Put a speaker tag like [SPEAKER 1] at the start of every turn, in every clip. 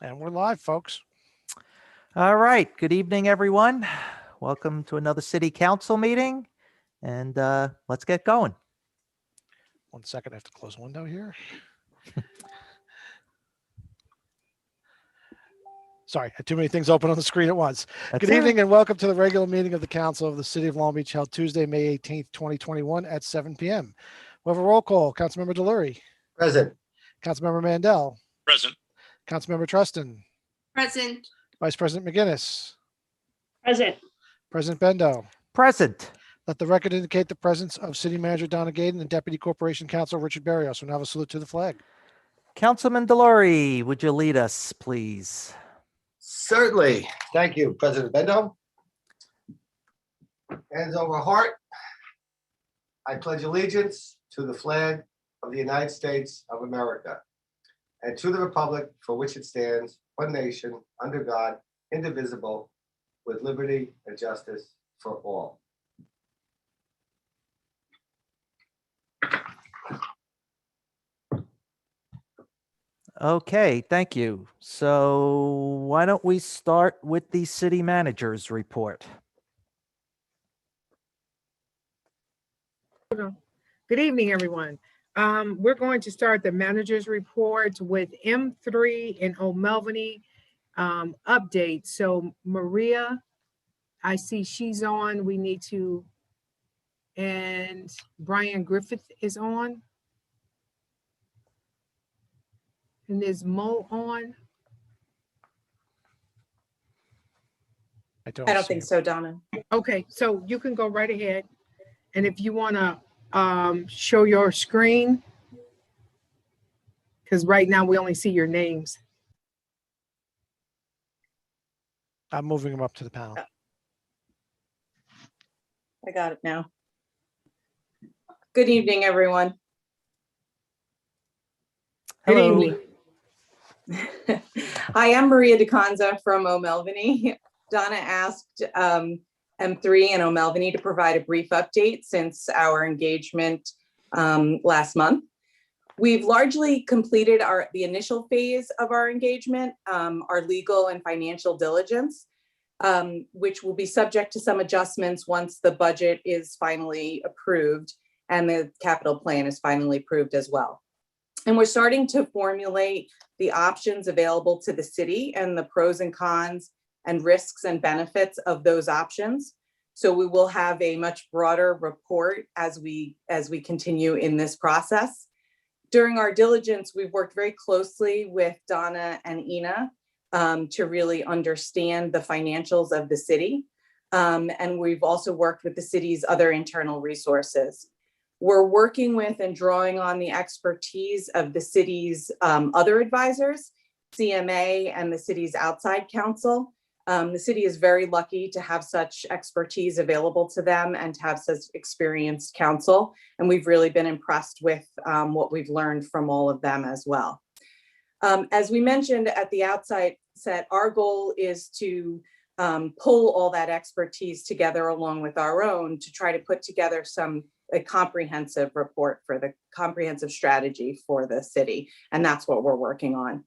[SPEAKER 1] And we're live, folks.
[SPEAKER 2] All right. Good evening, everyone. Welcome to another city council meeting. And let's get going.
[SPEAKER 1] 1 second, I have to close a window here. Sorry, I had too many things open on the screen at once. Good evening and welcome to the regular meeting of the Council of the City of Long Beach held Tuesday, May 18th, 2021 at 7 p.m. We have a roll call. Councilmember Delury.
[SPEAKER 3] Present.
[SPEAKER 1] Councilmember Mandel.
[SPEAKER 4] Present.
[SPEAKER 1] Councilmember Trustin.
[SPEAKER 5] Present.
[SPEAKER 1] Vice President McGinnis.
[SPEAKER 5] Present.
[SPEAKER 1] President Bendo.
[SPEAKER 2] Present.
[SPEAKER 1] Let the record indicate the presence of City Manager Donna Gaden and Deputy Corporation Counsel Richard Berrios. We'll now have a salute to the flag.
[SPEAKER 2] Councilman Delury, would you lead us, please?
[SPEAKER 3] Certainly. Thank you, President Bendo. Hands over heart. I pledge allegiance to the flag of the United States of America and to the republic for which it stands, one nation, under God, indivisible, with liberty and justice for all.
[SPEAKER 2] Okay, thank you. So why don't we start with the city manager's report?
[SPEAKER 6] Good evening, everyone. We're going to start the manager's report with M3 and O'Melveny update. So Maria, I see she's on. We need to, and Brian Griffith is on. And is Mo on?
[SPEAKER 5] I don't think so, Donna.
[SPEAKER 6] Okay, so you can go right ahead. And if you want to show your screen, because right now we only see your names.
[SPEAKER 1] I'm moving them up to the panel.
[SPEAKER 5] I got it now. Good evening, everyone.
[SPEAKER 6] Good
[SPEAKER 2] Hello.
[SPEAKER 6] evening.
[SPEAKER 5] Hi, I'm Maria DeConza from O'Melveny. Donna asked M3 and O'Melveny to provide a brief update since our engagement last month. We've largely completed the initial phase of our engagement, our legal and financial diligence, which will be subject to some adjustments once the budget is finally approved and the capital plan is finally approved as well. And we're starting to formulate the options available to the city and the pros and cons and risks and benefits of those options. So we will have a much broader report as we continue in this process. During our diligence, we've worked very closely with Donna and Ina to really understand the financials of the city. And we've also worked with the city's other internal resources. We're working with and drawing on the expertise of the city's other advisors, CMA and the city's outside counsel. The city is very lucky to have such expertise available to them and to have such experienced counsel. And we've really been impressed with what we've learned from all of them as well. As we mentioned at the outset, our goal is to pull all that expertise together along with our own to try to put together a comprehensive report for the comprehensive strategy for the city. And that's what we're working on.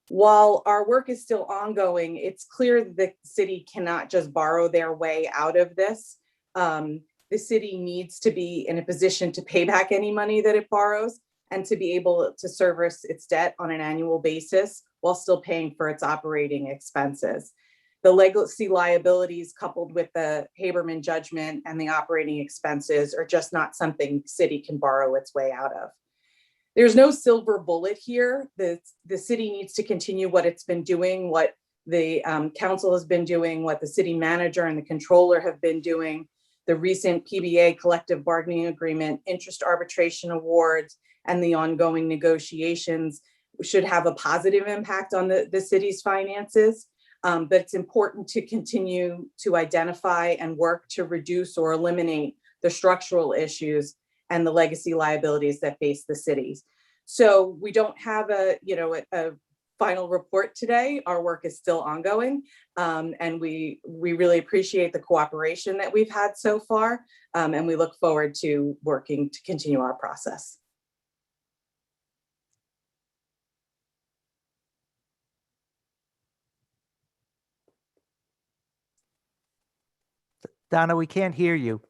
[SPEAKER 5] While our work is still ongoing, it's clear that the city cannot just borrow their way out of this. The city needs to be in a position to pay back any money that it borrows and to be able to service its debt on an annual basis while still paying for its operating expenses. The legacy liabilities coupled with the Haberman judgment and the operating expenses are just not something the city can borrow its way out of. There's no silver bullet here. The city needs to continue what it's been doing, what the council has been doing, what the city manager and the controller have been doing, the recent PBA collective bargaining agreement, interest arbitration awards, and the ongoing negotiations should have a positive impact on the city's finances. But it's important to continue to identify and work to reduce or eliminate the structural issues and the legacy liabilities that face the cities. So we don't have a final report today. Our work is still ongoing, and we really appreciate the cooperation that we've had so far, and we look forward to working to continue our process.
[SPEAKER 2] Donna, we can't hear you.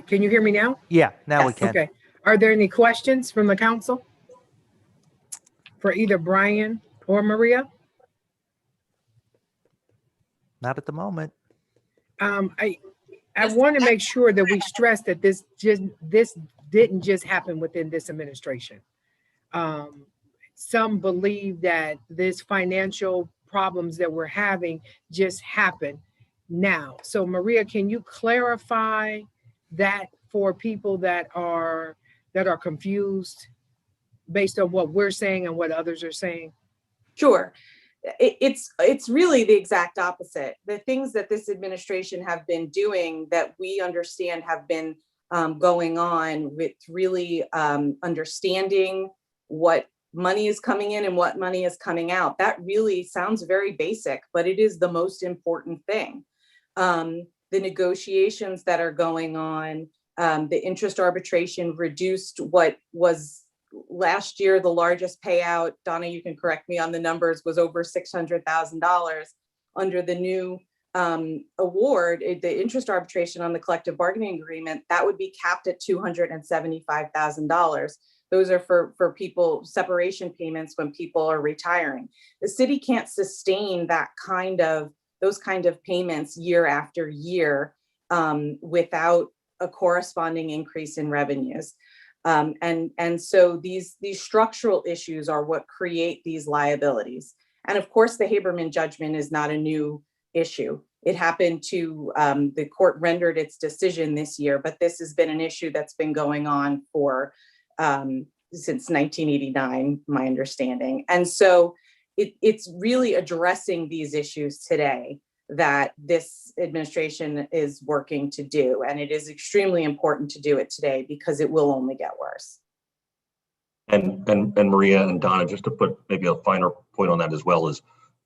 [SPEAKER 6] Can you hear me now?
[SPEAKER 2] Yeah, now we
[SPEAKER 5] Yes.
[SPEAKER 2] can.
[SPEAKER 6] Okay. Are there any questions from the council for either Brian or Maria?
[SPEAKER 2] Not at the moment.
[SPEAKER 6] I want to make sure that we stress that this didn't just happen within this administration. Some believe that this financial problems that we're having just happened now. So Maria, can you clarify that for people that are confused based on what we're saying and what others are saying?
[SPEAKER 5] Sure. It's really the exact opposite. The things that this administration have been doing that we understand have been going on with really understanding what money is coming in and what money is coming out. That really sounds very basic, but it is the most important thing. The negotiations that are going on, the interest arbitration reduced what was last year the largest payout. Donna, you can correct me on the numbers, was over $600,000. Under the new award, the interest arbitration on the collective bargaining agreement, that would be capped at $275,000. Those are for people, separation payments when people are retiring. The city can't sustain those kind of payments year after year without a corresponding increase in revenues. And so these structural issues are what create these liabilities. And of course, the Haberman judgment is not a new issue. It happened to, the court rendered its decision this year, but this has been an issue that's been going on for since 1989, my understanding. And so it's really addressing these issues today that this administration is working to do. And it is extremely important to do it today because it will only get worse.
[SPEAKER 4] And Maria and Donna, just to put maybe a finer point on that as well, is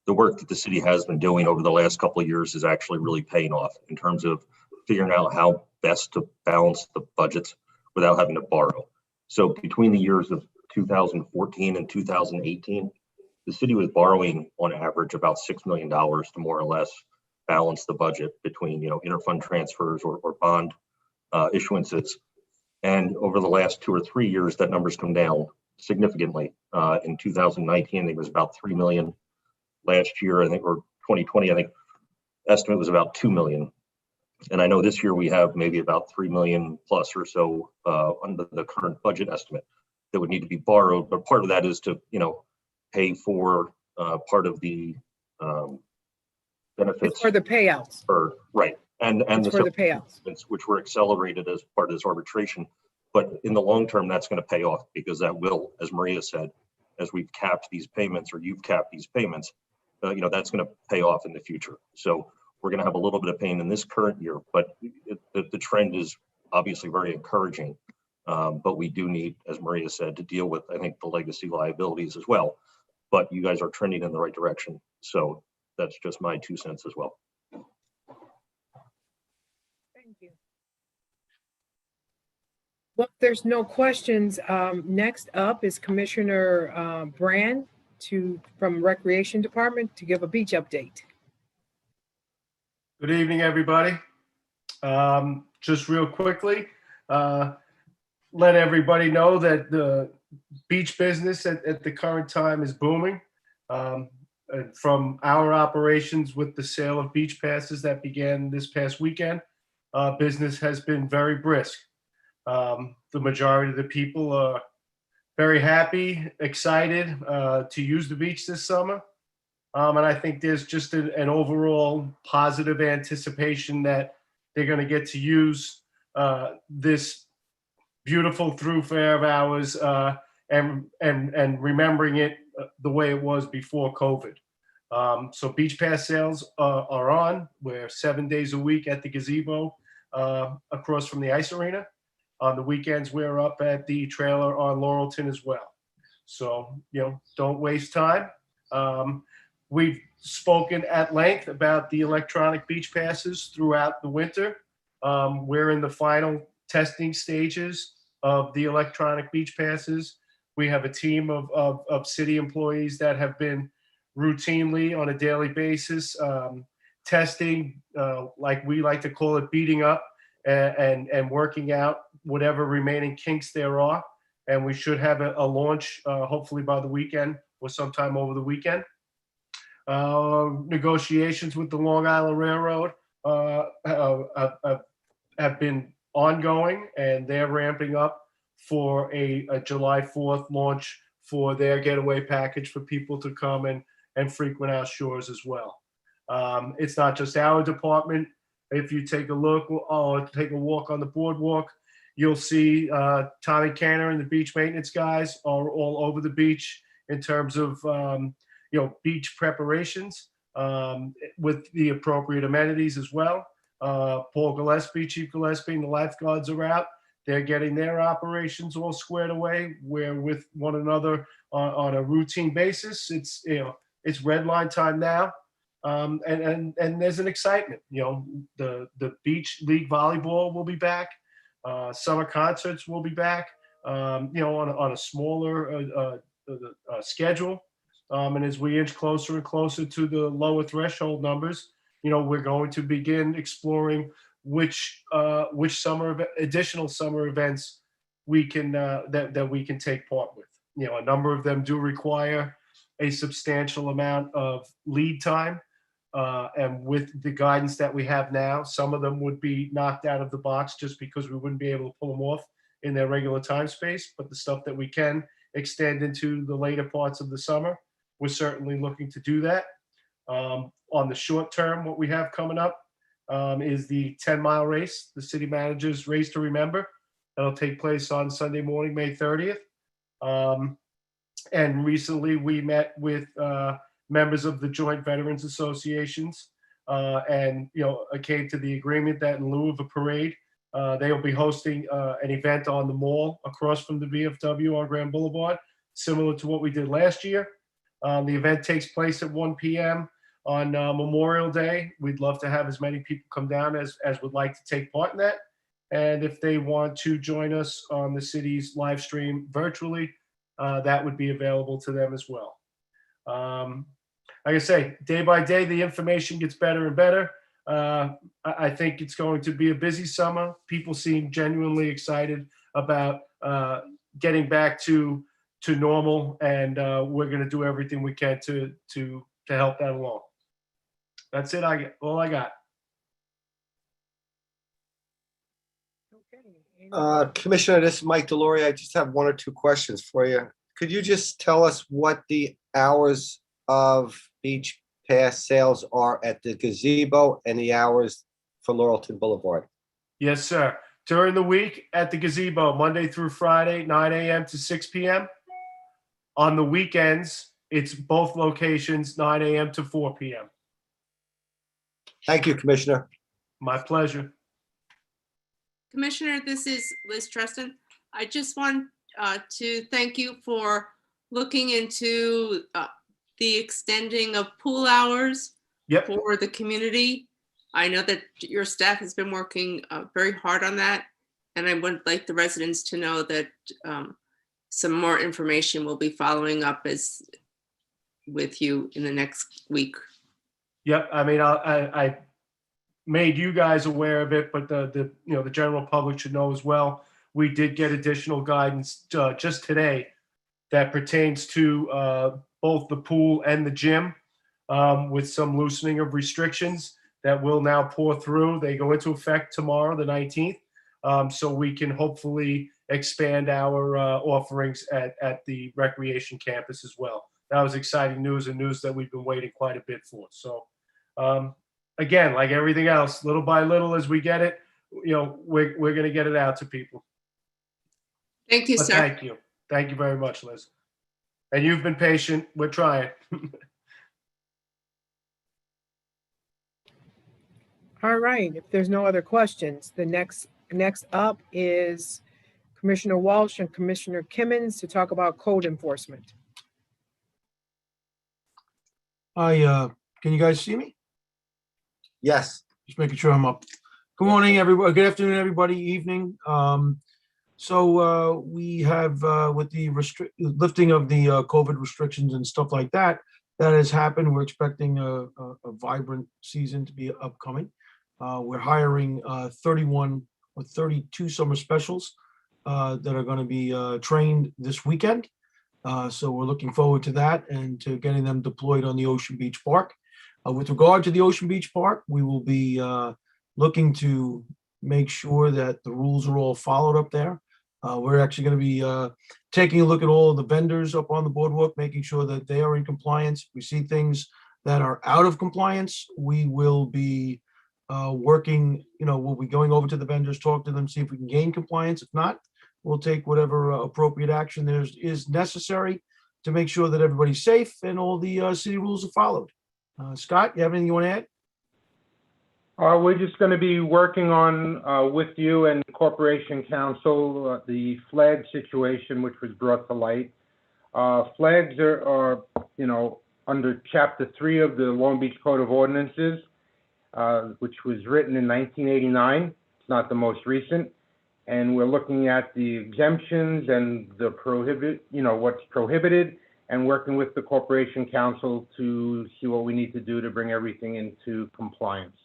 [SPEAKER 4] the work that the city has been doing over the last couple of years is actually really paying off in terms of figuring out how best to balance the budgets without having to borrow. So between the years of 2014 and 2018, the city was borrowing on average about $6 million to more or less balance the budget between, interfund transfers or bond issuances. And over the last 2 or 3 years, that number's come down significantly. In 2019, I think it was about 3 million. Last year, I think, or 2020, I think estimate was about 2 million. And I know this year we have maybe about 3 million plus or so under the current budget estimate that would need to be borrowed. But part of that is to, pay for part of the benefits.
[SPEAKER 6] It's for the payouts.
[SPEAKER 4] Right. And
[SPEAKER 6] it's for the payouts,
[SPEAKER 4] which were accelerated as part of this arbitration. But in the long term, that's going to pay off because that will, as Maria said, as we've capped these payments or you've capped these payments, that's going to pay off in the future. So we're going to have a little bit of pain in this current year, but the trend is obviously very encouraging. But we do need, as Maria said, to deal with, I think, the legacy liabilities as well. But you guys are trending in the right direction. So that's just my 2 cents as well.
[SPEAKER 6] Thank you. Well, if there's no questions, next up is Commissioner Brand from Recreation Department to give a beach update.
[SPEAKER 7] Good evening, everybody. Just real quickly, let everybody know that the beach business at the current time is booming. From our operations with the sale of beach passes that began this past weekend, business has been very brisk. The majority of the people are very happy, excited to use the beach this summer. And I think there's just an overall positive anticipation that they're going to get to use this beautiful thoroughfare of ours and remembering it the way it was before COVID. So beach pass sales are on. We're 7 days a week at the gazebo across from the ice arena. On the weekends, we're up at the trailer on Laurelton as well. So, don't waste time. We've spoken at length about the electronic beach passes throughout the winter. We're in the final testing stages of the electronic beach passes. We have a team of city employees that have been routinely on a daily basis testing, like we like to call it, beating up and working out whatever remaining kinks there are. And we should have a launch hopefully by the weekend or sometime over the weekend. Negotiations with the Long Island Railroad have been ongoing, and they're ramping up for a July 4th launch for their getaway package for people to come and frequent our shores as well. It's not just our department. If you take a look or take a walk on the boardwalk, you'll see Tommy Canner and the beach maintenance guys are all over the beach in terms of beach preparations with the appropriate amenities as well. Paul Gillespie, Chief Gillespie, and the lifeguards are out. They're getting their operations all squared away. We're with one another on a routine basis. It's red line time now, and there's an excitement. The beach league volleyball will be back. Summer concerts will be back. On a smaller schedule. And as we inch closer and closer to the lower threshold numbers, we're going to begin exploring which additional summer events we can that we can take part with. A number of them do require a substantial amount of lead time, and with the guidance that we have now, some of them would be knocked out of the box just because we wouldn't be able to pull them off in their regular time space. But the stuff that we can extend into the later parts of the summer, we're certainly looking to do that. On the short term, what we have coming up is the 10-mile race, the city manager's Race to Remember. That'll take place on Sunday morning, May 30th. And recently we met with members of the Joint Veterans Associations and came to the agreement that in lieu of a parade, they will be hosting an event on the mall across from the VFW on Grand Boulevard, similar to what we did last year. The event takes place at 1 p.m. on Memorial Day. We'd love to have as many people come down as would like to take part in that. And if they want to join us on the city's live stream virtually, that would be available to them as well. Like I say, day by day, the information gets better and better. I think it's going to be a busy summer. People seem genuinely excited about getting back to normal, and we're going to do everything we can to help that along. That's it. All I got.
[SPEAKER 3] Commissioner, this is Mike Delory. I just have one or two questions for you. Could you just tell us what the hours of beach pass sales are at the gazebo and the hours for Laurelton Boulevard?
[SPEAKER 7] Yes, sir. During the week at the gazebo, Monday through Friday, 9 a.m. to 6 p.m. On the weekends, it's both locations, 9 a.m. to 4 p.m.
[SPEAKER 3] Thank you, Commissioner.
[SPEAKER 7] My pleasure.
[SPEAKER 8] Commissioner, this is Liz Treston. I just want to thank you for looking into the extending of pool hours for the community. I know that your staff has been working very hard on that, and I would like the residents to know that some more information will be following up with you in the next week.
[SPEAKER 7] Yep. I mean, I made you guys aware of it, but the general public should know as well. We did get additional guidance just today that pertains to both the pool and the gym, with some loosening of restrictions that will now pour through. They go into effect tomorrow, the 19th. So we can hopefully expand our offerings at the recreation campus as well. That was exciting news, and news that we've been waiting quite a bit for. So again, like everything else, little by little as we get it, we're going to get it out to people.
[SPEAKER 8] Thank you,
[SPEAKER 7] But
[SPEAKER 8] sir.
[SPEAKER 7] thank you. Thank you very much, Liz. And you've been patient. We're trying.
[SPEAKER 6] All right, if there's no other questions, the next up is Commissioner Walsh and Commissioner Kimmons to talk about code enforcement.
[SPEAKER 9] Can you guys see me?
[SPEAKER 3] Yes.
[SPEAKER 9] Just making sure I'm up. Good morning, everybody. Good afternoon, everybody. Evening. So we have with the lifting of the COVID restrictions and stuff like that, that has happened. We're expecting a vibrant season to be upcoming. We're hiring 31 or 32 summer specials that are going to be trained this weekend. So we're looking forward to that and to getting them deployed on the Ocean Beach Park. With regard to the Ocean Beach Park, we will be looking to make sure that the rules are all followed up there. We're actually going to be taking a look at all of the vendors up on the boardwalk, making sure that they are in compliance. If we see things that are out of compliance, we will be working, we'll be going over to the vendors, talk to them, see if we can gain compliance. If not, we'll take whatever appropriate action there is necessary to make sure that everybody's safe and all the city rules are followed. Scott, you have anything you want to add?
[SPEAKER 10] We're just going to be working on, with you and Corporation Council, the flag situation, which was brought to light. Flags are, under Chapter 3 of the Long Beach Code of Ordinances, which was written in 1989. It's not the most recent. And we're looking at the exemptions and the what's prohibited, and working with the Corporation Council to see what we need to do to bring everything into compliance.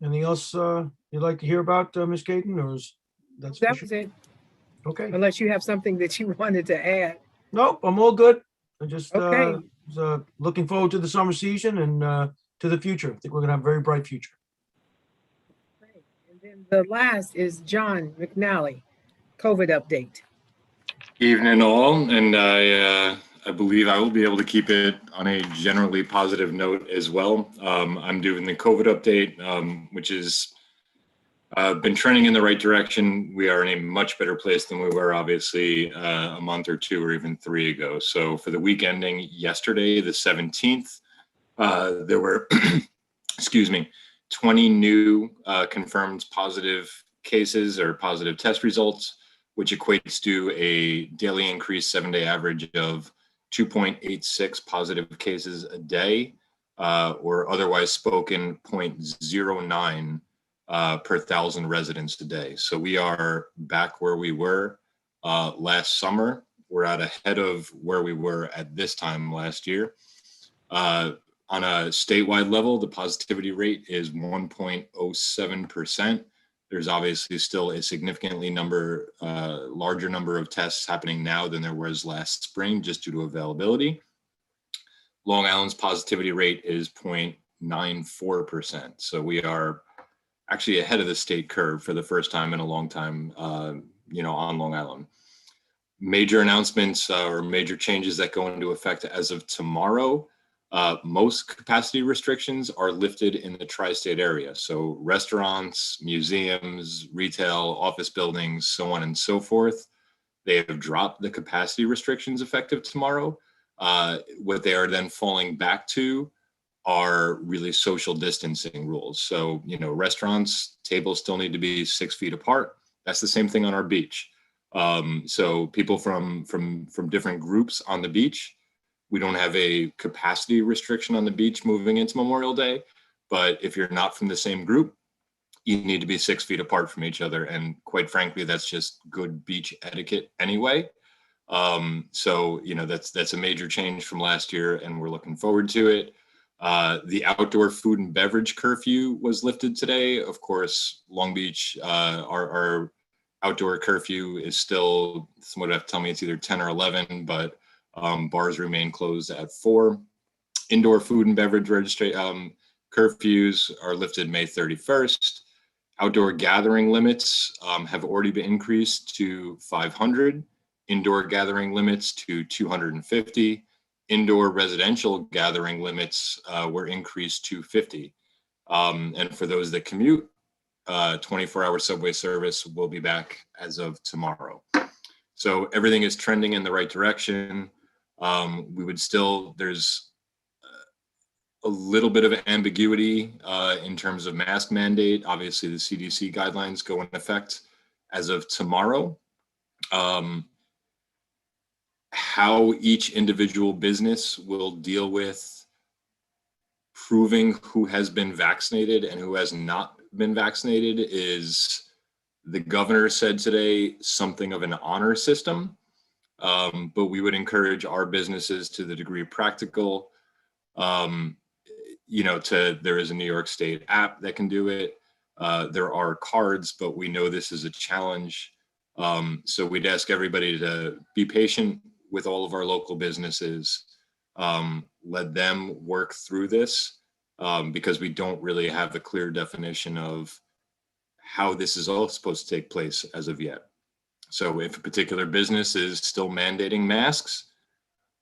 [SPEAKER 9] Anything else you'd like to hear about, Ms. Caden, or is that
[SPEAKER 6] That
[SPEAKER 9] sufficient?
[SPEAKER 6] was it,
[SPEAKER 9] Okay.
[SPEAKER 6] unless you have something that you wanted to add.
[SPEAKER 9] Nope, I'm all good. I just
[SPEAKER 6] Okay.
[SPEAKER 9] was, looking forward to the summer season and to the future. I think we're gonna have a very bright future.
[SPEAKER 6] And then the last is John McNally, COVID update.
[SPEAKER 11] Evening all, and I believe I will be able to keep it on a generally positive note as well. I'm doing the COVID update, which is been trending in the right direction. We are in a much better place than we were obviously a month or two or even 3 ago. So for the week ending yesterday, the 17th, there were, excuse me, 20 new confirmed positive cases or positive test results, which equates to a daily increase 7-day average of 2.86 positive cases a day, or otherwise spoken 0.09 per 1,000 residents a day. So we are back where we were last summer. We're ahead of where we were at this time last year. On a statewide level, the positivity rate is 1.07%. There's obviously still a significantly larger number of tests happening now than there was last spring, just due to availability. Long Island's positivity rate is 0.94%. So we are actually ahead of the state curve for the first time in a long time, on Long Island. Major announcements or major changes that go into effect as of tomorrow. Most capacity restrictions are lifted in the tri-state area. So restaurants, museums, retail, office buildings, so on and so forth. They have dropped the capacity restrictions effective tomorrow. What they are then falling back to are really social distancing rules. So, restaurants, tables still need to be 6 feet apart. That's the same thing on our beach. So people from different groups on the beach, we don't have a capacity restriction on the beach moving into Memorial Day, but if you're not from the same group, you need to be 6 feet apart from each other. And quite frankly, that's just good beach etiquette anyway. So, that's a major change from last year, and we're looking forward to it. The outdoor food and beverage curfew was lifted today. Of course, Long Beach, our outdoor curfew is still, someone would have to tell me it's either 10 or 11, but bars remain closed at 4. Indoor food and beverage curfews are lifted May 31st. Outdoor gathering limits have already been increased to 500. Indoor gathering limits to 250. Indoor residential gathering limits were increased to 50. And for those that commute, 24-hour subway service will be back as of tomorrow. So everything is trending in the right direction. There's a little bit of ambiguity in terms of mask mandate. Obviously, the CDC guidelines go into effect as of tomorrow. How each individual business will deal with proving who has been vaccinated and who has not been vaccinated is, the governor said today, something of an honor system. But we would encourage our businesses to the degree practical. There is a New York State app that can do it. There are cards, but we know this is a challenge. So we'd ask everybody to be patient with all of our local businesses. Let them work through this because we don't really have a clear definition of how this is all supposed to take place as of yet. So if a particular business is still mandating masks,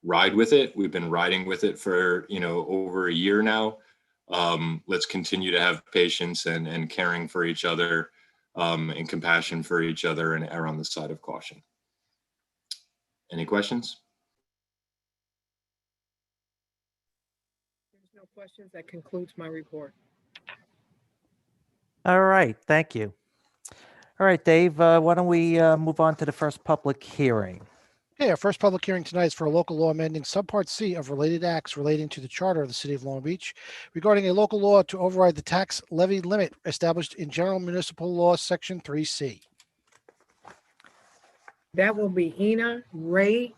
[SPEAKER 11] ride with it. We've been riding with it for, over a year now. Let's continue to have patience and caring for each other and compassion for each other and err on the side of caution. Any questions?
[SPEAKER 6] There's no questions. That concludes my report.
[SPEAKER 2] All right, thank you. All right, Dave, why don't we move on to the first public hearing?
[SPEAKER 1] Okay, our first public hearing tonight is for a local law amending subpart C of related acts relating to the charter of the city of Long Beach regarding a local law to override the tax levy limit established in General Municipal Law, Section 3C.
[SPEAKER 6] That will be Ina, Ray,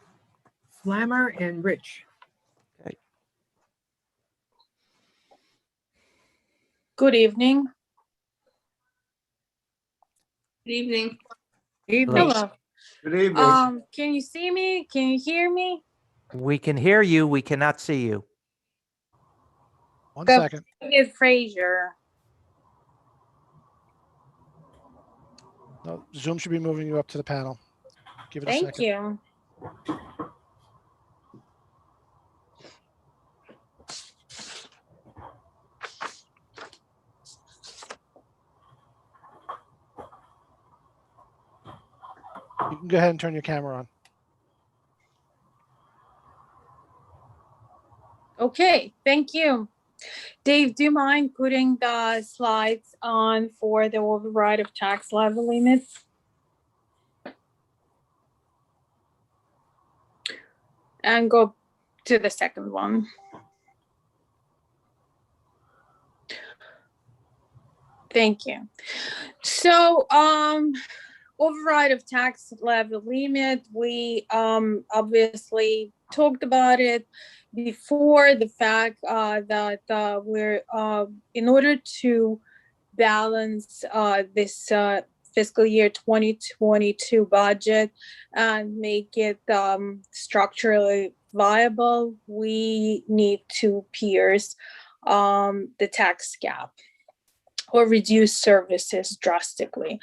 [SPEAKER 6] Flammer, and Rich.
[SPEAKER 12] Good evening.
[SPEAKER 8] Good evening.
[SPEAKER 6] Evening.
[SPEAKER 12] Hello.
[SPEAKER 3] Good evening.
[SPEAKER 12] Can you see me? Can you hear me?
[SPEAKER 2] We can hear you. We cannot see you.
[SPEAKER 1] One
[SPEAKER 12] Go.
[SPEAKER 1] second.
[SPEAKER 12] It's Frazier.
[SPEAKER 1] No, Zoom should be moving you up to the panel. Give it a
[SPEAKER 12] Thank
[SPEAKER 1] second.
[SPEAKER 12] you.
[SPEAKER 1] You can go ahead and turn your camera on.
[SPEAKER 12] Okay, thank you. Dave, do you mind putting the slides on for the override of tax levy limits? And go to the second one. Thank you. So, override of tax levy limit, we obviously talked about it before, the fact that we're in order to balance this fiscal year 2022 budget and make it structurally viable, we need to pierce the tax gap or reduce services drastically.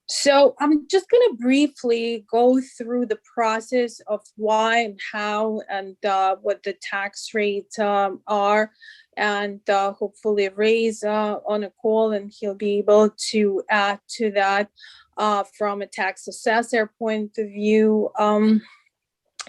[SPEAKER 12] So I'm just going to briefly go through the process of why and how and what the tax rates are, and hopefully Ray's on a call and he'll be able to add to that from a tax assessor point of view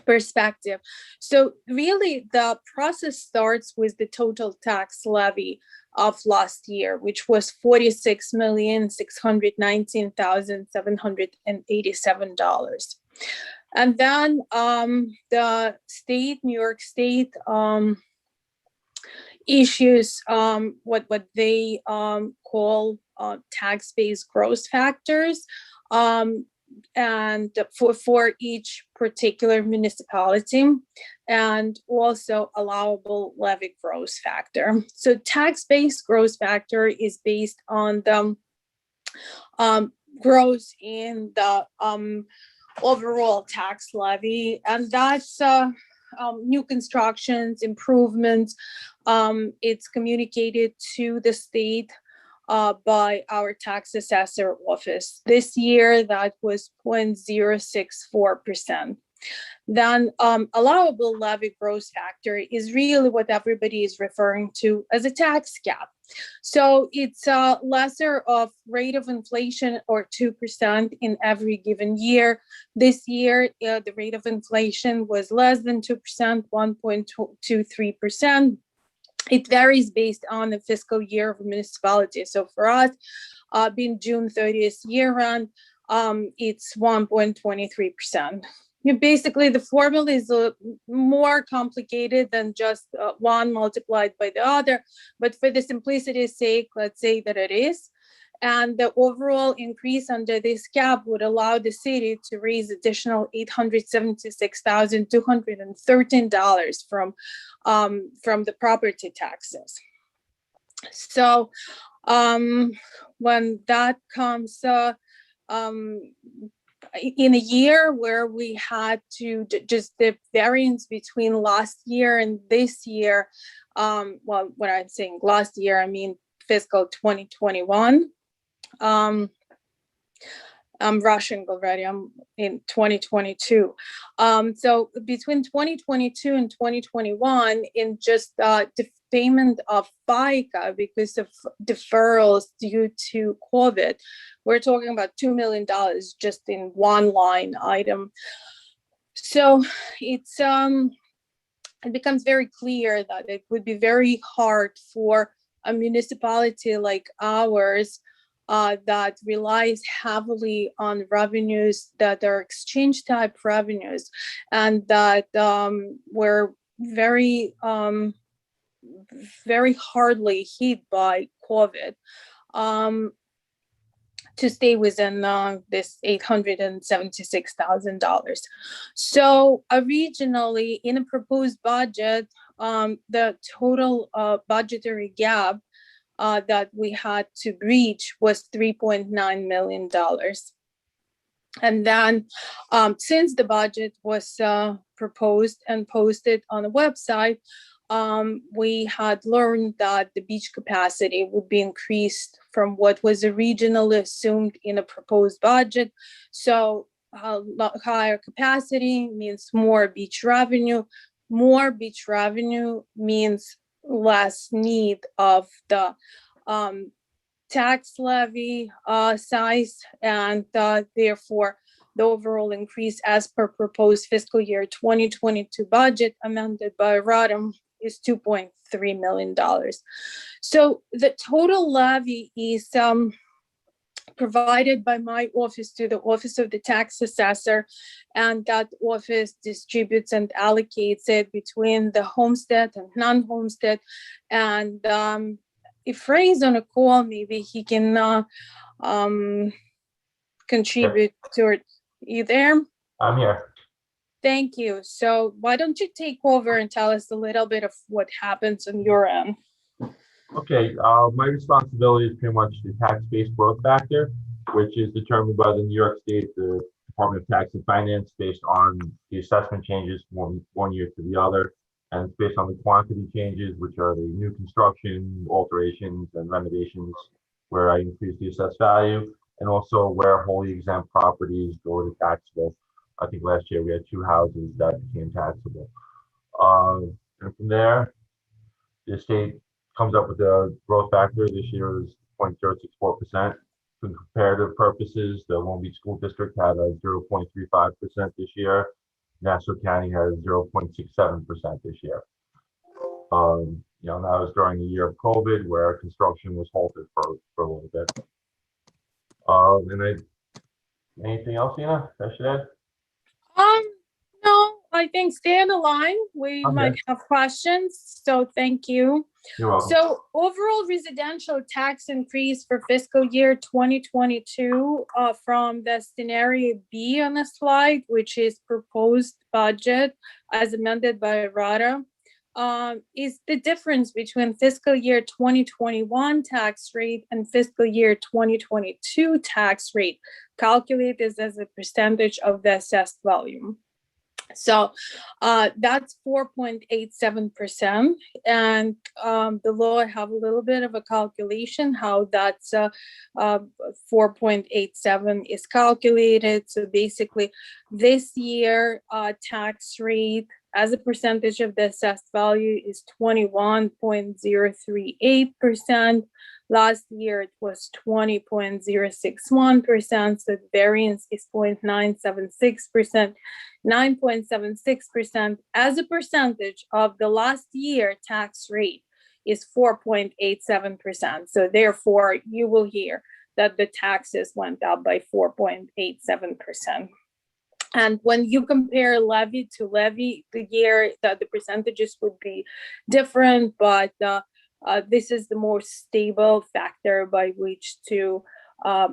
[SPEAKER 12] perspective. So really the process starts with the total tax levy of last year, which was $46,619,787. And then the state, New York State, issues what they call tax-based gross factors, and for each particular municipality, and also allowable levy gross factor. So tax-based gross factor is based on the gross in the overall tax levy, and that's new constructions, improvements. It's communicated to the state by our tax assessor office. This year, that was 0.064%. Then allowable levy gross factor is really what everybody is referring to as a tax cap. So it's lesser of rate of inflation or 2% in every given year. This year, the rate of inflation was less than 2%, 1.23%. It varies based on the fiscal year of a municipality. So for us, being June 30th year round, it's 1.23%. Basically, the formula is more complicated than just one multiplied by the other. But for the simplicity's sake, let's say that it is. And the overall increase under this cap would allow the city to raise additional $876,213 from the property taxes. So when that comes in a year where we had to just the variance between last year and this year, well, when I'm saying last year, I mean fiscal 2021. I'm rushing already. I'm in 2022. So between 2022 and 2021, in just the payment of FICA because of deferrals due to COVID, we're talking about $2 million just in one line item. So it's it becomes very clear that it would be very hard for a municipality like ours that relies heavily on revenues that are exchange type revenues, and that were very, very hardly hit by COVID, to stay within this $876,000. So originally in a proposed budget, the total budgetary gap that we had to breach was $3.9 million. And then since the budget was proposed and posted on the website, we had learned that the beach capacity would be increased from what was originally assumed in a proposed budget. So higher capacity means more beach revenue. More beach revenue means less need of the tax levy size, and therefore the overall increase as per proposed fiscal year 2022 budget amended by ROTM is $2.3 million. So the total levy is provided by my office to the Office of the Tax Assessor, and that office distributes and allocates it between the homestead and non-homestead. And if Ray's on a call, maybe he can contribute to it. You there?
[SPEAKER 13] I'm here.
[SPEAKER 12] Thank you. So why don't you take over and tell us a little bit of what happens on your end?
[SPEAKER 13] Okay, my responsibility is pretty much the tax-based growth factor, which is determined by the New York State, the Department of Tax and Finance, based on the assessment changes from one year to the other, and it's based on the quantity changes, which are the new construction, alterations, and renovations, where I increase the assessed value, and also where wholly exempt properties go to taxable. I think last year we had 2 houses that became taxable. And from there, the state comes up with a growth factor. This year is 0.064%. For comparative purposes, the Long Beach School District had a 0.35% this year. Nassau County has 0.67% this year. You know, that was during the year of COVID, where construction was halted for a little bit. And then, anything else, Ina, I should add?
[SPEAKER 12] No, I think stay on the line. We
[SPEAKER 13] Okay.
[SPEAKER 12] might have questions, so thank you.
[SPEAKER 13] You're welcome.
[SPEAKER 12] So overall residential tax increase for fiscal year 2022 from the scenario B on the slide, which is proposed budget as amended by RADA, is the difference between fiscal year 2021 tax rate and fiscal year 2022 tax rate, calculated as a percentage of the assessed volume. So that's 4.87%, and below I have a little bit of a calculation how that's 4.87 is calculated. So basically this year tax rate as a percentage of the assessed value is 21.038%. Last year it was 20.061%, so the variance is 0.976%. 9.76% as a percentage of the last year tax rate is 4.87%. So therefore, you will hear that the taxes went up by 4.87%. And when you compare levy to levy, the year that the percentages would be different, but this is the more stable factor by which to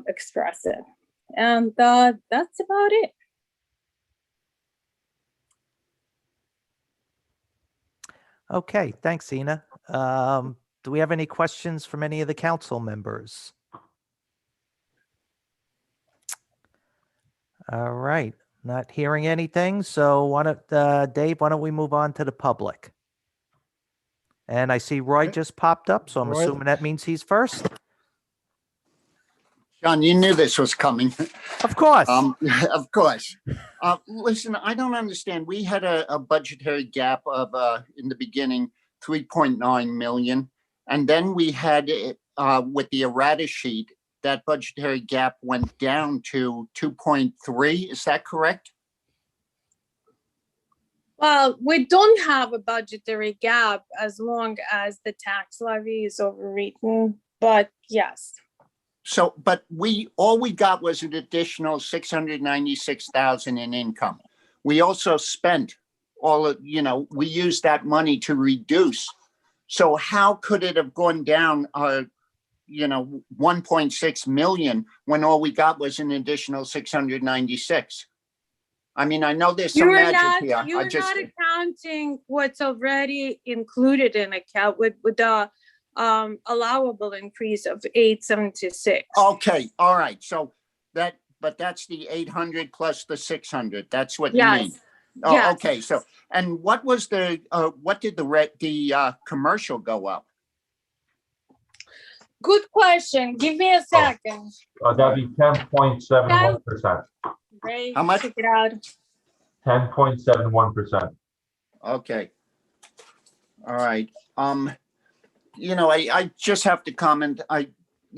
[SPEAKER 12] express it. And that's about it.
[SPEAKER 2] Okay, thanks, Ina. Do we have any questions from any of the council members? All right, not hearing anything. So Dave, why don't we move on to the public? And I see Roy
[SPEAKER 1] Okay.
[SPEAKER 2] just popped up, so I'm
[SPEAKER 1] Roy.
[SPEAKER 2] assuming that means he's first.
[SPEAKER 14] John, you knew this was coming.
[SPEAKER 2] Of course.
[SPEAKER 14] Of course. Listen, I don't understand. We had a budgetary gap of, in the beginning, 3.9 million. And then we had, with the errata sheet, that budgetary gap went down to 2.3. Is that correct?
[SPEAKER 12] Well, we don't have a budgetary gap as long as the tax levy is overwritten, but yes.
[SPEAKER 14] So, but all we got was an additional 696,000 in income. We also spent we used that money to reduce. So how could it have gone down, 1.6 million when all we got was an additional 696? I mean, I know there's some magic here.
[SPEAKER 12] You're not accounting what's already included in account with the allowable increase of 876.
[SPEAKER 14] Okay, all right. So but that's the 800 plus the 600. That's what you mean. Oh,
[SPEAKER 12] yes.
[SPEAKER 14] Okay. So, and what was what did the commercial go up?
[SPEAKER 12] Good question. Give me a second.
[SPEAKER 13] That'd be 10.71%.
[SPEAKER 12] Ray,
[SPEAKER 14] How much?
[SPEAKER 12] check it out.
[SPEAKER 13] 10.71%.
[SPEAKER 14] Okay. All right. I just have to comment. I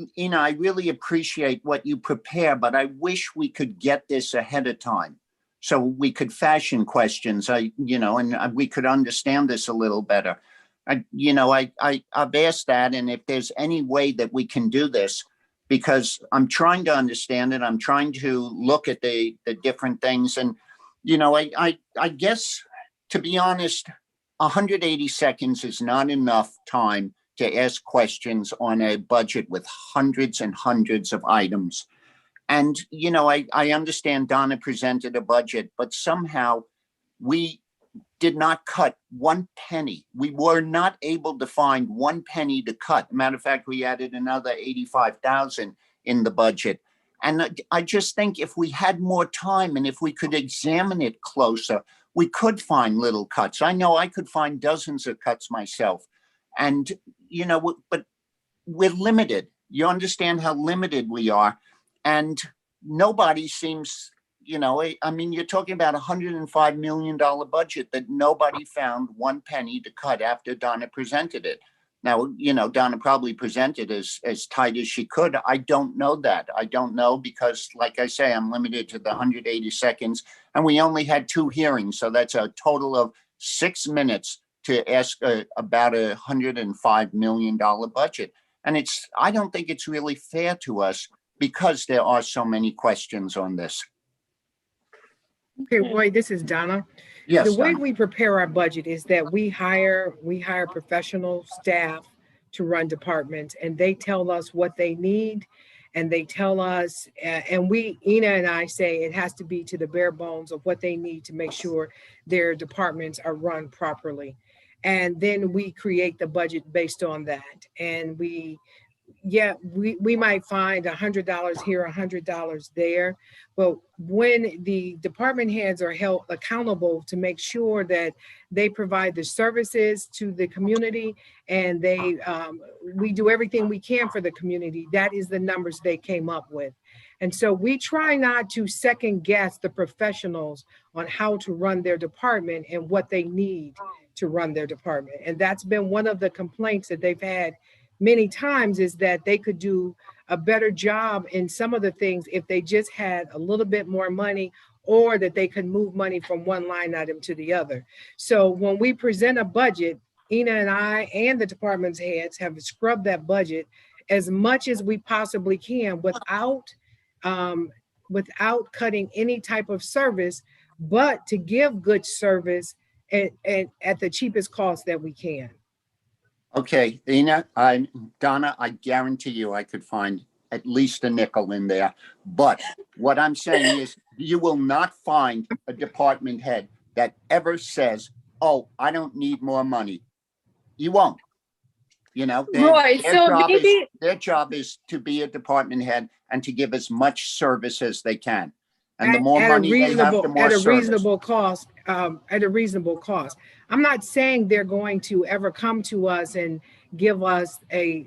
[SPEAKER 14] really appreciate what you prepare, but I wish we could get this ahead of time so we could fashion questions. And we could understand this a little better. I've asked that, and if there's any way that we can do this, because I'm trying to understand it, I'm trying to look at the different things, and I guess, to be honest, 180 seconds is not enough time to ask questions on a budget with hundreds and hundreds of items. And, I understand Donna presented a budget, but somehow we did not cut 1 penny. We were not able to find 1 penny to cut. Matter of fact, we added another 85,000 in the budget. And I just think if we had more time and if we could examine it closer, we could find little cuts. I know I could find dozens of cuts myself. And, but we're limited. You understand how limited we are. And nobody seems, you're talking about $105 million budget that nobody found 1 penny to cut after Donna presented it. Now, Donna probably presented as tight as she could. I don't know that. I don't know because, like I say, I'm limited to the 180 seconds. And we only had 2 hearings. So that's a total of 6 minutes to ask about $105 million budget. And I don't think it's really fair to us because there are so many questions on this.
[SPEAKER 6] Okay, Roy, this is Donna.
[SPEAKER 14] Yes,
[SPEAKER 6] The way
[SPEAKER 14] Donna.
[SPEAKER 6] we prepare our budget is that we hire professional staff to run departments, and they tell us what they need, and they tell us, and Ina and I say it has to be to the bare bones of what they need to make sure their departments are run properly. And then we create the budget based on that. And we might find $100 here, $100 there. But when the department heads are held accountable to make sure that they provide the services to the community and we do everything we can for the community, that is the numbers they came up with. And so we try not to second guess the professionals on how to run their department and what they need to run their department. And that's been one of the complaints that they've had many times, is that they could do a better job in some of the things if they just had a little bit more money, or that they could move money from one line item to the other. So when we present a budget, Ina and I and the department's heads have scrubbed that budget as much as we possibly can without cutting any type of service, but to give good service at the cheapest cost that we can.
[SPEAKER 14] Okay, Donna, I guarantee you I could find at least a nickel in there. But what I'm saying is you will not find a department head that ever says, oh, I don't need more money. You won't. You know,
[SPEAKER 12] Right, so maybe,
[SPEAKER 14] their job is to be a department head and to give as much service as they can. And the more
[SPEAKER 6] at a
[SPEAKER 14] money they have, the more
[SPEAKER 6] at a
[SPEAKER 14] service.
[SPEAKER 6] reasonable cost, at a reasonable cost. I'm not saying they're going to ever come to us and give us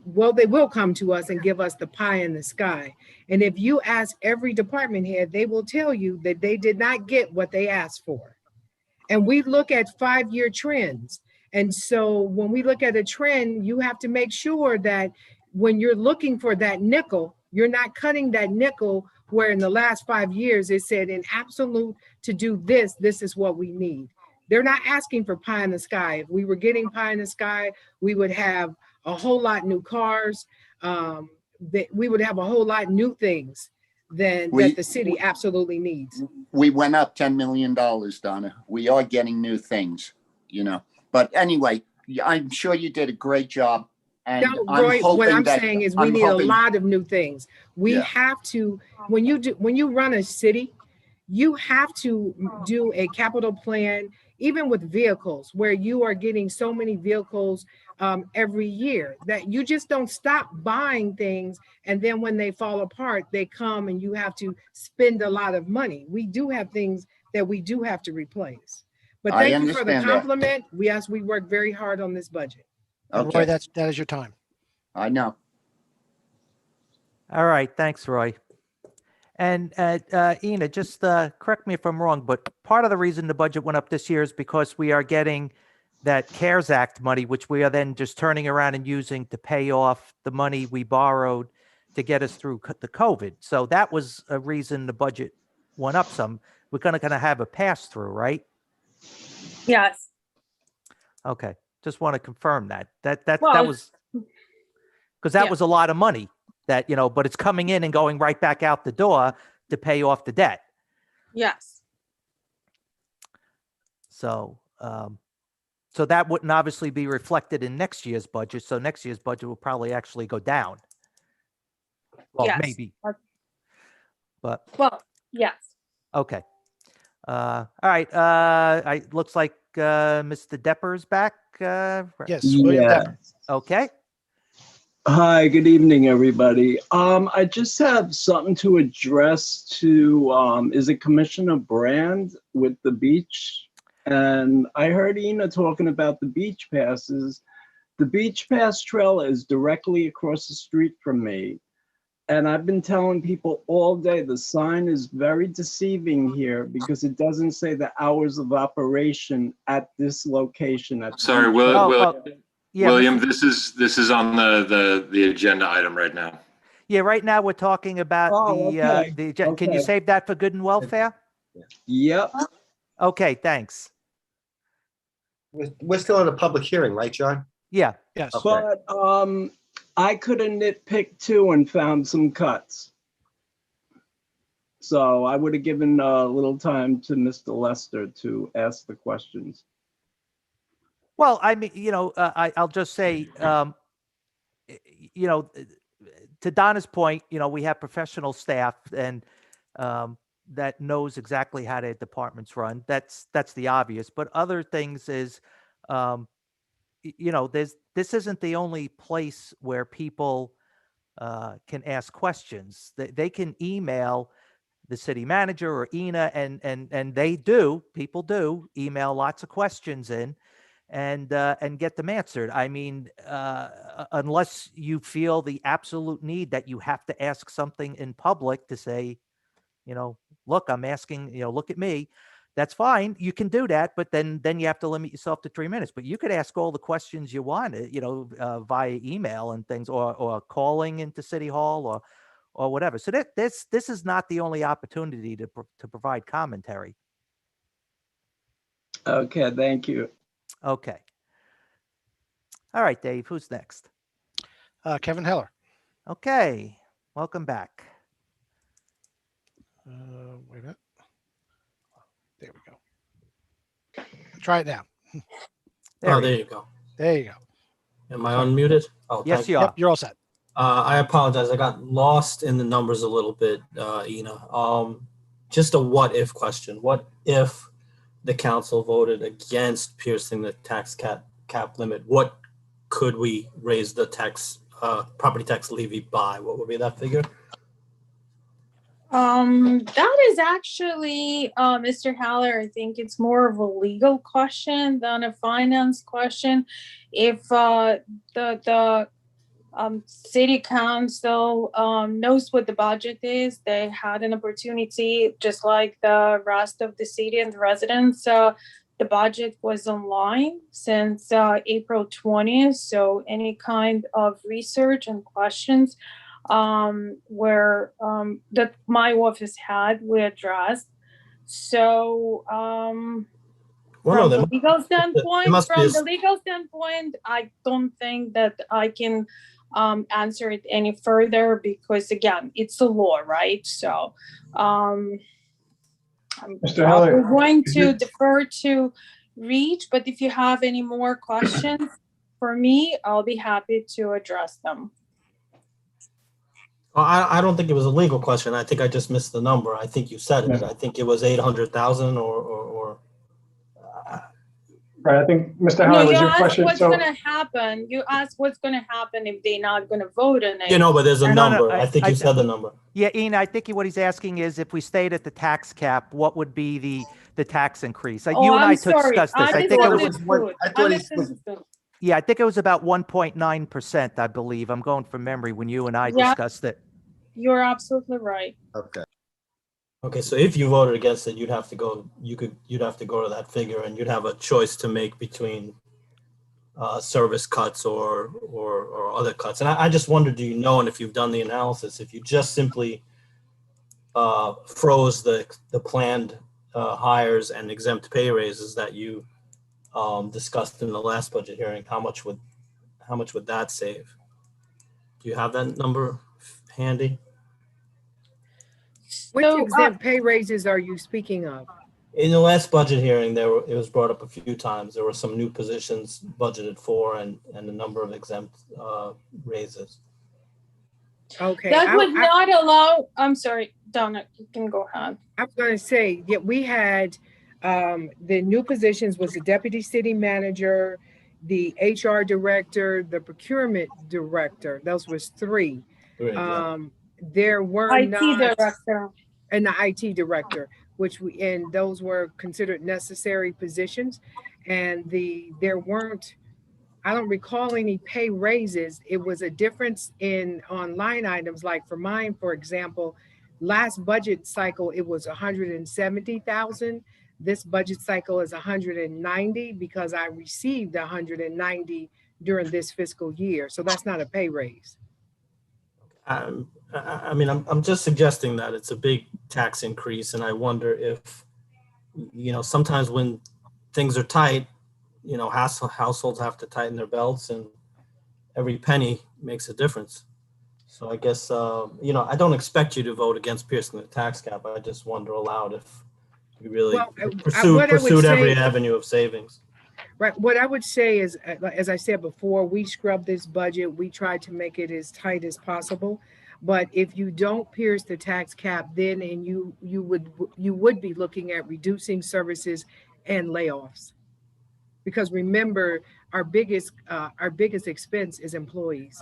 [SPEAKER 6] well, they will come to us and give us the pie in the sky. And if you ask every department head, they will tell you that they did not get what they asked for. And we look at 5-year trends. And so when we look at a trend, you have to make sure that when you're looking for that nickel, you're not cutting that nickel where in the last 5 years, it said in absolute to do this, this is what we need. They're not asking for pie in the sky. If we were getting pie in the sky, we would have a whole lot new cars. We would have a whole lot new things that the city absolutely needs.
[SPEAKER 14] We went up $10 million, Donna. We are getting new things, you know. But anyway, I'm sure you did a great job. And
[SPEAKER 6] No, Roy, what I'm saying is we need a
[SPEAKER 14] hoping,
[SPEAKER 6] lot of new things. We have to, when you run a city, you have to do a capital plan, even with vehicles, where you are getting so many vehicles every year that you just don't stop buying things. And then when they fall apart, they come and you have to spend a lot of money. We do have things that we do have to replace. But thank you for the compliment. We work very hard on this budget.
[SPEAKER 14] Okay.
[SPEAKER 1] Roy, that is your time.
[SPEAKER 14] I know.
[SPEAKER 2] All right, thanks, Roy. And Ina, just correct me if I'm wrong, but part of the reason the budget went up this year is because we are getting that CARES Act money, which we are then just turning around and using to pay off the money we borrowed to get us through the COVID. So that was a reason the budget went up some. We're gonna have a pass through, right?
[SPEAKER 12] yes.
[SPEAKER 2] Okay, just want to confirm that
[SPEAKER 12] Well,
[SPEAKER 2] was because that was a lot of money that, but it's coming in and going right back out the door to pay off the debt.
[SPEAKER 12] Yes.
[SPEAKER 2] So, so that wouldn't obviously be reflected in next year's budget. So next year's budget will probably actually go down. Well,
[SPEAKER 12] yes.
[SPEAKER 2] maybe. But
[SPEAKER 12] well, yes.
[SPEAKER 2] okay. All right. Looks like Mr. Depper's back.
[SPEAKER 1] Yes, William Depper.
[SPEAKER 2] Okay.
[SPEAKER 15] Hi, good evening, everybody. I just have something to address to, is it Commissioner Brand with the beach? And I heard Ina talking about the beach passes. The beach pass trail is directly across the street from me. And I've been telling people all day, the sign is very deceiving here because it doesn't say the hours of operation at this location.
[SPEAKER 11] Sorry, William, this is on the agenda item right now.
[SPEAKER 2] Yeah, right now we're talking about Can you save that for good and welfare?
[SPEAKER 15] Yep.
[SPEAKER 2] Okay, thanks.
[SPEAKER 3] We're still in a public hearing, right, John?
[SPEAKER 2] Yeah.
[SPEAKER 1] Yes.
[SPEAKER 3] Okay.
[SPEAKER 15] But I could have nitpicked too and found some cuts. So I would have given a little time to Mr. Lester to ask the questions.
[SPEAKER 2] Well, I mean, I'll just say, to Donna's point, we have professional staff and that knows exactly how their departments run. That's the obvious. But other things is, this isn't the only place where people can ask questions. They can email the city manager or Ina, and people do email lots of questions in and get them answered. I mean, unless you feel the absolute need that you have to ask something in public to say, look, I'm asking, look at me. That's fine. You can do that, but then you have to limit yourself to 3 minutes. But you could ask all the questions you want, via email and things, or calling into City Hall or whatever. So this is not the only opportunity to provide commentary.
[SPEAKER 15] Okay, thank you.
[SPEAKER 2] Okay. All right, Dave. Who's next?
[SPEAKER 1] Kevin Heller.
[SPEAKER 2] Okay. Welcome back.
[SPEAKER 1] Wait a minute. There we go. Try it now.
[SPEAKER 9] There you go.
[SPEAKER 1] There you go.
[SPEAKER 16] Am I unmuted? Oh,
[SPEAKER 2] Yes,
[SPEAKER 16] thank
[SPEAKER 2] you
[SPEAKER 16] you.
[SPEAKER 2] are.
[SPEAKER 1] Yep, you're all set.
[SPEAKER 16] I apologize. I got lost in the numbers a little bit, Ina. Just a what if question. What if the council voted against piercing the tax cap limit? What could we raise the property tax levy by? What would be that figure?
[SPEAKER 12] That is actually, Mr. Haller, I think it's more of a legal question than a finance question. If the city council knows what the budget is, they had an opportunity, just like the rest of the city and the residents. The budget was online since April 20th. So any kind of research and questions that my office had, we addressed. So
[SPEAKER 16] Well,
[SPEAKER 12] from
[SPEAKER 16] no,
[SPEAKER 12] the legal standpoint,
[SPEAKER 16] must be
[SPEAKER 12] I don't think that I can answer it any further because again, it's a law, right? So I'm
[SPEAKER 10] Mr. Heller,
[SPEAKER 12] probably going
[SPEAKER 10] is
[SPEAKER 12] to
[SPEAKER 10] it-
[SPEAKER 12] defer to Reach, but if you have any more questions for me, I'll be happy to address them.
[SPEAKER 16] Well, I don't think it was a legal question. I think I just missed the number. I think you said it.
[SPEAKER 10] Yeah.
[SPEAKER 16] I think it was 800,000 or
[SPEAKER 10] Right, I think, Mr.
[SPEAKER 12] No,
[SPEAKER 10] Heller,
[SPEAKER 12] you
[SPEAKER 10] was your
[SPEAKER 12] asked
[SPEAKER 10] question,
[SPEAKER 12] what's
[SPEAKER 10] so,
[SPEAKER 12] gonna happen. You asked what's gonna happen if they're not gonna vote on it.
[SPEAKER 16] but there's a
[SPEAKER 2] No, no,
[SPEAKER 16] number. I think you said the number.
[SPEAKER 2] Yeah, Ian, I think what he's asking is if we stayed at the tax cap, what would be the tax increase?
[SPEAKER 12] Oh,
[SPEAKER 2] You and I
[SPEAKER 12] I'm sorry.
[SPEAKER 2] discussed this. I think it
[SPEAKER 3] thought it
[SPEAKER 2] was,
[SPEAKER 3] was one- I thought he said-
[SPEAKER 12] misunderstood.
[SPEAKER 2] yeah, I think it was about 1.9%, I believe. I'm going from memory when you and I
[SPEAKER 12] Yeah.
[SPEAKER 2] discussed it.
[SPEAKER 12] You're absolutely right.
[SPEAKER 3] Okay.
[SPEAKER 16] Okay, so if you voted against it, you'd have to go to that figure and you'd have a choice to make between service cuts or other cuts. And I just wondered, do you know, and if you've done the analysis, if you just simply froze the planned hires and exempt pay raises that you discussed in the last budget hearing, how much would that save? Do you have that number handy?
[SPEAKER 6] Which
[SPEAKER 12] So,
[SPEAKER 6] exempt pay raises are you speaking of?
[SPEAKER 16] In the last budget hearing, it was brought up a few times. There were some new positions budgeted for and a number of exempt raises.
[SPEAKER 6] Okay.
[SPEAKER 12] that would not allow, I'm sorry, Donna, you can go ahead.
[SPEAKER 6] I was going to say, yeah, we had the new positions was the deputy city manager, the HR director, the procurement director. Those was three.
[SPEAKER 16] Great, yeah.
[SPEAKER 6] There were
[SPEAKER 12] IT
[SPEAKER 6] not,
[SPEAKER 12] director.
[SPEAKER 6] and the IT director, and those were considered necessary positions. And there weren't, I don't recall any pay raises. It was a difference on line items. Like for mine, for example, last budget cycle, it was 170,000. This budget cycle is 190 because I received 190 during this fiscal year. So that's not a pay raise.
[SPEAKER 16] I mean, I'm just suggesting that it's a big tax increase, and I wonder if, sometimes when things are tight, households have to tighten their belts, and every penny makes a difference. So I guess, I don't expect you to vote against piercing the tax cap. I just wonder aloud if you really
[SPEAKER 6] Well, what I would
[SPEAKER 16] pursued every
[SPEAKER 6] say-
[SPEAKER 16] avenue of savings.
[SPEAKER 6] Right. What I would say is, as I said before, we scrubbed this budget. We tried to make it as tight as possible. But if you don't pierce the tax cap, then you would be looking at reducing services and layoffs. Because remember, our biggest expense is employees.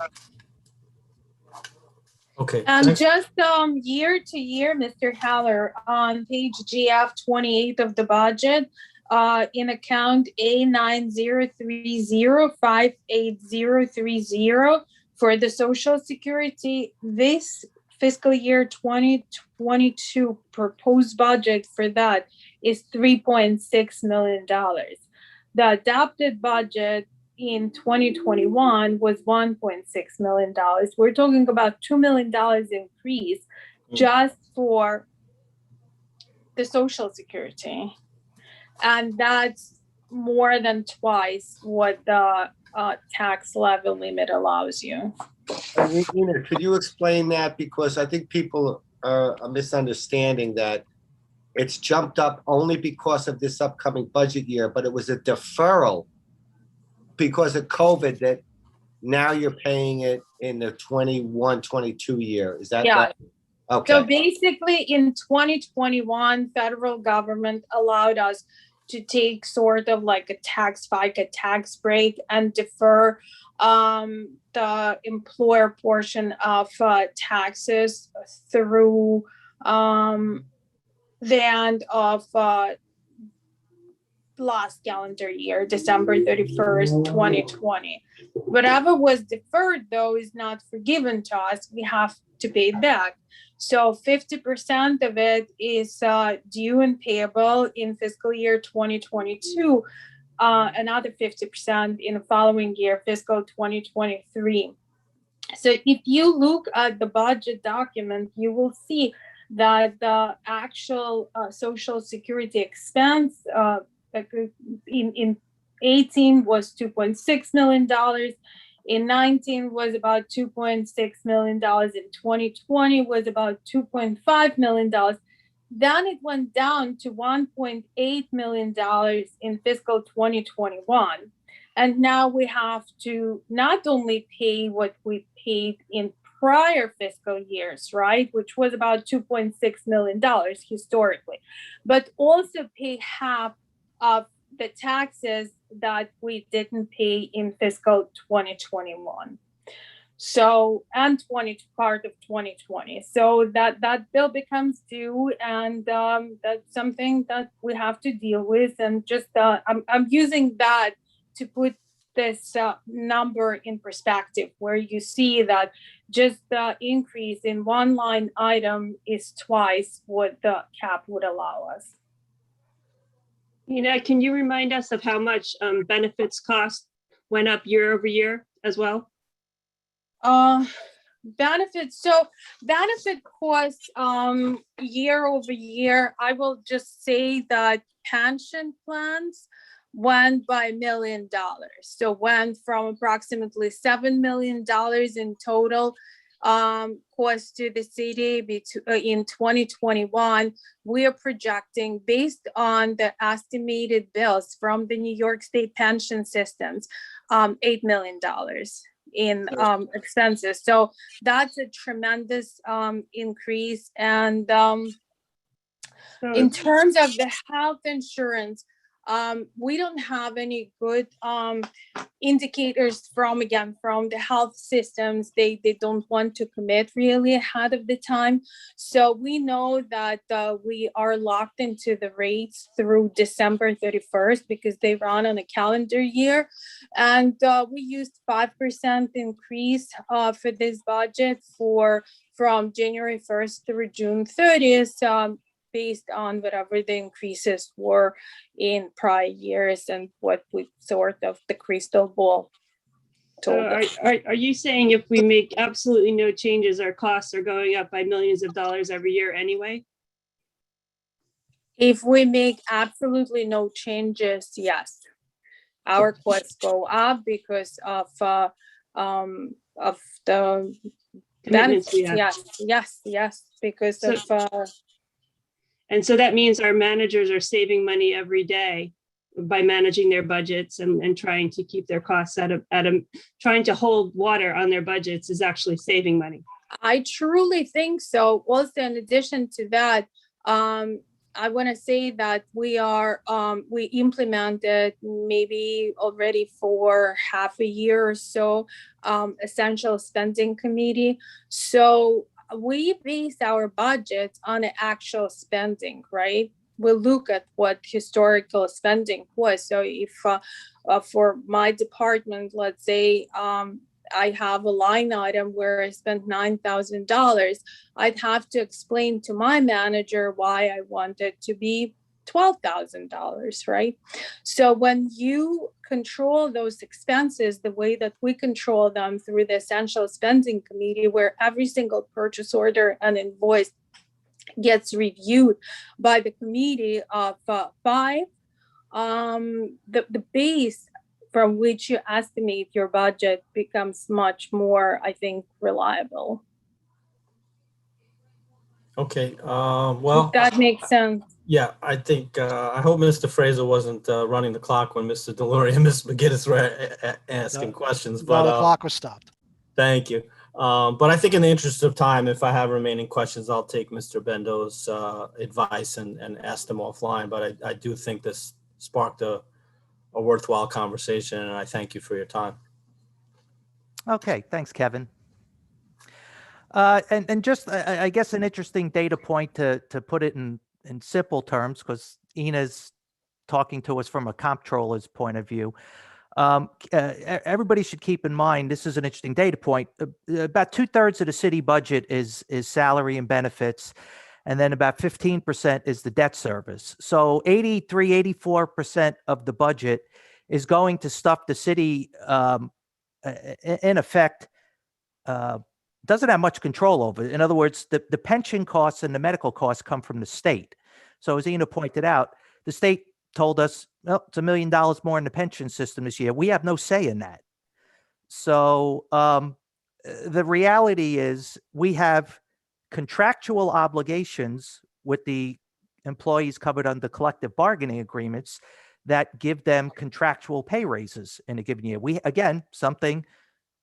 [SPEAKER 16] Okay.
[SPEAKER 12] And
[SPEAKER 16] thanks.
[SPEAKER 12] just year to year, Mr. Haller, on page GF 28 of the budget, in account A9030588030 for the Social Security, this fiscal year 2022 proposed budget for that is $3.6 million. The adopted budget in 2021 was $1.6 million. We're talking about $2 million increase just for the Social Security. And that's more than twice what the tax levy limit allows you.
[SPEAKER 3] Ina, could you explain that? Because I think people are misunderstanding that it's jumped up only because of this upcoming budget year, but it was a deferral because of COVID that now you're paying it in the 21-22 year. Is that
[SPEAKER 12] Yeah.
[SPEAKER 3] right? Okay.
[SPEAKER 12] So basically, in 2021, federal government allowed us to take sort of like a tax break and defer the employer portion of taxes through the end of last calendar year, December 31st, 2020. Whatever was deferred, though, is not forgiven to us. We have to pay it back. So 50% of it is due and payable in fiscal year 2022. Another 50% in the following year, fiscal 2023. So if you look at the budget document, you will see that the actual Social Security expense in 18 was $2.6 million. In 19 was about $2.6 million. In 2020 was about $2.5 million. Then it went down to $1.8 million in fiscal 2021. And now we have to not only pay what we paid in prior fiscal years, right, which was about $2.6 million historically, but also pay half of the taxes that we didn't pay in fiscal 2021. So, and part of 2020. So that bill becomes due, and that's something that we have to deal with. And just I'm using that to put this number in perspective, where you see that just the increase in one line item is twice what the cap would allow us.
[SPEAKER 17] Can you remind us of how much benefits cost went up year over year as well?
[SPEAKER 12] Benefits. So benefit costs year over year, I will just say that pension plans went by $1 million. So went from approximately $7 million in total cost to the city in 2021. We are projecting, based on the estimated bills from the New York State pension systems, $8 million in expenses. So that's a tremendous increase. And in terms of the health insurance, we don't have any good indicators from the health systems. They don't want to commit really ahead of the time. So we know that we are locked into the rates through December 31st because they run on a calendar year. And we used 5% increase for this budget from January 1st through June 30th. Based on whatever the increases were in prior years and what we sort of the crystal ball told us.
[SPEAKER 17] Are you saying if we make absolutely no changes, our costs are going up by millions of dollars every year anyway?
[SPEAKER 12] If we make absolutely no changes, yes, our costs go up because of the
[SPEAKER 17] Commitments we have.
[SPEAKER 12] Yes, because of.
[SPEAKER 17] And so that means our managers are saving money every day by managing their budgets and trying to keep their costs trying to hold water on their budgets is actually saving money.
[SPEAKER 12] I truly think so. Also, in addition to that, I want to say that we implemented maybe already for half a year or so, essential spending committee. So we base our budget on the actual spending, right? We look at what historical spending was. So if for my department, let's say I have a line item where I spent $9,000, I'd have to explain to my manager why I want it to be $12,000, right? So when you control those expenses the way that we control them through the essential spending committee, where every single purchase order and invoice gets reviewed by the committee of 5, the base from which you estimate your budget becomes much more, I think, reliable.
[SPEAKER 16] Okay, well,
[SPEAKER 12] That makes sense.
[SPEAKER 16] yeah, I think, I hope Mr. Fraser wasn't running the clock when Mr. Delory and Ms. McGinnis were asking questions,
[SPEAKER 1] No,
[SPEAKER 16] but
[SPEAKER 1] the clock was stopped.
[SPEAKER 16] thank you. But I think in the interest of time, if I have remaining questions, I'll take Mr. Bendo's advice and ask them offline. But I do think this sparked a worthwhile conversation, and I thank you for your time.
[SPEAKER 2] Okay, thanks, Kevin. And just, I guess, an interesting data point to put it in simple terms, because Ina's talking to us from a comptroller's point of view. Everybody should keep in mind, this is an interesting data point. About 2/3 of the city budget is salary and benefits, and then about 15% is the debt service. So 84% of the budget is going to stuff the city, in effect, doesn't have much control over. In other words, the pension costs and the medical costs come from the state. So as Ina pointed out, the state told us, well, it's $1 million more in the pension system this year. We have no say in that. So the reality is we have contractual obligations with the employees covered under collective bargaining agreements that give them contractual pay raises in a given year. Again, something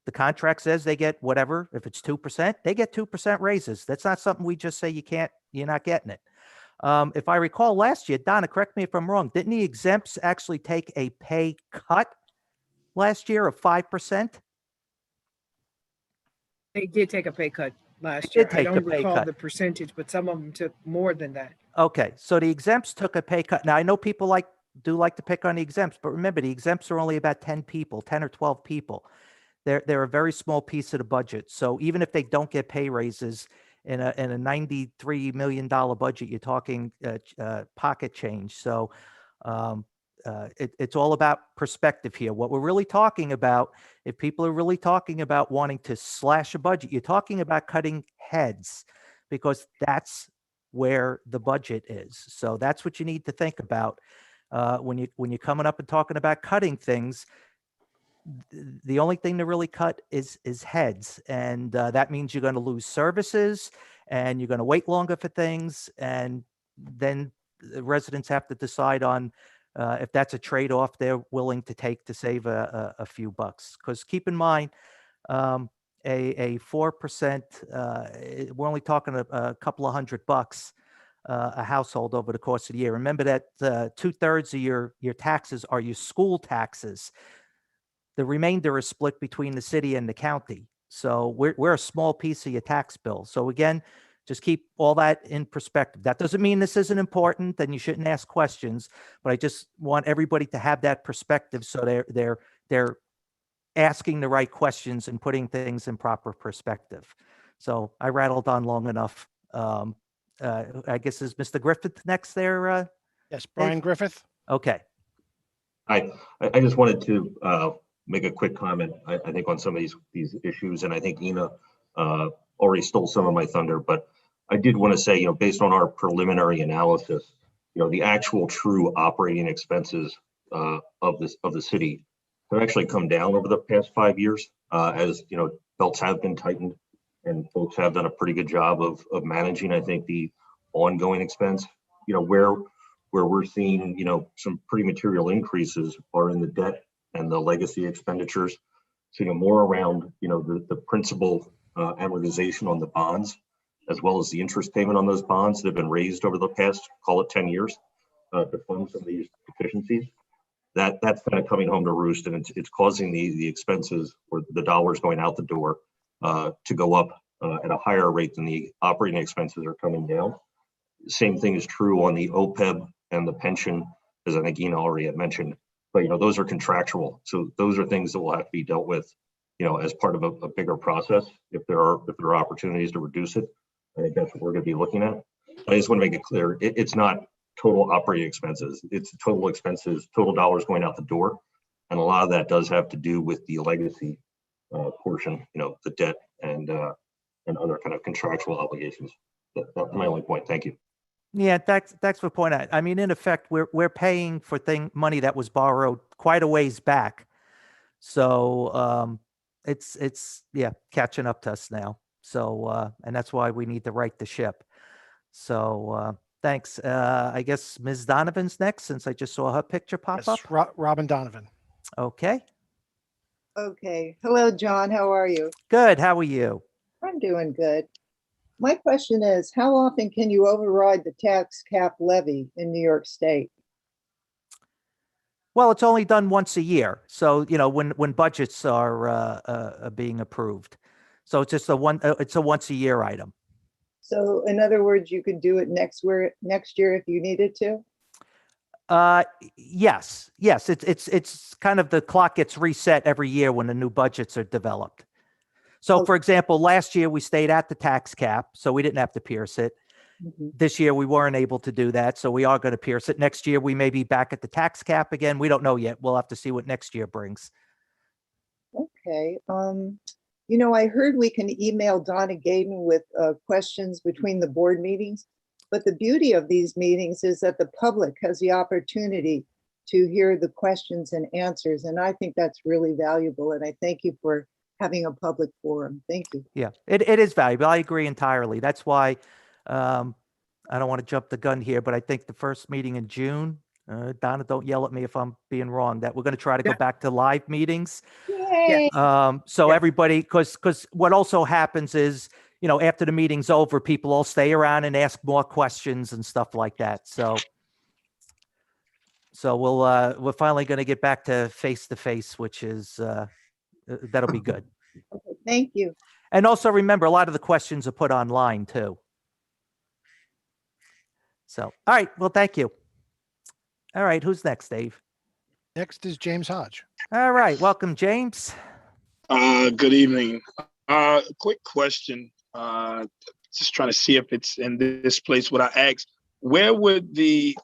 [SPEAKER 2] the contract says they get whatever. If it's 2%, they get 2% raises. That's not something we just say you're not getting it. If I recall last year, Donna, correct me if I'm wrong, didn't the exempts actually take a pay cut last year of 5%?
[SPEAKER 6] They did take a pay cut last
[SPEAKER 2] They
[SPEAKER 6] year.
[SPEAKER 2] did
[SPEAKER 6] I
[SPEAKER 2] take a
[SPEAKER 6] don't
[SPEAKER 2] pay
[SPEAKER 6] recall
[SPEAKER 2] cut.
[SPEAKER 6] the percentage, but some of them took more than that.
[SPEAKER 2] Okay, so the exempts took a pay cut. Now, I know people do like to pick on the exempts, but remember, the exempts are only about 10 people, 10 or 12 people. They're a very small piece of the budget. So even if they don't get pay raises in a $93 million budget, you're talking pocket change. So it's all about perspective here. What we're really talking about, if people are really talking about wanting to slash a budget, you're talking about cutting heads, because that's where the budget is. So that's what you need to think about when you're coming up and talking about cutting things. The only thing to really cut is heads, and that means you're going to lose services, and you're going to wait longer for things, and then the residents have to decide on if that's a trade-off they're willing to take to save a few bucks. Because keep in mind, a 4%, we're only talking a couple of $100 a household over the course of the year. Remember that 2/3 of your taxes are your school taxes. The remainder is split between the city and the county. So we're a small piece of your tax bill. So again, just keep all that in perspective. That doesn't mean this isn't important and you shouldn't ask questions, but I just want everybody to have that perspective, so they're asking the right questions and putting things in proper perspective. So I rattled on long enough. I guess is Mr. Griffith next there?
[SPEAKER 1] Yes, Brian Griffith.
[SPEAKER 2] Okay.
[SPEAKER 4] I just wanted to make a quick comment, I think, on some of these issues, and I think Ina already stole some of my thunder, but I did want to say, based on our preliminary analysis, the actual true operating expenses of the city have actually come down over the past 5 years, as belts have been tightened and folks have done a pretty good job of managing, I think, the ongoing expense. Where we're seeing, some pretty material increases are in the debt and the legacy expenditures. So, more around, the principal amortization on the bonds, as well as the interest payment on those bonds that have been raised over the past, call it 10 years, to fund some of these deficiencies. That's kind of coming home to roost, and it's causing the expenses, or the dollars going out the door, to go up at a higher rate than the operating expenses are coming down. Same thing is true on the OPEB and the pension, as I think Ina already had mentioned. But those are contractual, so those are things that will have to be dealt with, as part of a bigger process. If there are opportunities to reduce it, I think that's what we're going to be looking at. I just want to make it clear, it's not total operating expenses. It's total expenses, total dollars going out the door, and a lot of that does have to do with the legacy portion, the debt and other kind of contractual obligations. That's my only point. Thank you.
[SPEAKER 2] Yeah, that's the point. I mean, in effect, we're paying for money that was borrowed quite a ways back. So it's catching up to us now. So and that's why we need to right the ship. So thanks. I guess Ms. Donovan's next, since I just saw her picture pop
[SPEAKER 1] Yes,
[SPEAKER 2] up.
[SPEAKER 1] Robin Donovan.
[SPEAKER 2] Okay,
[SPEAKER 18] Okay. Hello, John. How are you?
[SPEAKER 2] good. How are you?
[SPEAKER 18] I'm doing good. My question is, how often can you override the tax cap levy in New York State?
[SPEAKER 2] Well, it's only done once a year. So, when budgets are being approved. So it's just it's a once a year item.
[SPEAKER 18] So in other words, you could do it next year if you needed to?
[SPEAKER 2] Yes. It's kind of the clock gets reset every year when the new budgets are developed. So
[SPEAKER 18] Oh.
[SPEAKER 2] for example, last year we stayed at the tax cap, so we didn't have to pierce it.
[SPEAKER 18] Mhm.
[SPEAKER 2] This year we weren't able to do that, so we are going to pierce it. Next year we may be back at the tax cap again. We don't know yet. We'll have to see what next year brings.
[SPEAKER 18] Okay. I heard we can email Donna Gaden with questions between the board meetings, but the beauty of these meetings is that the public has the opportunity to hear the questions and answers, and I think that's really valuable, and I thank you for having a public forum. Thank you.
[SPEAKER 2] Yeah, it is valuable. I agree entirely. That's why I don't want to jump the gun here, but I think the first meeting in June, Donna, don't yell at me if I'm being wrong, that we're going to try to go
[SPEAKER 6] Yeah.
[SPEAKER 2] back to live meetings.
[SPEAKER 18] Yay!
[SPEAKER 2] So
[SPEAKER 6] Yeah.
[SPEAKER 2] everybody, because what also happens is, after the meeting's over, people all stay around and ask more questions and stuff like that. So we're finally going to get back to face, which is that'll be good.
[SPEAKER 18] Okay, thank you.
[SPEAKER 2] And also remember, a lot of the questions are put online too. So, all right. Well, thank you. All right. Who's next, Dave?
[SPEAKER 1] Next is James Hodge.
[SPEAKER 2] All right. Welcome, James.
[SPEAKER 19] Good evening. Quick question. Just trying to see if it's in this place. What I asked, where would the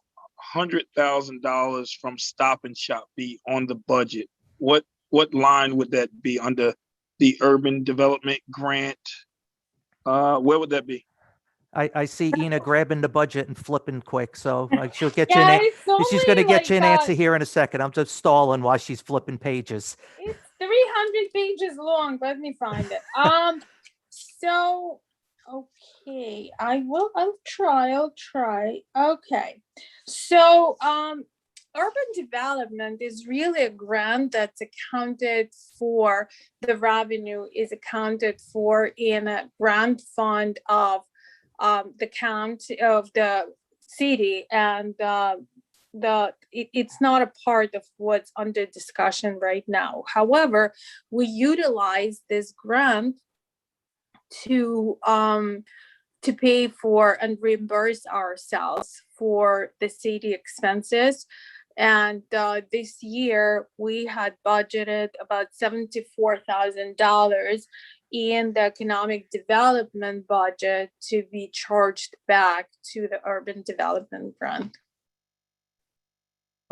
[SPEAKER 19] $100,000 from Stop and Shop be on the budget? What line would that be under the urban development grant? Where would that be?
[SPEAKER 2] I see Ina grabbing the budget and flipping quick, so she'll get you
[SPEAKER 12] Yeah,
[SPEAKER 2] an
[SPEAKER 12] it's
[SPEAKER 2] she's going to
[SPEAKER 12] only
[SPEAKER 2] get you an
[SPEAKER 12] like,
[SPEAKER 2] answer here in a second. I'm just stalling while she's flipping pages.
[SPEAKER 12] It's 300 pages long. Let me find it. So, okay, I'll try. Okay. So, urban development is really a grant that's accounted for, the revenue is accounted for in a grant fund of the county of the city, and it's not a part of what's under discussion right now. However, we utilize this grant to pay for and reimburse ourselves for the city expenses. And this year we had budgeted about $74,000 in the economic development budget to be charged back to the urban development grant.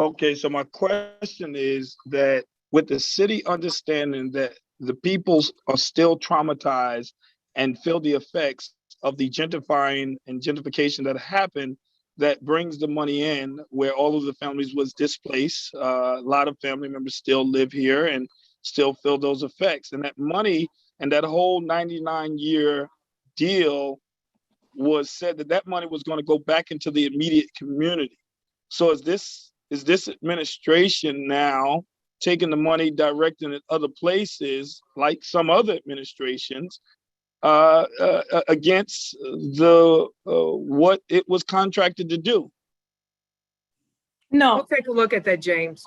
[SPEAKER 19] Okay, so my question is that with the city understanding that the peoples are still traumatized and feel the effects of the gentrifying and gentrification that happened, that brings the money in where all of the families was displaced. A lot of family members still live here and still feel those effects. And that money and that whole 99-year deal was said that money was going to go back into the immediate community. So is this administration now taking the money, directing it other places, like some other administrations, against the what it was contracted to do?
[SPEAKER 12] No,
[SPEAKER 6] We'll take a look at that, James.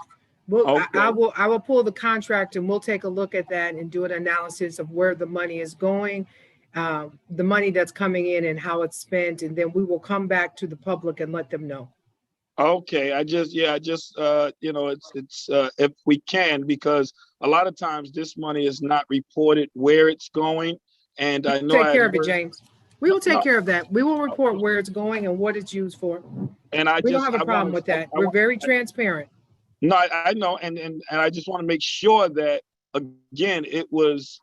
[SPEAKER 6] I
[SPEAKER 19] Okay.
[SPEAKER 6] will pull the contract and we'll take a look at that and do an analysis of where the money is going, the money that's coming in and how it's spent, and then we will come back to the public and let them know.
[SPEAKER 19] Okay, it's if we can, because a lot of times this money is not reported where it's going. And I know
[SPEAKER 6] Take care of it, James. We will take
[SPEAKER 19] No.
[SPEAKER 6] care of that. We will report where it's going and what it's used for.
[SPEAKER 19] And
[SPEAKER 6] We don't have a problem with that. We're very transparent.
[SPEAKER 19] No, I know, and I just want to make sure that again, it was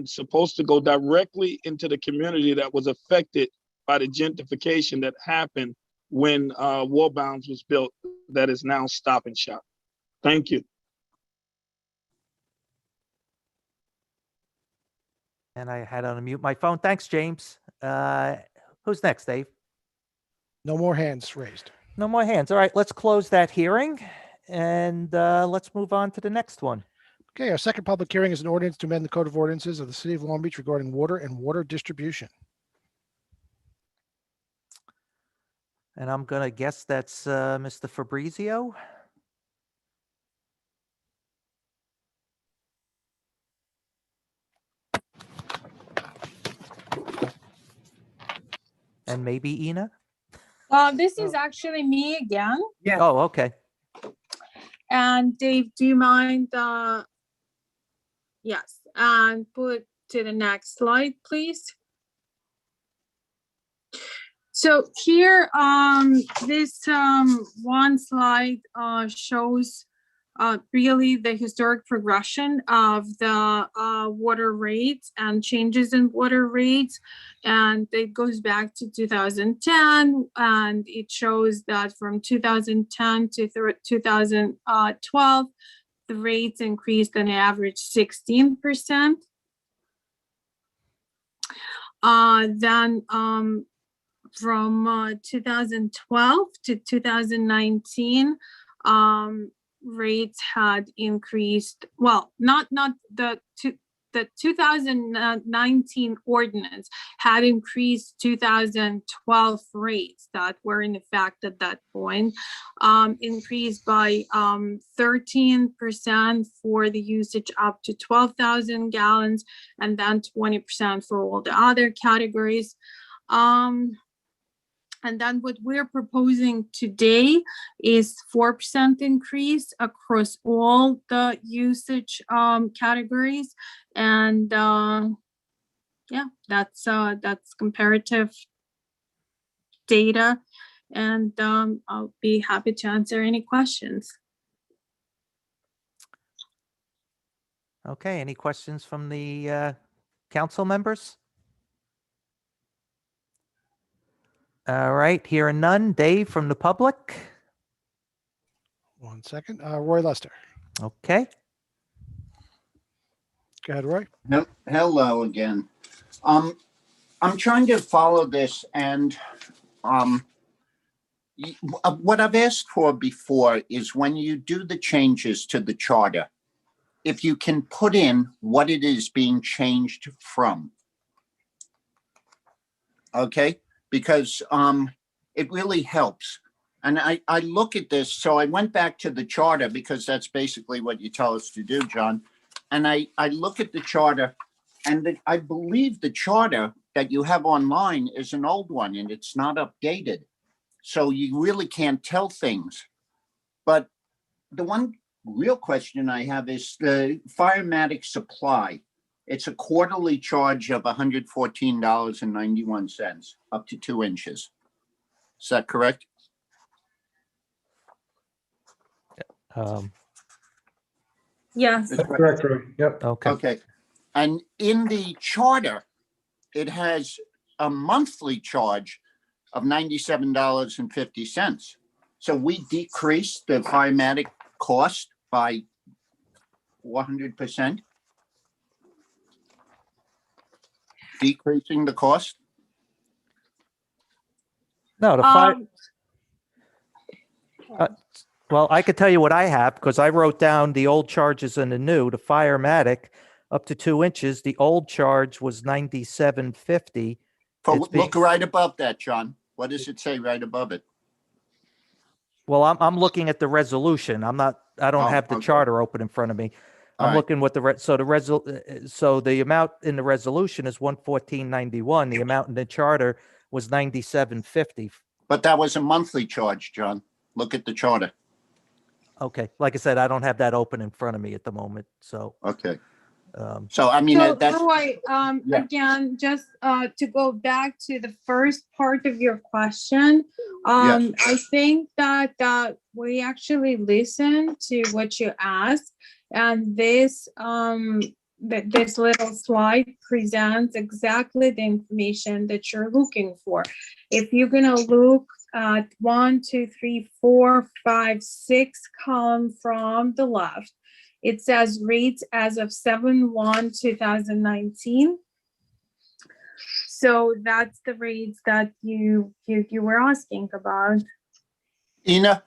[SPEAKER 19] supposed to go directly into the community that was affected by the gentrification that happened when Warbounds was built, that is now Stop and Shop. Thank you.
[SPEAKER 2] And I had to unmute my phone. Thanks, James. Who's next, Dave?
[SPEAKER 1] No more hands raised.
[SPEAKER 2] No more hands. All right, let's close that hearing and let's move on to the next one.
[SPEAKER 1] Okay, our second public hearing is an ordinance to amend the Code of Ordinances of the City of Long Beach regarding water and water distribution.
[SPEAKER 2] And I'm going to guess that's Mr. Fabrizio. And maybe Ina?
[SPEAKER 12] This is actually me again.
[SPEAKER 2] Oh, okay.
[SPEAKER 12] And Dave, do you mind? Yes, and put to the next slide, please. So here, this one slide shows really the historic progression of the water rates and changes in water rates. And it goes back to 2010, and it shows that from 2010 to 2012, the rates increased on average 16%. Then from 2012 to 2019, rates had increased. Well, not the 2019 ordinance had increased 2012 rates that were in effect at that point, increased by 13% for the usage up to 12,000 gallons, and then 20% for all the other categories. And then what we're proposing today is 4% increase across all the usage categories. And yeah, that's comparative data. And I'll be happy to answer any questions.
[SPEAKER 2] Okay, any questions from the council members? All right, hearing none. Dave from the public?
[SPEAKER 1] 1 second. Roy Lester.
[SPEAKER 2] Okay.
[SPEAKER 1] Go ahead, Roy.
[SPEAKER 14] Hello again. I'm trying to follow this, and what I've asked for before is when you do the changes to the charter, if you can put in what it is being changed from. Okay? Because it really helps. And I look at this, so I went back to the charter because that's basically what you tell us to do, John. And I look at the charter, and I believe the charter that you have online is an old one and it's not updated. So you really can't tell things. But the one real question I have is the firematic supply. It's a quarterly charge of $114.91 up to 2 inches. Is that correct?
[SPEAKER 12] Yes.
[SPEAKER 14] That's
[SPEAKER 10] Correct, Roy. Yep.
[SPEAKER 2] Okay.
[SPEAKER 14] Okay. And in the charter, it has a monthly charge of $97.50. So we decreased the firematic cost by 100%. Decreasing the cost?
[SPEAKER 2] No, the fire. Well, I could tell you what I have because I wrote down the old charges and the new. The firematic up to 2 inches. The old charge was $97.50.
[SPEAKER 14] Look right above that, John. What does it say right above it?
[SPEAKER 2] Well, I'm looking at the resolution. I don't have the charter open in front of me. I'm looking what so the amount in the resolution is $114.91. The amount in the charter was $97.50.
[SPEAKER 14] But that was a monthly charge, John. Look at the charter.
[SPEAKER 2] Okay, like I said, I don't have that open in front of me at the moment. So
[SPEAKER 14] okay. So I mean, that's
[SPEAKER 12] Roy,
[SPEAKER 14] yeah.
[SPEAKER 12] again, just to go back to the first part of your question,
[SPEAKER 14] Yes.
[SPEAKER 12] I think that we actually listened to what you asked, and this this little slide presents exactly the information that you're looking for. If you're gonna look at 1, 2, 3, 4, 5, 6 column from the left, it says rates as of 7/1/2019. So that's the rates that you were asking about.
[SPEAKER 14] Ina,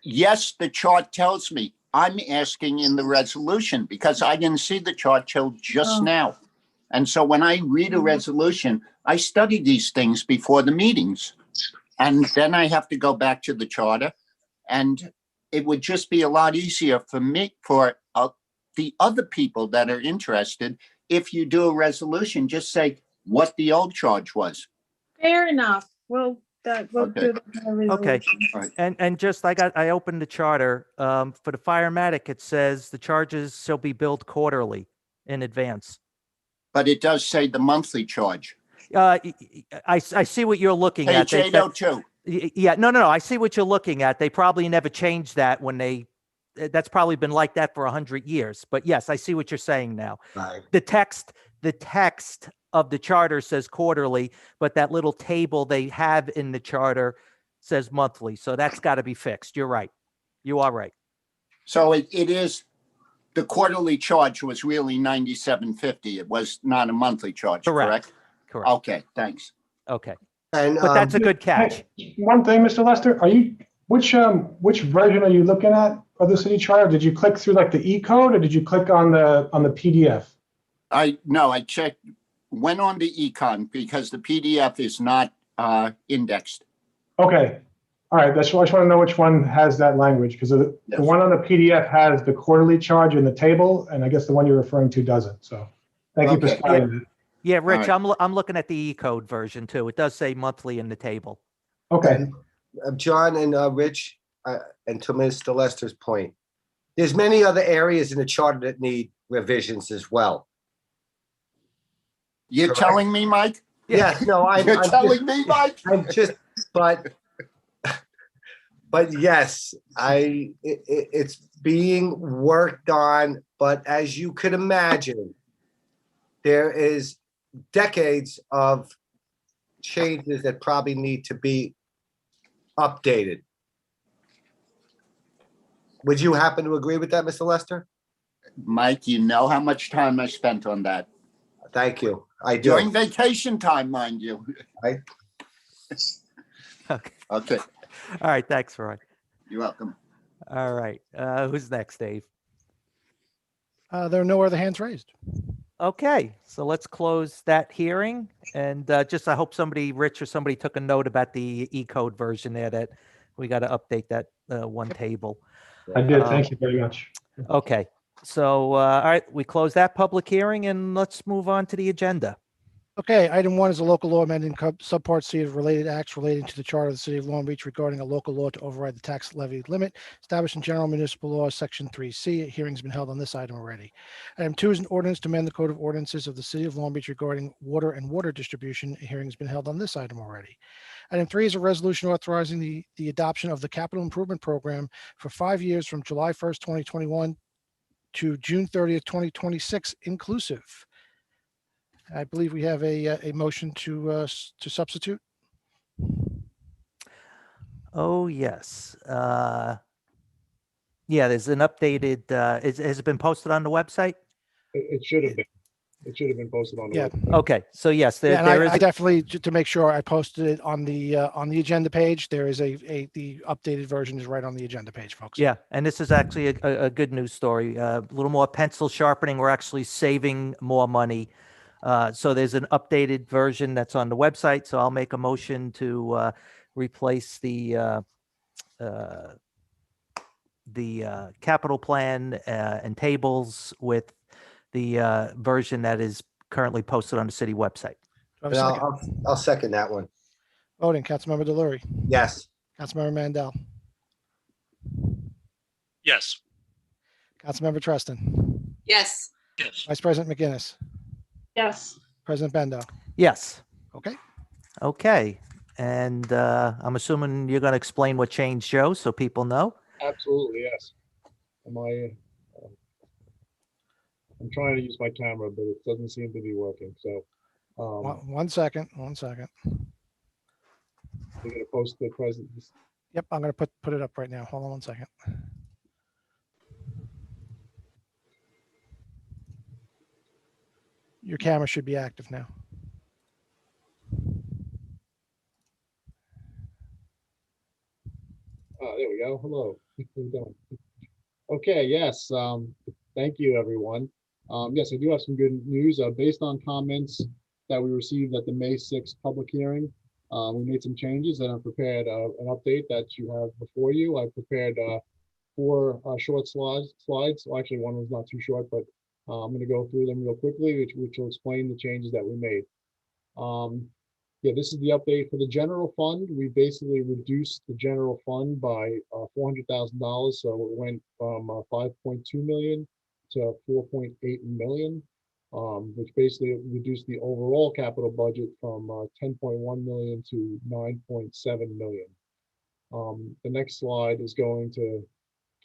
[SPEAKER 14] yes, the chart tells me. I'm asking in the resolution because I didn't see the chart till just
[SPEAKER 12] Oh.
[SPEAKER 14] now. And so when I read a resolution, I study these things before the meetings. And then I have to go back to the charter. And it would just be a lot easier for me, for the other people that are interested, if you do a resolution, just say what the old charge was.
[SPEAKER 12] Fair enough. We'll
[SPEAKER 14] Okay.
[SPEAKER 12] do the
[SPEAKER 2] Okay.
[SPEAKER 12] resolution.
[SPEAKER 2] And just I opened the charter, for the firematic, it says the charges shall be billed quarterly in advance.
[SPEAKER 14] But it does say the monthly charge.
[SPEAKER 2] I see what you're looking at.
[SPEAKER 14] Page 802.
[SPEAKER 2] Yeah, no. I see what you're looking at. They probably never changed that that's probably been like that for 100 years. But yes, I see what you're saying now.
[SPEAKER 3] Right.
[SPEAKER 2] The text of the charter says quarterly, but that little table they have in the charter says monthly. So that's got to be fixed. You're right. You are right.
[SPEAKER 14] So it is, the quarterly charge was really $97.50. It was not a monthly charge, correct?
[SPEAKER 2] Correct.
[SPEAKER 14] Okay, thanks.
[SPEAKER 2] Okay.
[SPEAKER 3] And
[SPEAKER 2] But that's a good catch.
[SPEAKER 20] Hey, one thing, Mr. Lester, which version are you looking at of the city charter? Did you click through like the E-code or did you click on the PDF?
[SPEAKER 14] I checked, went on the econ because the PDF is not indexed.
[SPEAKER 20] Okay. All right. I just want to know which one has that language because the
[SPEAKER 14] Yes.
[SPEAKER 20] one on the PDF has the quarterly charge in the table, and I guess the one you're referring to doesn't. So thank you for
[SPEAKER 14] Okay.
[SPEAKER 20] spotting that.
[SPEAKER 2] Yeah, Rich,
[SPEAKER 14] right.
[SPEAKER 2] I'm looking at the E-code version too. It does say monthly in the table.
[SPEAKER 20] Okay.
[SPEAKER 3] John and Rich, and to Mr. Lester's point, there's many other areas in the charter that need revisions as well.
[SPEAKER 14] You're
[SPEAKER 3] Correct.
[SPEAKER 14] telling me, Mike?
[SPEAKER 3] Yes, no,
[SPEAKER 14] You're telling me, Mike?
[SPEAKER 3] I'm just, but yes, it's being worked on, but as you could imagine, there is decades of changes that probably need to be updated. Would you happen to agree with that, Mr. Lester?
[SPEAKER 14] Mike, you know how much time I spent on that.
[SPEAKER 3] Thank you. I do.
[SPEAKER 14] During vacation time, mind you.
[SPEAKER 3] Right.
[SPEAKER 2] Okay.
[SPEAKER 14] Okay,
[SPEAKER 2] All right. Thanks, Roy.
[SPEAKER 14] you're welcome.
[SPEAKER 2] All right. Who's next, Dave?
[SPEAKER 1] There are no other hands raised.
[SPEAKER 2] Okay, so let's close that hearing. And I hope Rich or somebody took a note about the E-code version there that we got to update that one table.
[SPEAKER 20] I did. Thank you very much.
[SPEAKER 2] Okay, so all right, we close that public hearing and let's move on to the agenda.
[SPEAKER 1] Okay, item 1 is a local law amending subpart C of related acts relating to the charter of the city of Long Beach regarding a local law to override the tax levy limit established in General Municipal Law, Section 3C. A hearing's been held on this item already. Item 2 is an ordinance to amend the Code of Ordinances of the city of Long Beach regarding water and water distribution. A hearing's been held on this item already. Item 3 is a resolution authorizing the adoption of the capital improvement program for 5 years from July 1st, 2021 to June 30th, 2026 inclusive. I believe we have a motion to substitute.
[SPEAKER 2] Oh, yes. Yeah, there's an updated, has it been posted on the website?
[SPEAKER 20] It should have been. It should have been posted on the
[SPEAKER 1] Yeah.
[SPEAKER 20] website.
[SPEAKER 2] Okay, so yes,
[SPEAKER 1] Yeah, and
[SPEAKER 2] there is.
[SPEAKER 1] I definitely, to make sure, I posted it on the agenda page. There is the updated version is right on the agenda page, folks.
[SPEAKER 2] Yeah, and this is actually a good news story. A little more pencil sharpening. We're actually saving more money. So there's an updated version that's on the website. So I'll make a motion to replace the capital plan and tables with the version that is currently posted on the city website.
[SPEAKER 1] Do I have a second?
[SPEAKER 3] I'll second that one.
[SPEAKER 1] Voting, Councilmember Delory,
[SPEAKER 3] Yes.
[SPEAKER 1] Councilmember Mandel,
[SPEAKER 2] Yes.
[SPEAKER 1] Councilmember Treston,
[SPEAKER 8] Yes.
[SPEAKER 1] Vice President McGinnis,
[SPEAKER 17] Yes.
[SPEAKER 1] President Bendo.
[SPEAKER 2] Yes.
[SPEAKER 1] Okay.
[SPEAKER 2] Okay. And I'm assuming you're going to explain what changed, Joe, so people know.
[SPEAKER 20] Absolutely, yes. I'm trying to use my camera, but it doesn't seem to be working. So,
[SPEAKER 1] One second.
[SPEAKER 20] we're gonna post the president.
[SPEAKER 1] Yep, I'm going to put it up right now. Hold on 1 second. Your camera should be active now.
[SPEAKER 17] Joe. Hello. How you doing? Okay, yes, thank you, everyone. Yes, I do have some good news. Based on comments that we received at the May 6th public hearing, we made some changes and I prepared an update that you have before you. I prepared 4 short slides. Well, actually, one was not too short, but I'm going to go through them real quickly, which will explain the changes that we made. Yeah, this is the update for the general fund. We basically reduced the general fund by $400,000. So it went from 5.2 million to 4.8 million, which basically reduced the overall capital budget from 10.1 million to 9.7 million. The next slide is going to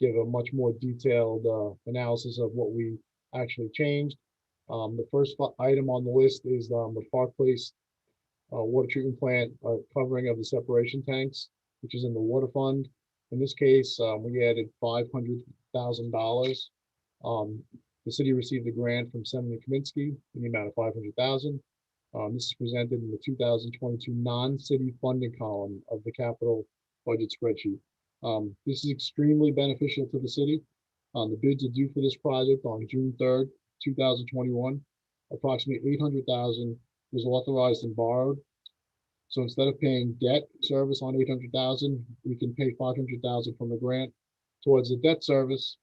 [SPEAKER 17] give a much more detailed analysis of what we actually changed. The first item on the list is the Park Place water treatment plant covering of the separation tanks, which is in the water fund. In this case, we added $500,000. The city received a grant from Senator Kaminsky in the amount of $500,000. This is presented in the 2022 non-city funding column of the capital budget spreadsheet. This is extremely beneficial to the city. The bids are due for this project on June 3rd, 2021. Approximately $800,000 was authorized and borrowed. So instead of paying debt service on $800,000, we can pay $500,000 from the grant towards the debt service.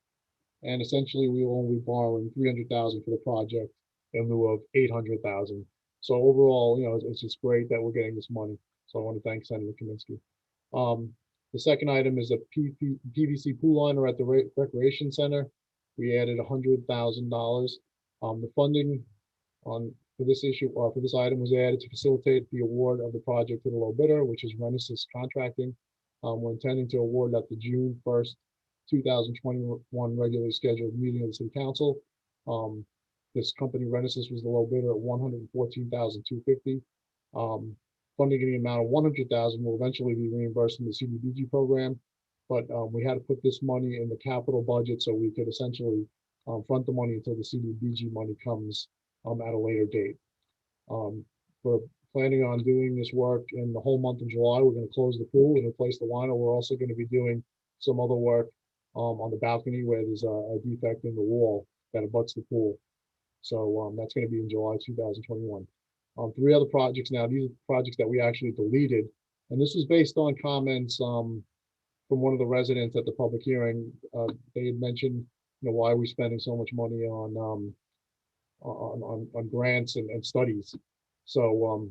[SPEAKER 17] And essentially we will only be borrowing $300,000 for the project in lieu of $800,000. So overall, it's just great that we're getting this money. So I want to thank Senator Kaminsky. The second item is a PVC pool liner at the Recreation Center. We added $100,000. The funding for this issue, for this item was added to facilitate the award of the project to the low bidder, which is Renesas Contracting. We're intending to award at the June 1st, 2021 regularly scheduled meeting of the City Council. This company, Renesas, was the low bidder at $114,250. Funding in the amount of $100,000 will eventually be reimbursed in the CDBG program, but we had to put this money in the capital budget so we could essentially front the money until the CDBG money comes at a later date. We're planning on doing this work in the whole month of July. We're going to close the pool and replace the liner. We're also going to be doing some other work on the balcony where there's a defect in the wall that abuts the pool. So that's going to be in July 2021. 3 other projects now. These are projects that we actually deleted, and this was based on comments from one of the residents at the public hearing. They had mentioned, why are we spending so much money on grants and studies. So,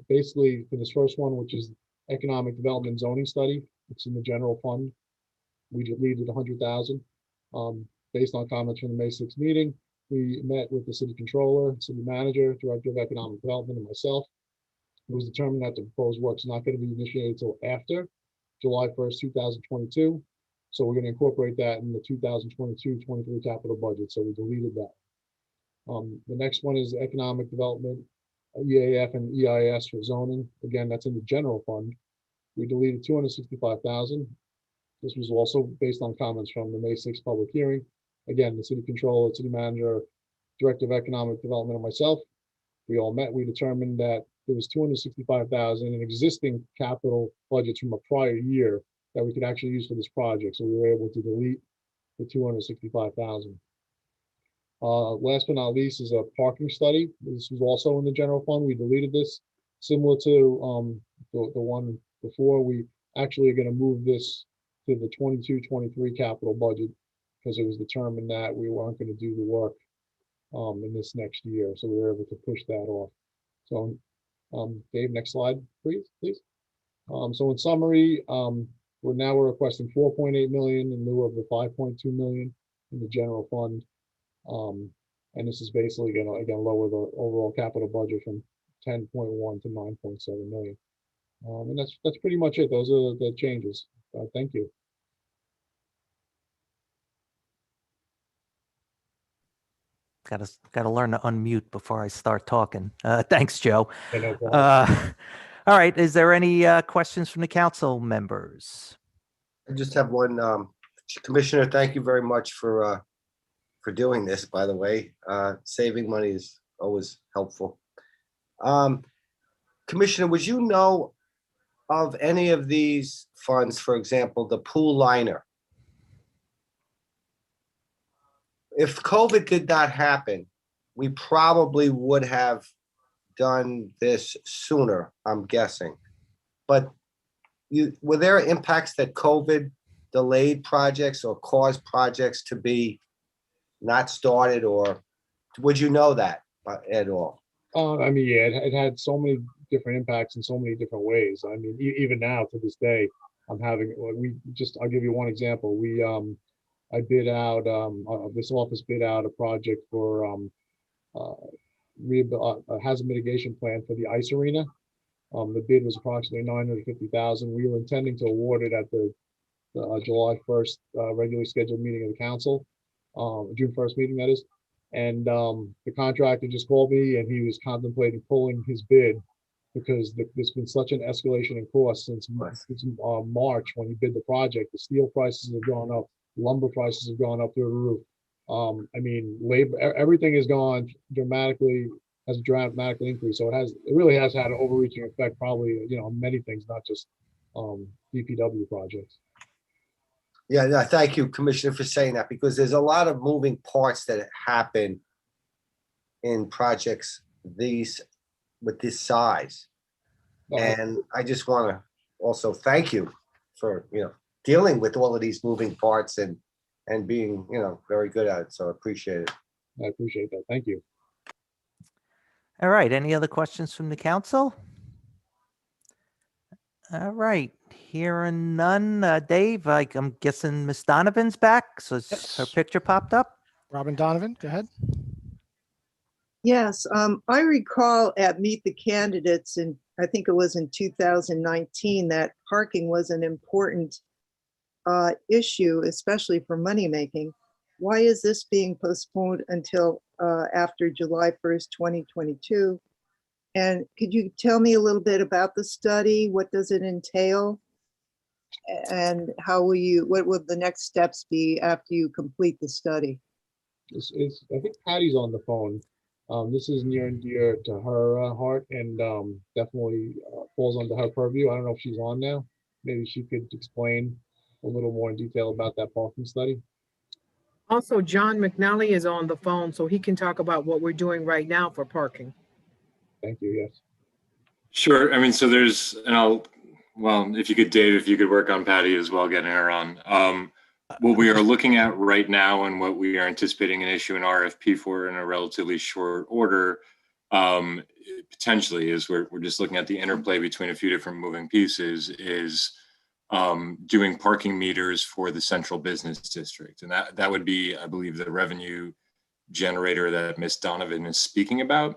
[SPEAKER 17] basically for this first one, which is economic development zoning study, it's in the general fund. We deleted $100,000 based on comments from the May 6th meeting. We met with the city controller, city manager, director of economic development, and myself. It was determined that the proposed work is not going to be initiated until after July 1st, 2022. So we're going to incorporate that in the 2022-23 capital budget. So we deleted that. The next one is economic development, EAF and EIS for zoning. Again, that's in the general fund. We deleted $265,000. This was also based on comments from the May 6th public hearing. Again, the city controller, city manager, director of economic development, and myself, we all met. We determined that there was $265,000 in existing capital budgets from a prior year that we could actually use for this project. So we were able to delete the $265,000. Last but not least is a parking study. This was also in the general fund. We deleted this, similar to the one before. We actually are going to move this to the 22-23 capital budget because it was determined that we weren't going to do the work in this next year. So we were able to push that off. So Dave, next slide, please. So in summary, we're requesting 4.8 million in lieu of the 5.2 million in the general fund. And this is basically going to, again, lower the overall capital budget from 10.1 to 9.7 million. And that's pretty much it. Those are the changes. Thank you.
[SPEAKER 2] Got to learn to unmute before I start talking. Thanks, Joe.
[SPEAKER 17] Yeah, no problem.
[SPEAKER 2] All right. Is there any questions from the council members?
[SPEAKER 3] I just have one. Commissioner, thank you very much for doing this, by the way. Saving money is always helpful. Commissioner, would you know of any of these funds, for example, the pool liner, if COVID did not happen, we probably would have done this sooner, I'm guessing. But were there impacts that COVID delayed projects or caused projects to be not started, or would you know that at all?
[SPEAKER 2] I mean, yeah, it had so many different impacts in so many different ways. I mean, even now to this day, I'm having, I'll give you one example. I bid out, this office bid out a project for a hazard mitigation plan for the ice arena. The bid was approximately $950,000. We were intending to award it at the July 1st regularly scheduled meeting of the council, June 1st meeting, that is. And the contractor just called me and he was contemplating pulling his bid because there's been such an escalation in cost since March when he bid the project. The steel prices have gone up, lumber prices have gone up through the roof. I mean, labor, everything has gone dramatically, has dramatically increased. So it really has had an overreaching effect, probably, many things, not just DPW projects.
[SPEAKER 3] Yeah, thank you, Commissioner, for saying that, because there's a lot of moving parts that happen in projects with this size. And I just want to also thank you for, dealing with all of these moving parts and being, very good at it. So I appreciate it.
[SPEAKER 2] I appreciate that. Thank you. All right. Any other questions from the council? All right. Hearing none. Dave, I'm guessing Miss Donovan's back. So
[SPEAKER 1] Yes.
[SPEAKER 2] her picture popped up.
[SPEAKER 1] Robin Donovan, go ahead.
[SPEAKER 18] Yes, I recall at Meet the Candidates, and I think it was in 2019, that parking was an important issue, especially for money making. Why is this being postponed until after July 1st, 2022? And could you tell me a little bit about the study? What does it entail? And what will the next steps be after you complete the study?
[SPEAKER 2] I think Patty's on the phone. This is near and dear to her heart, and definitely falls under her purview. I don't know if she's on now. Maybe she could explain a little more in detail about that parking study.
[SPEAKER 6] Also, John McNally is on the phone, so he can talk about what we're doing right now for parking.
[SPEAKER 2] Thank you. Yes.
[SPEAKER 11] Sure. I mean, so there's, if you could, Dave, if you could work on Patty as well, getting her on. What we are looking at right now and what we are anticipating an issue an RFP for in a relatively short order, potentially, is we're just looking at the interplay between a few different moving pieces, is doing parking meters for the central business district. And that would be, I believe, the revenue generator that Ms. Donovan is speaking about.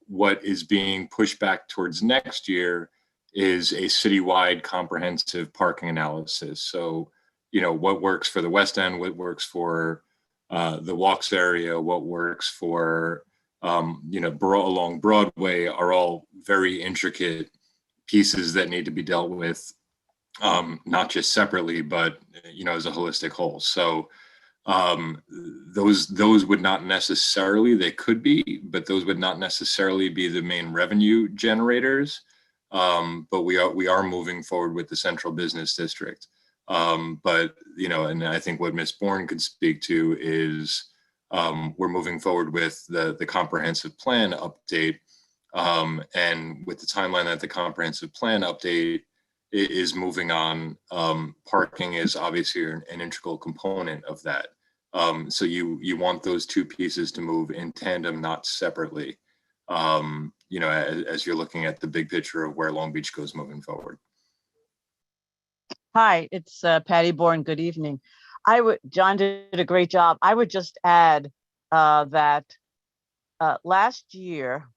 [SPEAKER 11] What is being pushed back towards next year is a citywide comprehensive parking analysis. So, what works for the West End, what works for the Walks area, what works for, along Broadway, are all very intricate pieces that need to be dealt with, not just separately, but, as a holistic whole. So those would not necessarily, they could be, but those would not necessarily be the main revenue generators. But we are moving forward with the central business district. But, and I think what Ms. Bourne could speak to is we're moving forward with the comprehensive plan update. And with the timeline that the comprehensive plan update is moving on, parking is obviously an integral component of that. So you want those two pieces to move in tandem, not separately, as you're looking at the big picture of where Long Beach goes moving forward.
[SPEAKER 17] Hi, it's Patty Bourne. Good evening. John did a great job. I would just add that last year,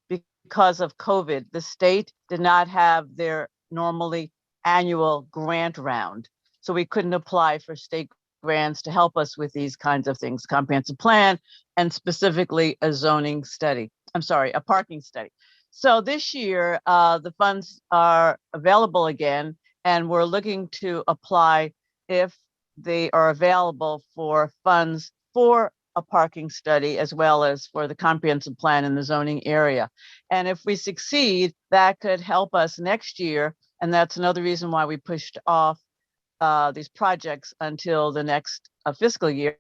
[SPEAKER 17] because of COVID, the state did not have their normally annual grant round. So we couldn't apply for state grants to help us with these kinds of things, comprehensive plan, and specifically a zoning study. I'm sorry, a parking study. So this year, the funds are available again, and we're looking to apply if they are available for funds for
[SPEAKER 21] a parking study as well as for the comprehensive plan in the zoning area. And if we succeed, that could help us next year. And that's another reason why we pushed off these projects until the next fiscal year,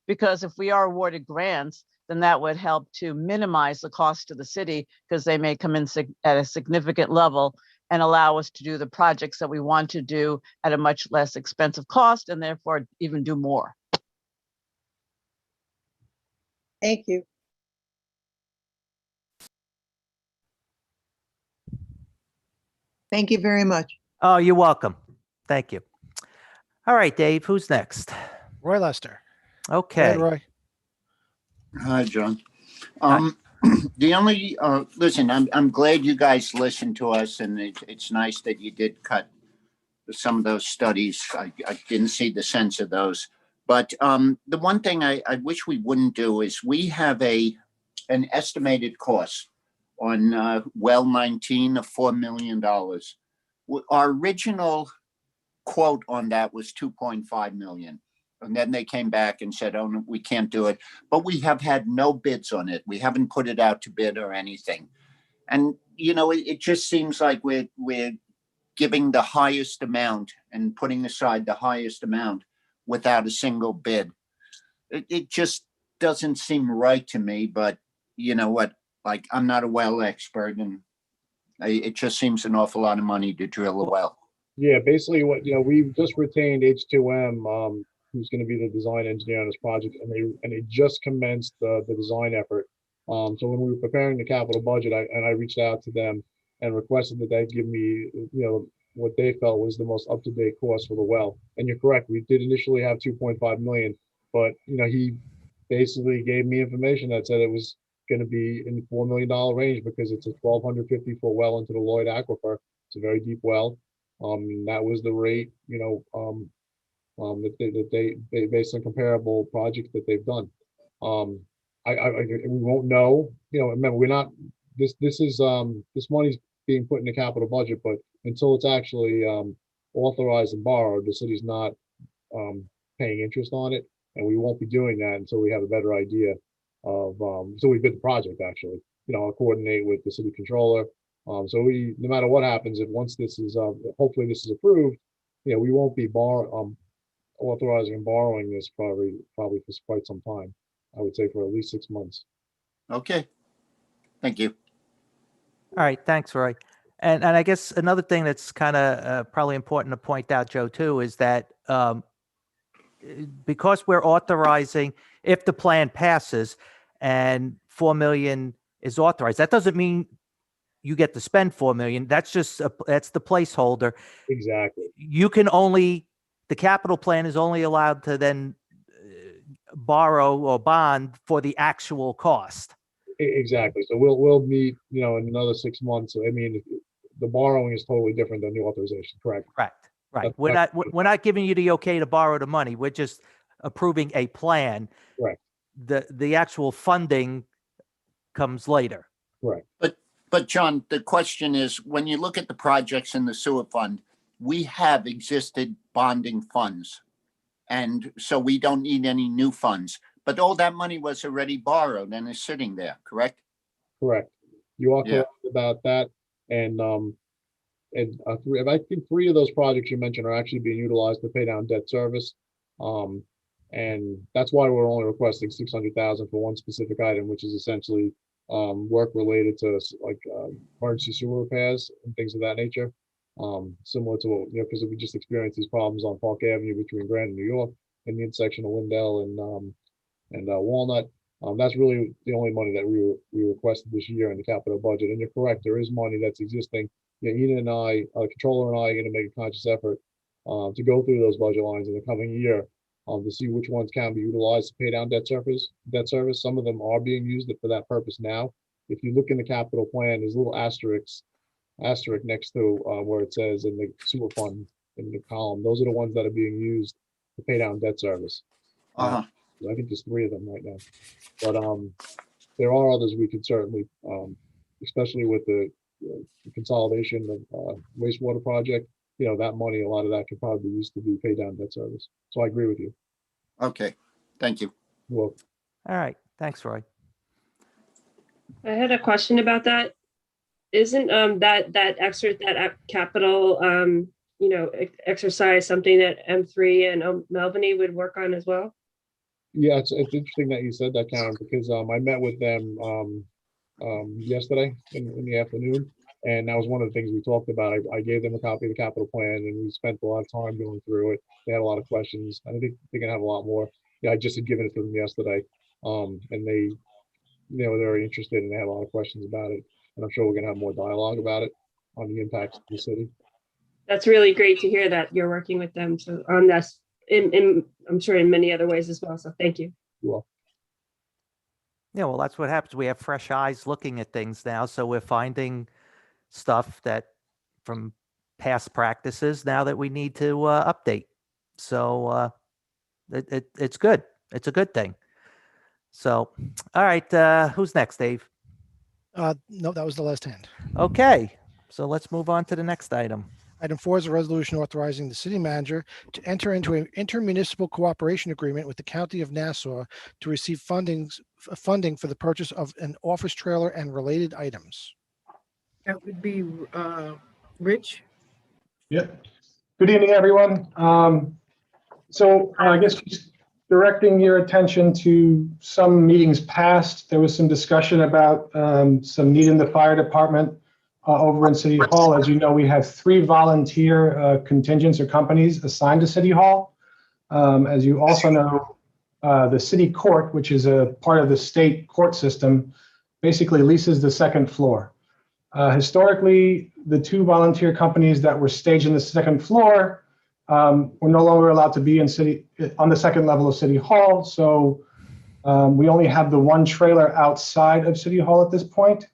[SPEAKER 21] because if we are awarded grants, then that would help to minimize the cost to the city, because they may come in at a significant level and allow us to do the projects that we want to do at a much less expensive cost, and therefore even do more.
[SPEAKER 18] Thank you. Thank you very much.
[SPEAKER 2] Oh, you're welcome. Thank you. All right, Dave, who's next?
[SPEAKER 1] Roy Lester. Go
[SPEAKER 2] Okay.
[SPEAKER 1] ahead, Roy.
[SPEAKER 14] Hi, John. The only, listen, I'm glad you guys listened to us, and it's nice that you did cut some of those studies. I didn't see the sense of those. But the one thing I wish we wouldn't do is we have an estimated cost on well 19 of $4 million. Our original quote on that was 2.5 million. And then they came back and said, oh, no, we can't do it. But we have had no bids on it. We haven't put it out to bid or anything. And, you know, it just seems like we're giving the highest amount and putting aside the highest amount without a single bid. It just doesn't seem right to me. But you know what? Like, I'm not a well expert, and it just seems an awful lot of money to drill a well.
[SPEAKER 22] Yeah, basically what, we've just retained H2M, who's going to be the design engineer on this project, and they just commenced the design effort. So when we were preparing the capital budget, I reached out to them and requested that they give me, what they felt was the most up-to-date cost for the well. And you're correct, we did initially have 2.5 million, but he basically gave me information that said it was going to be in the $4 million range because it's a 1,250-foot well into the Lloyd Aquifer. It's a very deep well. That was the rate, that they based on comparable projects that they've done. We won't know, remember, we're not, this money's being put in the capital budget, but until it's actually authorized and borrowed, the city's not paying interest on it, and we won't be doing that until we have a better idea of, so we bid the project actually, I'll coordinate with the city controller. So no matter what happens, once this is, hopefully this is approved, we won't be authorizing and borrowing this probably for quite some time. I would say for at least 6 months.
[SPEAKER 14] Okay. Thank you.
[SPEAKER 2] All right, thanks, Roy. And I guess another thing that's kind of probably important to point out, Joe, too, is that because we're authorizing, if the plan passes and 4 million is authorized, that doesn't mean you get to spend 4 million. That's just that's the placeholder.
[SPEAKER 22] Exactly.
[SPEAKER 2] You can only, the capital plan is only allowed to then borrow or bond for the actual cost.
[SPEAKER 22] Exactly. So we'll meet, in another 6 months. I mean, the borrowing is totally different than the authorization. Correct.
[SPEAKER 2] Correct. Right. We're not giving you the okay to borrow the money. We're just approving a plan.
[SPEAKER 22] Right.
[SPEAKER 2] The actual funding comes later.
[SPEAKER 22] Right.
[SPEAKER 14] But John, the question is, when you look at the projects in the sewer fund, we have existed bonding funds. And so we don't need any new funds. But all that money was already borrowed and is sitting there, correct?
[SPEAKER 22] Correct. You are correct about that. And I think 3 of those projects you mentioned are actually being utilized to pay down debt service. And that's why we're only requesting 600,000 for one specific item, which is essentially work related to like emergency sewer repairs and things of that nature. Similar to what, because we just experienced these problems on Park Avenue between Grand and New York and the intersection of Wendell and Walnut. That's really the only money that we requested this year in the capital budget. And you're correct, there is money that's existing. Ina and I, controller and I, are going to make a conscious effort to go through those budget lines in the coming year to see which ones can be utilized to pay down debt service. Some of them are being used for that purpose now. If you look in the capital plan, there's a little asterisk next to where it says in the sewer fund in the column. Those are the ones that are being used to pay down debt service. I think there's 3 of them right now, but there are others we could certainly, especially with the consolidation of wastewater project. That money, a lot of that could probably be used to be paid down debt service. So I agree with you.
[SPEAKER 14] Okay, thank you.
[SPEAKER 22] Well,
[SPEAKER 2] All right, thanks, Roy.
[SPEAKER 17] I had a question about that. Isn't that capital exercise something that M3 and Melviny would work on as well?
[SPEAKER 22] Yeah, it's interesting that you said that, Karen, because I met with them yesterday in the afternoon, and that was one of the things we talked about. I gave them a copy of the capital plan, and we spent a lot of time going through it. They had a lot of questions. I think they're gonna have a lot more. Yeah, I just had given it to them yesterday, and they, they're very interested, and they had a lot of questions about it. And I'm sure we're gonna have more dialogue about it on the impacts to the city.
[SPEAKER 17] That's really great to hear that you're working with them on this, I'm sure in many other ways as well. So thank you.
[SPEAKER 22] You're welcome.
[SPEAKER 2] Yeah, well, that's what happens. We have fresh eyes looking at things now. So we're finding stuff that from past practices now that we need to update. So it's good. It's a good thing. So, all right. Who's next, Dave?
[SPEAKER 1] No, that was the last hand.
[SPEAKER 2] Okay. So let's move on to the next item.
[SPEAKER 1] Item 4 is a resolution authorizing the city manager to enter into an intermunicipal cooperation agreement with the County of Nassau to receive funding for the purchase of an office trailer and related items.
[SPEAKER 6] That would be Rich.
[SPEAKER 20] Yep. Good evening, everyone. So I guess just directing your attention to some meetings past, there was some discussion about some need in the fire department over in City Hall. As you know, we have 3 volunteer contingents or companies assigned to City Hall. As you also know, the city court, which is a part of the state court system, basically leases the second floor. Historically, the 2 volunteer companies that were staged in the second floor were no longer allowed to be on the second level of City Hall. So we only have the 1 trailer outside of City Hall at this point.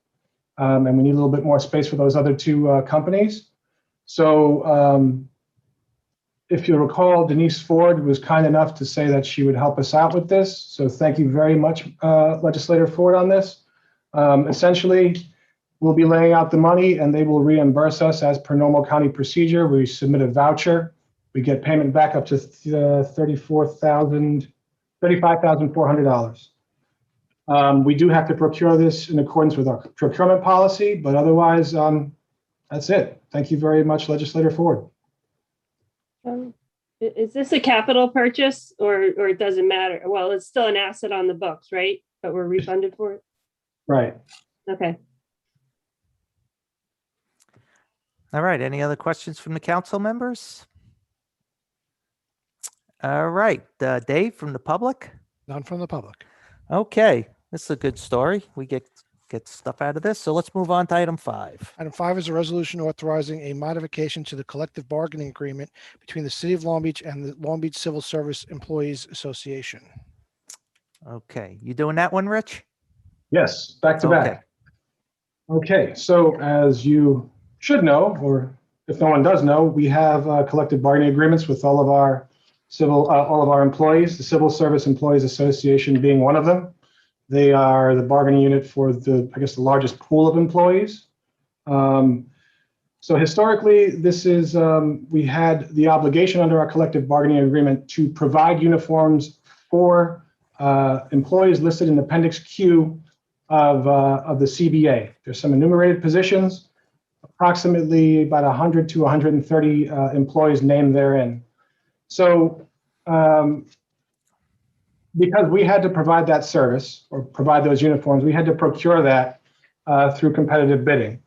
[SPEAKER 20] And we need a little bit more space for those other 2 companies. So if you recall, Denise Ford was kind enough to say that she would help us out with this. So thank you very much, Legislator Ford, on this. Essentially, we'll be laying out the money and they will reimburse us as per normal county procedure. We submit a voucher. We get payment back up to $35,400. We do have to procure this in accordance with our procurement policy, but otherwise, that's it. Thank you very much, Legislator Ford.
[SPEAKER 17] Is this a capital purchase or it doesn't matter? Well, it's still an asset on the books, right? But we're refunded for it?
[SPEAKER 20] Right.
[SPEAKER 17] Okay.
[SPEAKER 2] All right. Any other questions from the council members? All right. Dave from the public?
[SPEAKER 1] None from the public.
[SPEAKER 2] Okay. This is a good story. We get stuff out of this. So let's move on to item 5.
[SPEAKER 1] Item 5 is a resolution authorizing a modification to the collective bargaining agreement between the City of Long Beach and the Long Beach Civil Service Employees Association.
[SPEAKER 2] Okay. You doing that one, Rich?
[SPEAKER 20] Yes, back to back. Okay, so as you should know, or if no one does know, we have collective bargaining agreements with all of our employees, the Civil Service Employees Association being one of them. They are the bargaining unit for the largest pool of employees. So historically, this is, we had the obligation under our collective bargaining agreement to provide uniforms for employees listed in Appendix Q of the CBA. There's some enumerated positions, approximately about 100 to 130 employees named therein. So because we had to provide that service or provide those uniforms, we had to procure that through competitive bidding.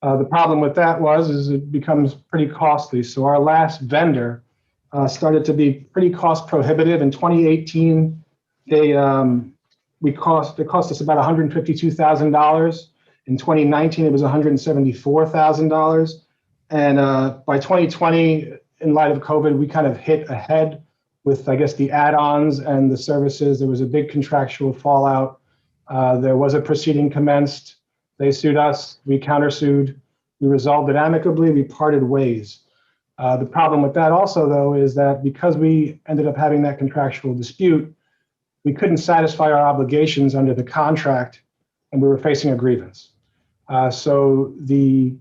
[SPEAKER 20] The problem with that is it becomes pretty costly. So our last vendor started to be pretty cost prohibitive. In 2018, it cost us about $152,000. In 2019, it was $174,000. And by 2020, in light of COVID, we kind of hit ahead with, I guess, the add-ons and the services. There was a big contractual fallout. There was a proceeding commenced. They sued us. We countersued. We resolved it amicably. We parted ways. The problem with that also, though, is that because we ended up having that contractual dispute, we couldn't satisfy our obligations under the contract, and we were facing a grievance. So the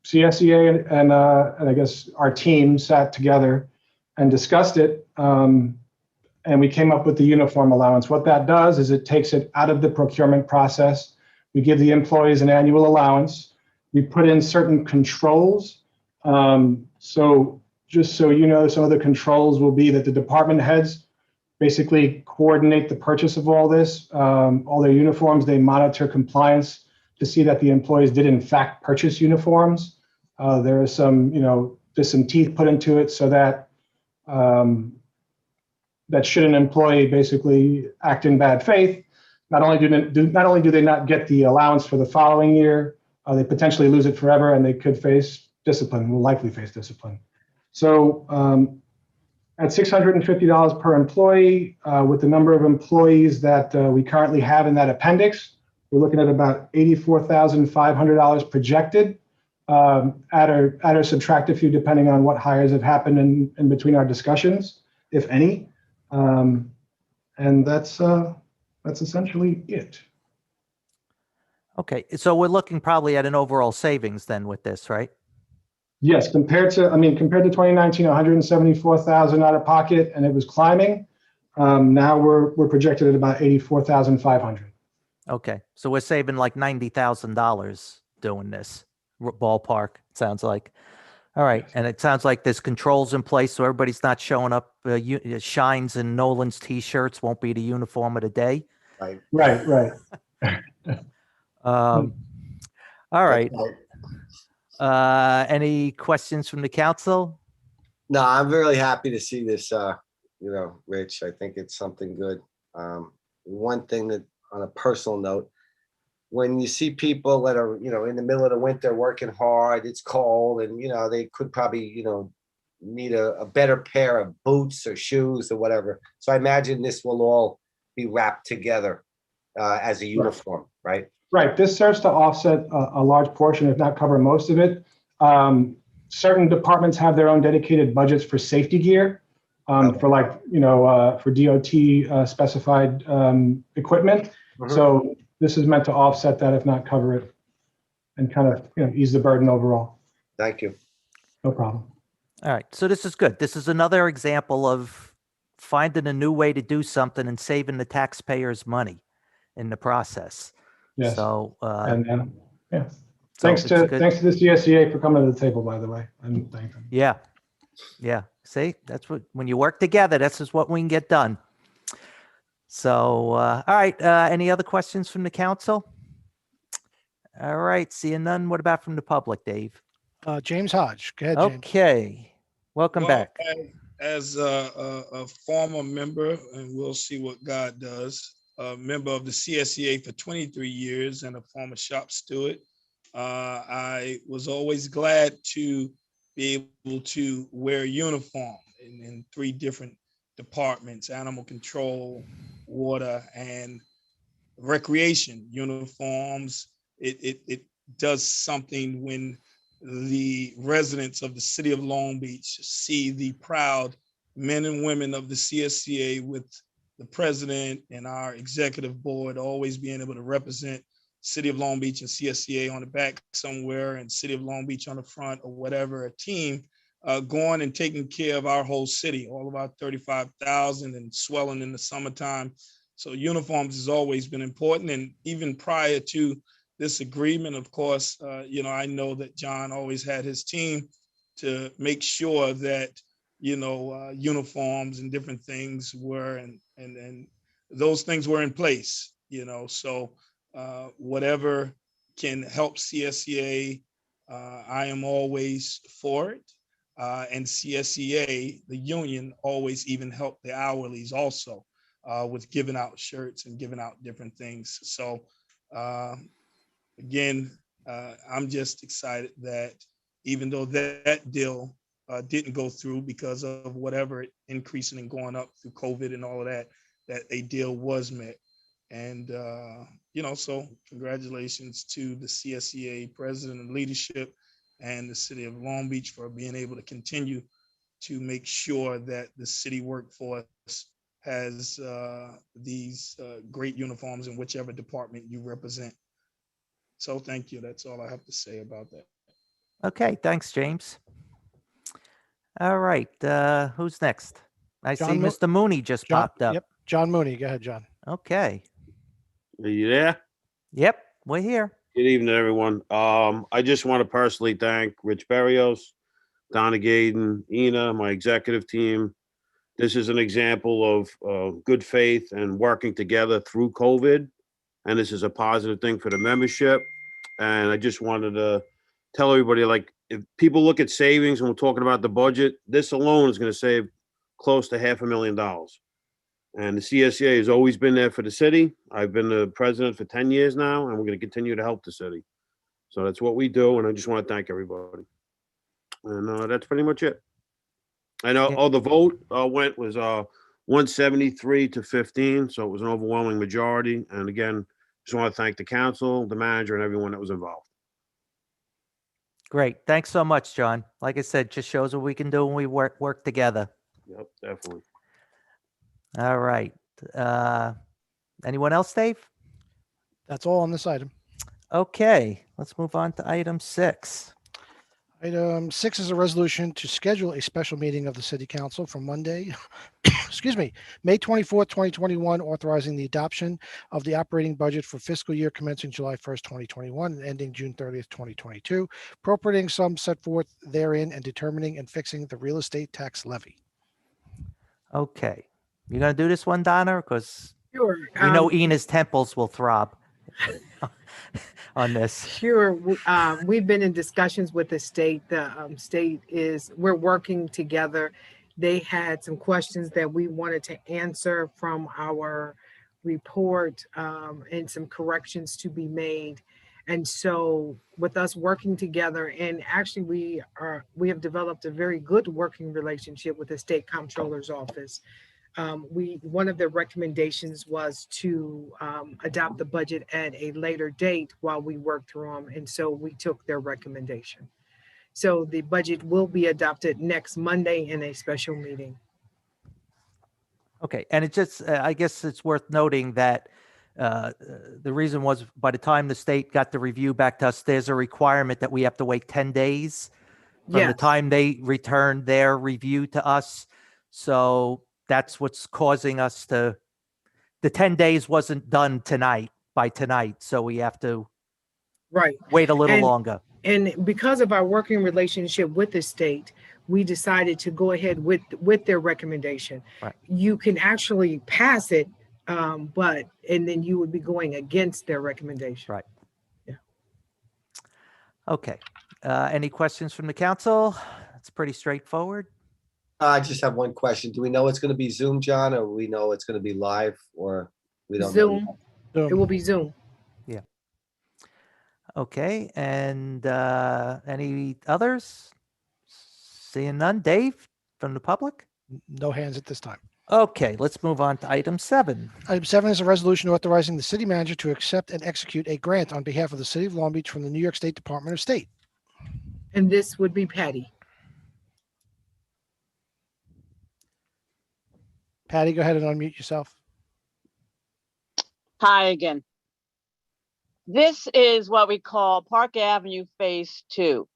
[SPEAKER 20] CSEA and I guess our team sat together and discussed it. And and we came up with the uniform allowance. What that does is it takes it out of the procurement process. We give the employees an annual allowance. We put in certain controls. So just so you know, some of the controls will be that the department heads basically coordinate the purchase of all this, all their uniforms. They monitor compliance to see that the employees did in fact purchase uniforms. There is some, there's some teeth put into it so that that should an employee basically act in bad faith, not only do they not get the allowance for the following year, they potentially lose it forever, and they could face discipline, will likely face discipline. So at $650 per employee, with the number of employees that we currently have in that appendix, we're looking at about $84,500 projected. Add or subtract a few depending on what hires have happened in between our discussions, if any. And that's essentially it.
[SPEAKER 2] Okay, so we're looking probably at an overall savings then with this, right?
[SPEAKER 20] Yes, compared to 2019, 174,000 out of pocket, and it was climbing. Now we're projected at about 84,500.
[SPEAKER 2] Okay, so we're saving like $90,000 doing this ballpark. Sounds like. All right, and it sounds like there's controls in place, so everybody's not showing up. Shines and Nolan's T-shirts won't be the uniform of the day.
[SPEAKER 20] Right.
[SPEAKER 2] All right. Any questions from the council?
[SPEAKER 3] No, I'm really happy to see this, Rich. I think it's something good. One thing that, on a personal note, when you see people that are, in the middle of the winter working hard, it's cold, and, they could probably, need a better pair of boots or shoes or whatever. So I imagine this will all be wrapped together as a uniform, right?
[SPEAKER 20] Right. This serves to offset a large portion, if not cover most of it. Certain departments have their own dedicated budgets for safety gear, for DOT specified equipment. So this is meant to offset that, if not cover it, and kind of ease the burden overall.
[SPEAKER 3] Thank you.
[SPEAKER 20] No problem.
[SPEAKER 2] All right, so this is good. This is another example of finding a new way to do something and saving the taxpayers money in the process.
[SPEAKER 20] Yes.
[SPEAKER 2] So,
[SPEAKER 20] yeah.
[SPEAKER 2] so
[SPEAKER 20] Thanks to the CSEA for coming to the table, by the way. And thank them.
[SPEAKER 2] Yeah. See, that's when you work together, that's just what we can get done. So, all right. Any other questions from the council? All right. Seeing none. What about from the public, Dave?
[SPEAKER 1] James Hodge. Go ahead, James.
[SPEAKER 2] Okay. Welcome back.
[SPEAKER 19] As a former member, and we'll see what God does, a member of the CSEA for 23 years and a former shop steward, I was always glad to be able to wear a uniform in 3 different departments: animal control, water, and recreation uniforms. It does something when the residents of the city of Long Beach see the proud men and women of the CSCA, with the president and our executive board always being able to represent city of Long Beach and CSCA on the back somewhere, and city of Long Beach on the front, or whatever, a team going and taking care of our whole city, all of our 35,000, and swelling in the summertime. So uniforms has always been important. And even prior to this agreement, of course, I know that John always had his team to make sure that, uniforms and different things were, and those things were in place, so whatever can help CSEA, I am always for it. And CSEA, the union, always even help the hourlies also with giving out shirts and giving out different things. So again, I'm just excited that even though that deal didn't go through because of whatever increasing and going up through COVID and all of that, that a deal was met. And, so congratulations to the CSEA president and leadership and the city of Long Beach for being able to continue to make sure that the city workforce has these great uniforms in whichever department you represent. So thank you. That's all I have to say about that.
[SPEAKER 2] Okay. Thanks, James. All right. Who's next? I see
[SPEAKER 1] John Mo-
[SPEAKER 2] Mr. Mooney just
[SPEAKER 1] John,
[SPEAKER 2] popped up.
[SPEAKER 1] yep, John Mooney. Go ahead, John.
[SPEAKER 2] Okay.
[SPEAKER 5] Are you there?
[SPEAKER 2] Yep, we're here.
[SPEAKER 5] Good evening, everyone. I just want to personally thank Rich Berrios, Donna Gaden, Ina, my executive team. This is an example of good faith and working together through COVID. And this is a positive thing for the membership. And I just wanted to tell everybody, like, if people look at savings and we're talking about the budget, this alone is going to save close to $500,000. And the CSEA has always been there for the city. I've been the president for 10 years now, and we're going to continue to help the city. So that's what we do, and I just want to thank everybody. And that's pretty much it. And the vote was 173 to 15, so it was an overwhelming majority. And again, just want to thank the council, the manager, and everyone that was involved.
[SPEAKER 2] Great. Thanks so much, John. Like I said, just shows what we can do when we work together.
[SPEAKER 5] Yep, definitely.
[SPEAKER 2] All right. Anyone else, Dave?
[SPEAKER 1] That's all on this item.
[SPEAKER 2] Okay, let's move on to item 6.
[SPEAKER 1] Item 6 is a resolution to schedule a special meeting of the City Council for Monday, excuse me, May 24th, 2021, authorizing the adoption of the operating budget for fiscal year commencing July 1st, 2021, and ending June 30th, 2022, appropriating sums set forth therein and determining and fixing the real estate tax levy.
[SPEAKER 2] Okay. You gonna do this one, Donna? Because
[SPEAKER 6] Sure.
[SPEAKER 2] we know Ina's temples will throb on this.
[SPEAKER 6] Sure. We've been in discussions with the state. The state we're working together. They had some questions that we wanted to answer from our report and some corrections to be made. And so with us working together, and actually we have developed a very good working relationship with the state comptroller's office. One of the recommendations was to adopt the budget at a later date while we work through them. And so we took their recommendation. So the budget will be adopted next Monday in a special meeting.
[SPEAKER 2] Okay, and it just, I guess it's worth noting that the reason was by the time the state got the review back to us, there's a requirement that we have to wait 10 days from the
[SPEAKER 6] Yes.
[SPEAKER 2] time they return their review to us. So that's what's causing us the 10 days wasn't done by tonight. So we have to wait a little longer.
[SPEAKER 6] And because of our working relationship with the state, we decided to go ahead with their recommendation.
[SPEAKER 2] Right.
[SPEAKER 6] You can actually pass it, and then you would be going against their recommendation.
[SPEAKER 2] Right.
[SPEAKER 6] Yeah.
[SPEAKER 2] Okay. Any questions from the council? It's pretty straightforward.
[SPEAKER 3] I just have one question. Do we know it's going to be Zoom, John, or we know it's going to be live, or we don't know?
[SPEAKER 6] Zoom. It will be Zoom.
[SPEAKER 2] Yeah. Okay. And any others? Seeing none. Dave, from the public?
[SPEAKER 1] No hands at this time.
[SPEAKER 2] Okay, let's move on to item 7.
[SPEAKER 1] Item 7 is a resolution authorizing the city manager to accept and execute a grant on behalf of the city of Long Beach from the New York State Department of State.
[SPEAKER 6] And this would be Patty.
[SPEAKER 1] Patty, go ahead and unmute yourself.
[SPEAKER 21] Hi again. This is what we call Park Avenue Phase 2.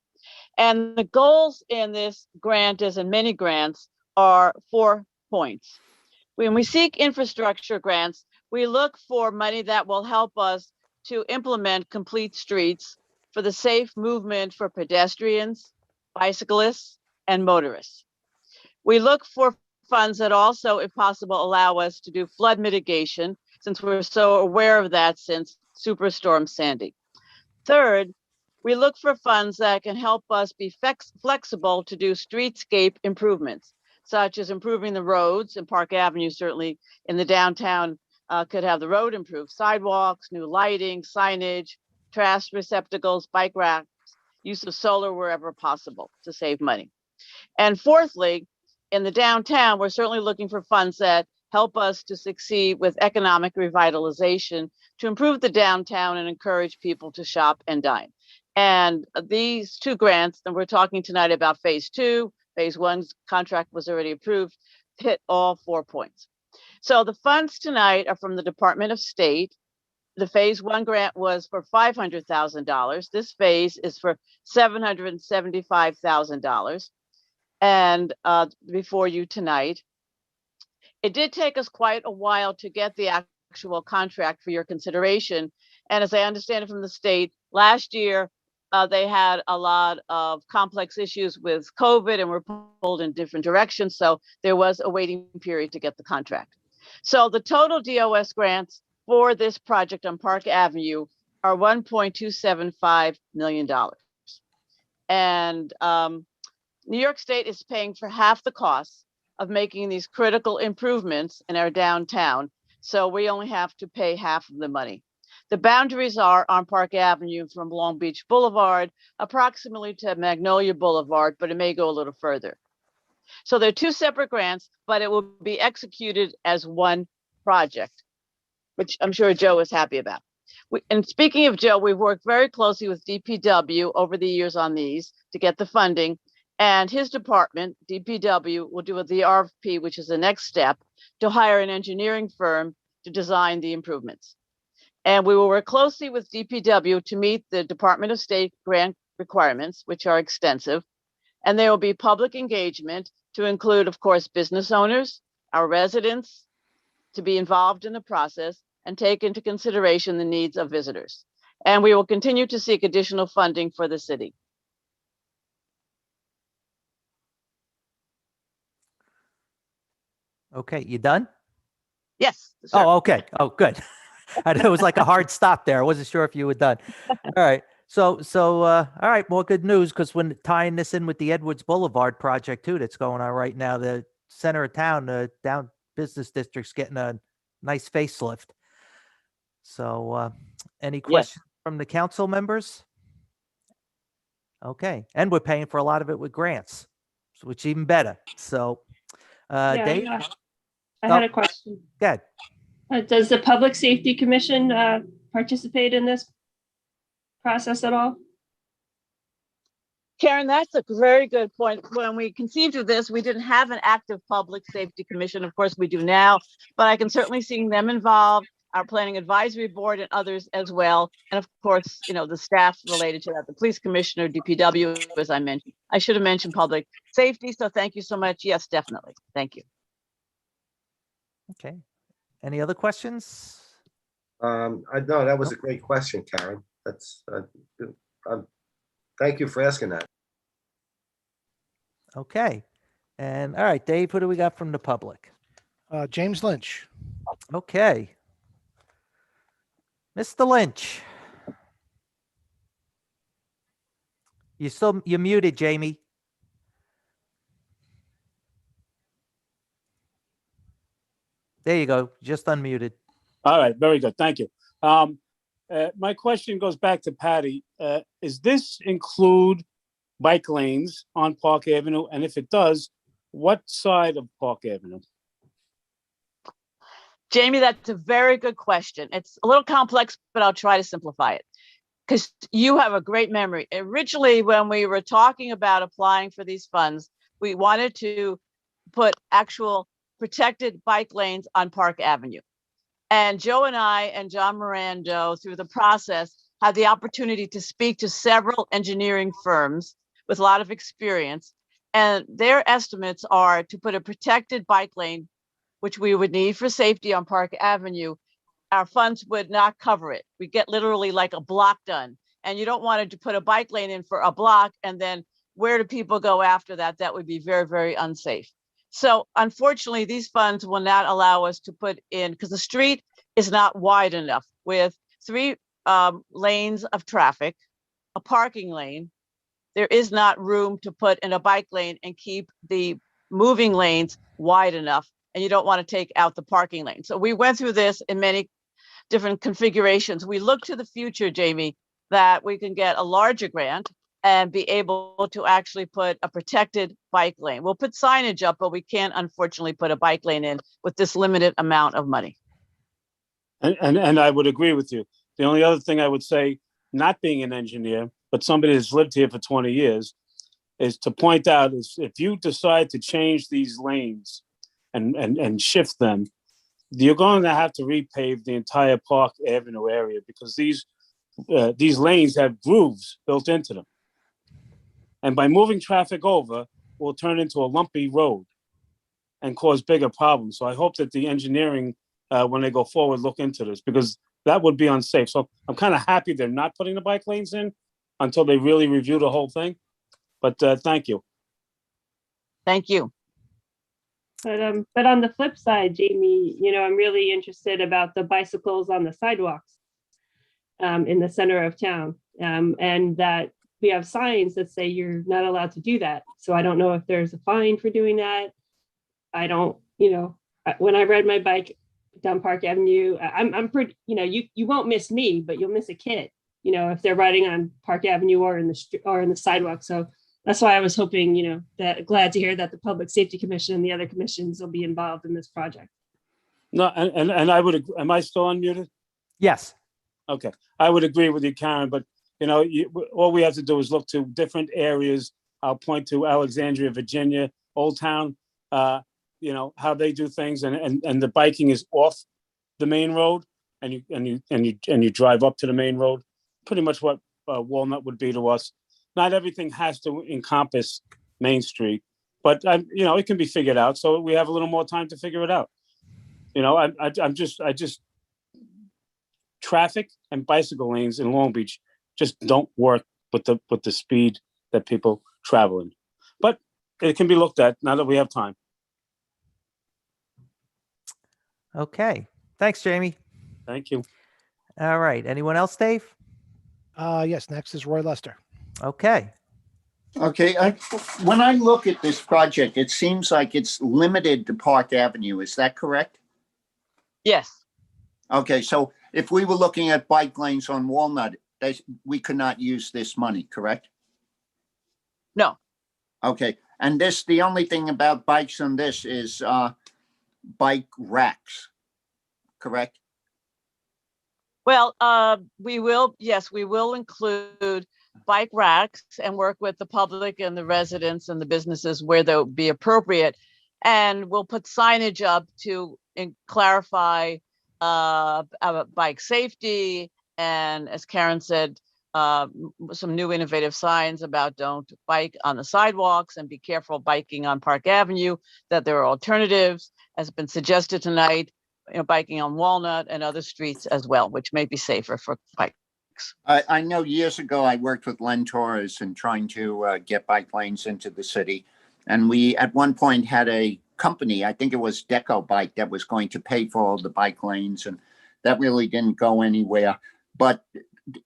[SPEAKER 21] And the goals in this grant, as in many grants, are 4 points. When we seek infrastructure grants, we look for money that will help us to implement complete streets for the safe movement for pedestrians, bicyclists, and motorists. We look for funds that also, if possible, allow us to do flood mitigation, since we're so aware of that since Superstorm Sandy. Third, we look for funds that can help us be flexible to do streetscape improvements, such as improving the roads, and Park Avenue certainly in the downtown could have the road improved, sidewalks, new lighting, signage, trash receptacles, bike racks, use of solar wherever possible to save money. And fourthly, in the downtown, we're certainly looking for funds that help us to succeed with economic revitalization to improve the downtown and encourage people to shop and dine. And these 2 grants, and we're talking tonight about Phase 2, Phase 1's contract was already approved, hit all 4 points. So the funds tonight are from the Department of State. The Phase 1 grant was for $500,000. This phase is for $775,000. And before you tonight, It did take us quite a while to get the actual contract for your consideration. And as I understand it from the state, last year, they had a lot of complex issues with COVID and were pulled in different directions. So there was a waiting period to get the contract. So the total DOS grants for this project on Park Avenue are $1.275 million. And New York State is paying for half the costs of making these critical improvements in our downtown. So we only have to pay half of the money. The boundaries are on Park Avenue from Long Beach Boulevard, approximately to Magnolia Boulevard, but it may go a little further. So they're two separate grants, but it will be executed as one project, which I'm sure Joe is happy about. And speaking of Joe, we've worked very closely with DPW over the years on these to get the funding. And his department, DPW, will do the RFP, which is the next step, to hire an engineering firm to design the improvements. And we will work closely with DPW to meet the Department of State grant requirements, which are extensive. And there will be public engagement to include, of course, business owners, our residents, to be involved in the process and take into consideration the needs of visitors. And we will continue to seek additional funding for the city.
[SPEAKER 2] Okay, you done?
[SPEAKER 21] Yes. Sir.
[SPEAKER 2] Oh, okay. Oh, good. I know it was like a hard stop there. I wasn't sure if you were done. All right. So, all right. More good news, because when tying this in with the Edwards Boulevard project too, that's going on right now, the center of town, the down business district's getting a nice facelift. So, any questions from the council members? Okay. And we're paying for a lot of it with grants, which is even better. So, Dave?
[SPEAKER 17] Yeah, I had a question.
[SPEAKER 2] Go ahead.
[SPEAKER 17] Does the Public Safety Commission participate in this process at all?
[SPEAKER 21] Karen, that's a very good point. When we conceived of this, we didn't have an active Public Safety Commission. Of course, we do now, but I can certainly see them involved, our Planning Advisory Board and others as well. And of course, you know, the staff related to that, the Police Commissioner, DPW, as I mentioned. I should have mentioned Public Safety, so thank you so much. Yes, definitely. Thank you.
[SPEAKER 2] Okay. Any other questions?
[SPEAKER 3] No, that was a great question, Karen. That's, thank you for asking that.
[SPEAKER 2] Okay. And all right, Dave, what do we got from the public?
[SPEAKER 1] James Lynch.
[SPEAKER 2] Okay. Mr. Lynch. You're muted, Jamie. There you go. Just unmuted.
[SPEAKER 7] All right, very good. Thank you. My question goes back to Patty. Is this include bike lanes on Park Avenue? And if it does, what side of Park Avenue?
[SPEAKER 21] Jamie, that's a very good question. It's a little complex, but I'll try to simplify it because you have a great memory. Originally, when we were talking about applying for these funds, we wanted to put actual protected bike lanes on Park Avenue. And Joe and I and John Morando, through the process, had the opportunity to speak to several engineering firms with a lot of experience. And their estimates are to put a protected bike lane, which we would need for safety on Park Avenue. Our funds would not cover it. We get literally like a block done. And you don't want to put a bike lane in for a block. And then where do people go after that? That would be very, very unsafe. So unfortunately, these funds will not allow us to put in, because the street is not wide enough with 3 lanes of traffic, a parking lane. There is not room to put in a bike lane and keep the moving lanes wide enough. And you don't want to take out the parking lane. So we went through this in many different configurations. We look to the future, Jamie, that we can get a larger grant and be able to actually put a protected bike lane. We'll put signage up, but we can't unfortunately put a bike lane in with this limited amount of money.
[SPEAKER 7] And I would agree with you. The only other thing I would say, not being an engineer, but somebody that's lived here for 20 years, is to point out is if you decide to change these lanes and shift them, you're going to have to repave the entire Park Avenue area because these lanes have grooves built into them. And by moving traffic over, will turn into a lumpy road. and cause bigger problems. So I hope that the engineering, when they go forward, look into this, because that would be unsafe. So I'm kind of happy they're not putting the bike lanes in until they really review the whole thing. But thank you.
[SPEAKER 21] Thank you.
[SPEAKER 17] But on the flip side, Jamie, I'm really interested about the bicycles on the sidewalks in the center of town, and that we have signs that say you're not allowed to do that. So I don't know if there's a fine for doing that. I don't, when I ride my bike down Park Avenue, I'm pretty, you won't miss me, but you'll miss a kid, if they're riding on Park Avenue or in the sidewalk. So that's why I was hoping, that glad to hear that the Public Safety Commission and the other commissions will be involved in this project.
[SPEAKER 7] No, and I would, am I still unmuted?
[SPEAKER 2] Yes.
[SPEAKER 7] Okay, I would agree with you, Karen, but all we have to do is look to different areas. I'll point to Alexandria, Virginia, Old Town, how they do things, and the biking is off the main road, and you drive up to the main road, pretty much what Walnut would be to us. Not everything has to encompass Main Street, but it can be figured out. So we have a little more time to figure it out. I just traffic and bicycle lanes in Long Beach just don't work with the speed that people travel in. But it can be looked at now that we have time.
[SPEAKER 2] Okay. Thanks, Jamie.
[SPEAKER 7] Thank you.
[SPEAKER 2] All right. Anyone else, Dave?
[SPEAKER 1] Yes, next is Roy Lester.
[SPEAKER 2] Okay.
[SPEAKER 14] Okay, when I look at this project, it seems like it's limited to Park Avenue. Is that correct?
[SPEAKER 21] Yes.
[SPEAKER 14] Okay, so if we were looking at bike lanes on Walnut, we could not use this money, correct?
[SPEAKER 21] No.
[SPEAKER 14] Okay, and the only thing about bikes on this is bike racks, correct?
[SPEAKER 21] Well, we will include bike racks and work with the public and the residents and the businesses where they'll be appropriate. And we'll put signage up to clarify bike safety. And as Karen said, some new innovative signs about don't bike on the sidewalks and be careful biking on Park Avenue, that there are alternatives, as been suggested tonight, biking on Walnut and other streets as well, which may be safer for bikes.
[SPEAKER 14] I know years ago I worked with Len Torres in trying to get bike lanes into the city. And we at one point had a company, I think it was Deco Bike, that was going to pay for all the bike lanes. And that really didn't go anywhere. But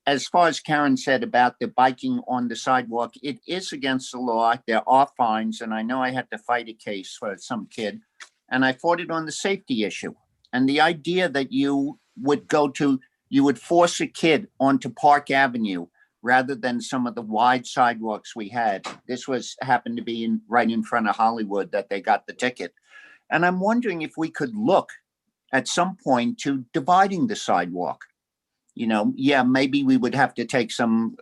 [SPEAKER 14] as far as Karen said about the biking on the sidewalk, it is against the law. There are fines. And I know I had to fight a case for some kid. And I fought it on the safety issue. And the idea that you would force a kid onto Park Avenue rather than some of the wide sidewalks we had. This happened to be right in front of Hollywood that they got the ticket. And I'm wondering if we could look at some point to dividing the sidewalk. Maybe we would have to take some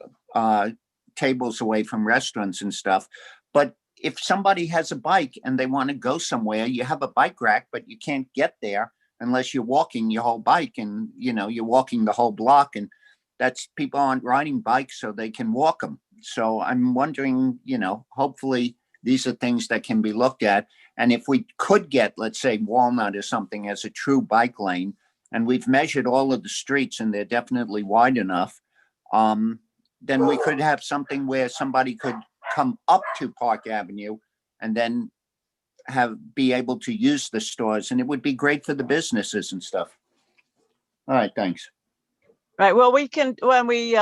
[SPEAKER 14] tables away from restaurants and stuff. But if somebody has a bike and they want to go somewhere, you have a bike rack, but you can't get there unless you're walking your whole bike, and you're walking the whole block, and that's people aren't riding bikes so they can walk them. So I'm wondering, hopefully these are things that can be looked at. And if we could get, let's say, Walnut or something as a true bike lane, and we've measured all of the streets and they're definitely wide enough, then we could have something where somebody could come up to Park Avenue and then be able to use the stores, and it would be great for the businesses and stuff. All right, thanks.
[SPEAKER 21] Right. Well, we can, when we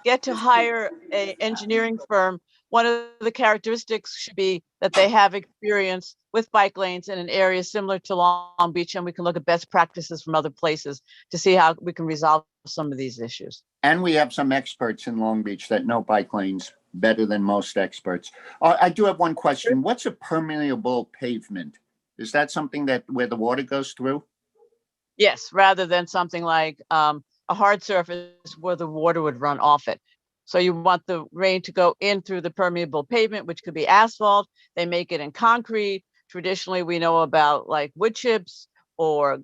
[SPEAKER 21] get to hire an engineering firm, one of the characteristics should be that they have experience with bike lanes in an area similar to Long Beach, and we can look at best practices from other places to see how we can resolve some of these issues.
[SPEAKER 14] And we have some experts in Long Beach that know bike lanes better than most experts. I do have one question. What's a permeable pavement? Is that something where the water goes through?
[SPEAKER 21] Yes, rather than something like a hard surface where the water would run off it. So you want the rain to go in through the permeable pavement, which could be asphalt. They make it in concrete. Traditionally, we know about like wood chips or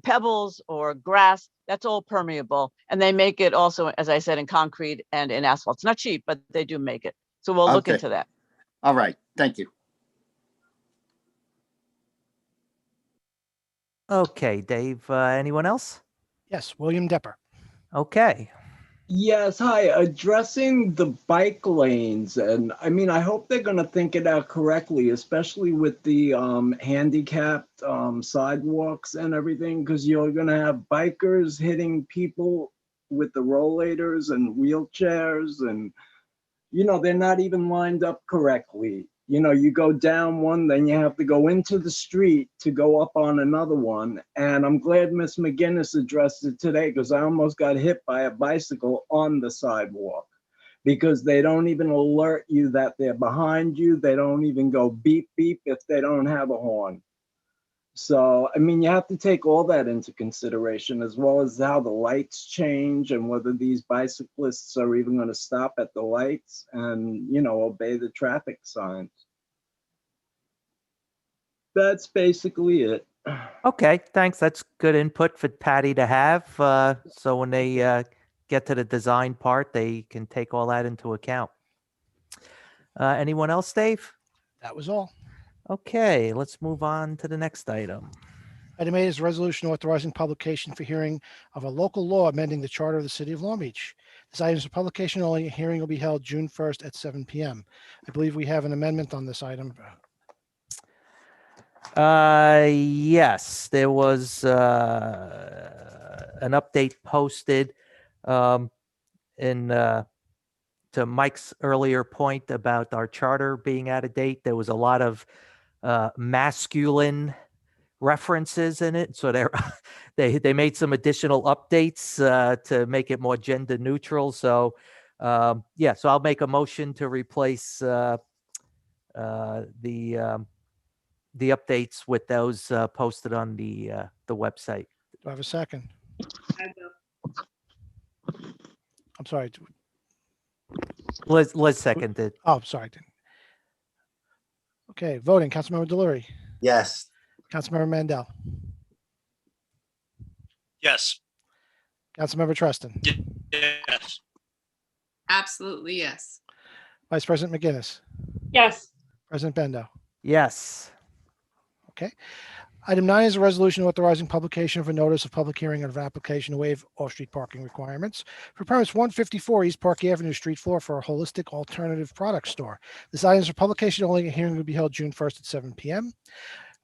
[SPEAKER 21] pebbles or grass. That's all permeable. And they make it also, as I said, in concrete and in asphalt. It's not cheap, but they do make it. So we'll look into that.
[SPEAKER 14] All right. Thank you.
[SPEAKER 2] Okay, Dave, anyone else?
[SPEAKER 1] Yes, William Depper.
[SPEAKER 2] Okay.
[SPEAKER 13] Yes, hi. Addressing the bike lanes, and I mean, I hope they're going to think it out correctly, especially with the handicapped sidewalks and everything, because you're going to have bikers hitting people with the rollators and wheelchairs, and they're not even lined up correctly. You go down one, then you have to go into the street to go up on another one. And I'm glad Miss McGinnis addressed it today, because I almost got hit by a bicycle on the sidewalk, because they don't even alert you that they're behind you. They don't even go beep, beep if they don't have a horn. So, I mean, you have to take all that into consideration, as well as how the lights change and whether these bicyclists are even going to stop at the lights and, obey the traffic signs. That's basically it.
[SPEAKER 2] Okay, thanks. That's good input for Patty to have. So when they get to the design part, they can take all that into account. Anyone else, Dave?
[SPEAKER 1] That was all.
[SPEAKER 2] Okay, let's move on to the next item.
[SPEAKER 1] Item 8 is a resolution authorizing publication for hearing of a local law amending the charter of the city of Long Beach. This item is a publication only. A hearing will be held June 1st at 7 p.m. I believe we have an amendment on this item.
[SPEAKER 2] Yes, there was an update posted to Mike's earlier point about our charter being out of date. There was a lot of masculine references in it, so they made some additional updates to make it more gender neutral. So so I'll make a motion to replace the updates with those posted on the website.
[SPEAKER 1] Do I have a second?
[SPEAKER 8] I will.
[SPEAKER 1] I'm sorry.
[SPEAKER 2] Liz seconded.
[SPEAKER 1] Oh, sorry. Okay, voting. Councilmember Delory.
[SPEAKER 3] Yes.
[SPEAKER 1] Councilmember Mandel.
[SPEAKER 15] Yes.
[SPEAKER 1] Councilmember Treston.
[SPEAKER 15] Yes.
[SPEAKER 8] Absolutely, yes.
[SPEAKER 1] Vice President McGinnis.
[SPEAKER 17] Yes.
[SPEAKER 1] President Bendo.
[SPEAKER 2] Yes.
[SPEAKER 1] Okay. Item 9 is a resolution authorizing publication of a notice of public hearing of an application to waive off-street parking requirements for premise 154 East Park Avenue, street floor for a holistic alternative product store. This item is for publication only. A hearing will be held June 1st at 7 p.m.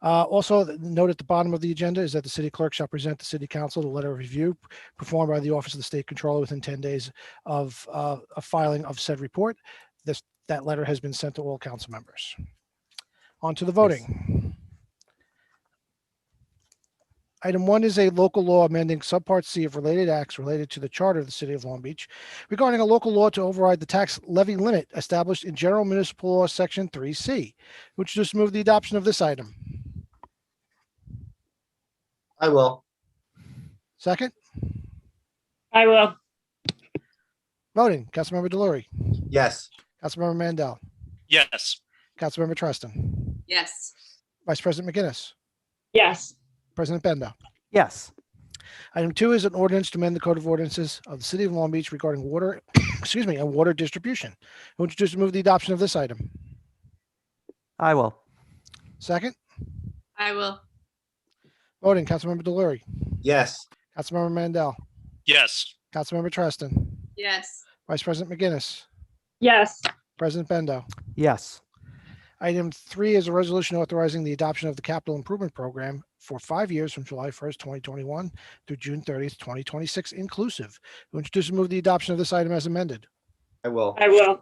[SPEAKER 1] Also, the note at the bottom of the agenda is that the city clerk shall present to city council the letter of review performed by the Office of the State Controller within 10 days of a filing of said report. That letter has been sent to all council members. On to the voting. Item 1 is a local law amending subpart C of related acts related to the charter of the city of Long Beach regarding a local law to override the tax levy limit established in General Municipal Law Section 3C. Would you just move the adoption of this item?
[SPEAKER 3] I will.
[SPEAKER 1] Second?
[SPEAKER 17] I will.
[SPEAKER 1] Voting. Councilmember Delory.
[SPEAKER 3] Yes.
[SPEAKER 1] Councilmember Mandel.
[SPEAKER 15] Yes.
[SPEAKER 1] Councilmember Treston.
[SPEAKER 8] Yes.
[SPEAKER 1] Vice President McGinnis.
[SPEAKER 17] Yes.
[SPEAKER 1] President Bendo.
[SPEAKER 2] Yes.
[SPEAKER 1] Item 2 is an ordinance to amend the Code of Ordinances of the City of Long Beach regarding water, and water distribution. Who would you just move the adoption of this item?
[SPEAKER 2] I will.
[SPEAKER 1] Second?
[SPEAKER 8] I will.
[SPEAKER 1] Voting. Councilmember Delory.
[SPEAKER 3] Yes.
[SPEAKER 1] Councilmember Mandel.
[SPEAKER 15] Yes.
[SPEAKER 1] Councilmember Treston.
[SPEAKER 8] Yes.
[SPEAKER 1] Vice President McGinnis.
[SPEAKER 17] Yes.
[SPEAKER 1] President Bendo.
[SPEAKER 2] Yes.
[SPEAKER 1] Item 3 is a resolution authorizing the adoption of the capital improvement program for 5 years from July 1st, 2021 through June 30th, 2026 inclusive. Who introduce and move the adoption of this item as amended?
[SPEAKER 3] I will.
[SPEAKER 17] I will.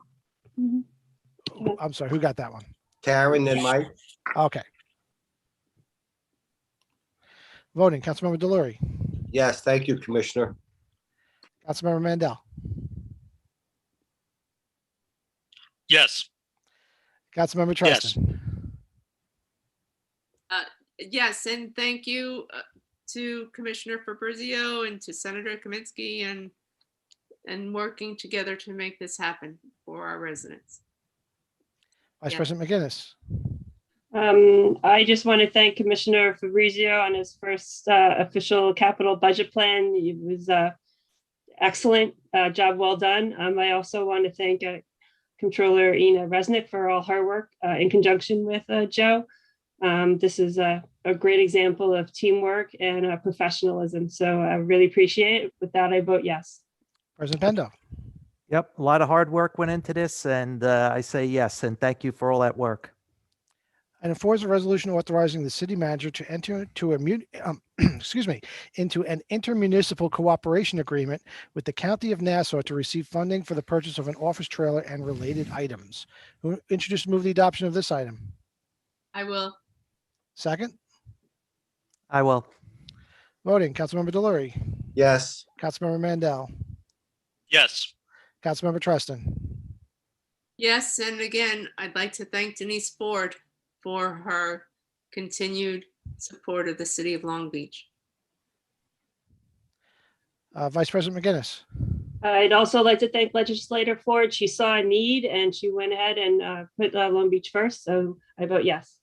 [SPEAKER 1] I'm sorry, who got that one?
[SPEAKER 3] Karen and Mike.
[SPEAKER 1] Okay. Voting. Councilmember Delory.
[SPEAKER 3] Yes, thank you, Commissioner.
[SPEAKER 1] Councilmember Mandel.
[SPEAKER 15] Yes.
[SPEAKER 1] Councilmember Treston.
[SPEAKER 8] Yes, and thank you to Commissioner Fabrizio and to Senator Kaminsky and working together to make this happen for our residents.
[SPEAKER 1] Vice
[SPEAKER 8] Yeah.
[SPEAKER 1] President McGinnis.
[SPEAKER 17] I just want to thank Commissioner Fabrizio on his first official capital budget plan. It was excellent, job well done. I also want to thank Controller Ina Resnick for all her work in conjunction with Joe. This is a great example of teamwork and professionalism. So I really appreciate it. With that, I vote yes.
[SPEAKER 1] President Pendo.
[SPEAKER 2] Yep, a lot of hard work went into this, and I say yes, and thank you for all that work.
[SPEAKER 1] Item 4 is a resolution authorizing the city manager to enter into into an intermunicipal cooperation agreement with the County of Nassau to receive funding for the purchase of an office trailer and related items. Who will introduce and move the adoption of this item?
[SPEAKER 8] I will.
[SPEAKER 1] Second,
[SPEAKER 2] I will.
[SPEAKER 1] voting, Councilmember Delory,
[SPEAKER 3] yes,
[SPEAKER 1] Councilmember Mandel,
[SPEAKER 15] Yes.
[SPEAKER 1] Councilmember Treston.
[SPEAKER 8] Yes, and again, I'd like to thank Denise Ford for her continued support of the city of Long Beach.
[SPEAKER 1] Vice President McGinnis.
[SPEAKER 17] I'd also like to thank Legislator Ford. She saw a need and she went ahead and put Long Beach first. So I vote yes.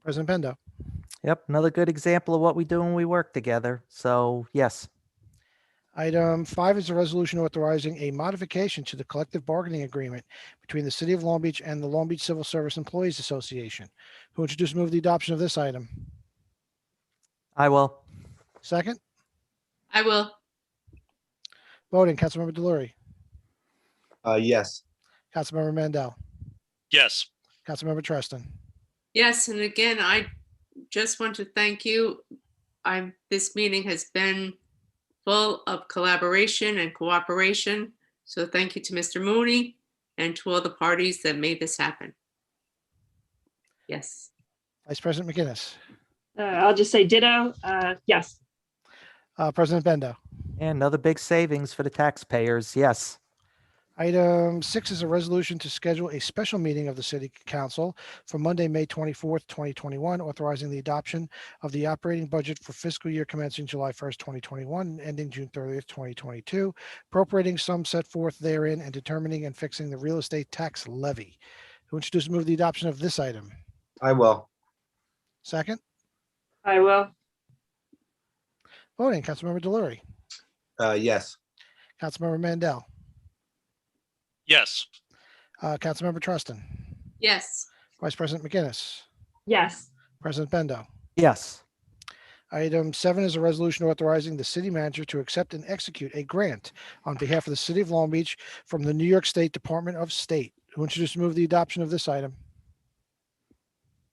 [SPEAKER 1] President Pendo.
[SPEAKER 2] Yep, another good example of what we do when we work together. So yes.
[SPEAKER 1] Item 5 is a resolution authorizing a modification to the collective bargaining agreement between the City of Long Beach and the Long Beach Civil Service Employees Association. Who will introduce and move the adoption of this item?
[SPEAKER 2] I will.
[SPEAKER 1] Second,
[SPEAKER 8] I will.
[SPEAKER 1] voting, Councilmember Delory,
[SPEAKER 3] yes,
[SPEAKER 1] Councilmember Mandel,
[SPEAKER 15] Yes.
[SPEAKER 1] Councilmember Treston.
[SPEAKER 8] Yes, and again, I just want to thank you. This meeting has been full of collaboration and cooperation. So thank you to Mr. Mooney and to all the parties that made this happen. Yes.
[SPEAKER 1] Vice President McGinnis,
[SPEAKER 17] I'll just say ditto. Yes.
[SPEAKER 1] President Bendo.
[SPEAKER 2] And another big savings for the taxpayers. Yes.
[SPEAKER 1] Item 6 is a resolution to schedule a special meeting of the City Council for Monday, May 24th, 2021, authorizing the adoption of the operating budget for fiscal year commencing July 1st, 2021, and ending June 30th, 2022, appropriating sums set forth therein and determining and fixing the real estate tax levy. Who introduce and move the adoption of this item?
[SPEAKER 3] I will,
[SPEAKER 1] Second,
[SPEAKER 17] I will.
[SPEAKER 1] voting, Councilmember Delory,
[SPEAKER 3] yes,
[SPEAKER 1] Councilmember Mandel,
[SPEAKER 15] Yes.
[SPEAKER 1] Councilmember Treston,
[SPEAKER 8] Yes.
[SPEAKER 1] Vice President McGinnis,
[SPEAKER 17] Yes.
[SPEAKER 1] President Bendo.
[SPEAKER 2] Yes.
[SPEAKER 1] Item 7 is a resolution authorizing the city manager to accept and execute a grant on behalf of the City of Long Beach from the New York State Department of State. Who introduce and move the adoption of this item?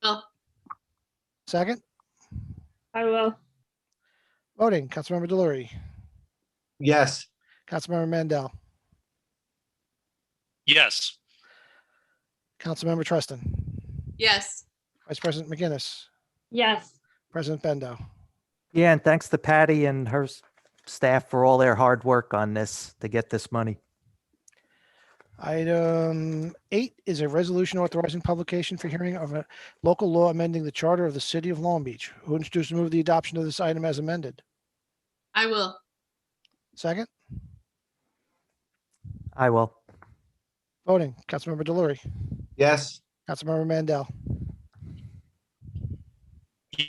[SPEAKER 8] Will.
[SPEAKER 1] Second,
[SPEAKER 17] I will.
[SPEAKER 1] voting, Councilmember Delory,
[SPEAKER 3] yes,
[SPEAKER 1] Councilmember Mandel,
[SPEAKER 15] Yes.
[SPEAKER 1] Councilmember Treston,
[SPEAKER 8] Yes.
[SPEAKER 1] Vice President McGinnis,
[SPEAKER 17] Yes.
[SPEAKER 1] President Bendo.
[SPEAKER 2] Yeah, and thanks to Patty and her staff for all their hard work on this to get this money.
[SPEAKER 1] Item 8 is a resolution authorizing publication for hearing of a local law amending the charter of the City of Long Beach. Who introduce and move the adoption of this item as amended?
[SPEAKER 8] I will.
[SPEAKER 1] Second,
[SPEAKER 2] I will.
[SPEAKER 1] voting, Councilmember Delory,
[SPEAKER 3] yes,
[SPEAKER 1] Councilmember Mandel,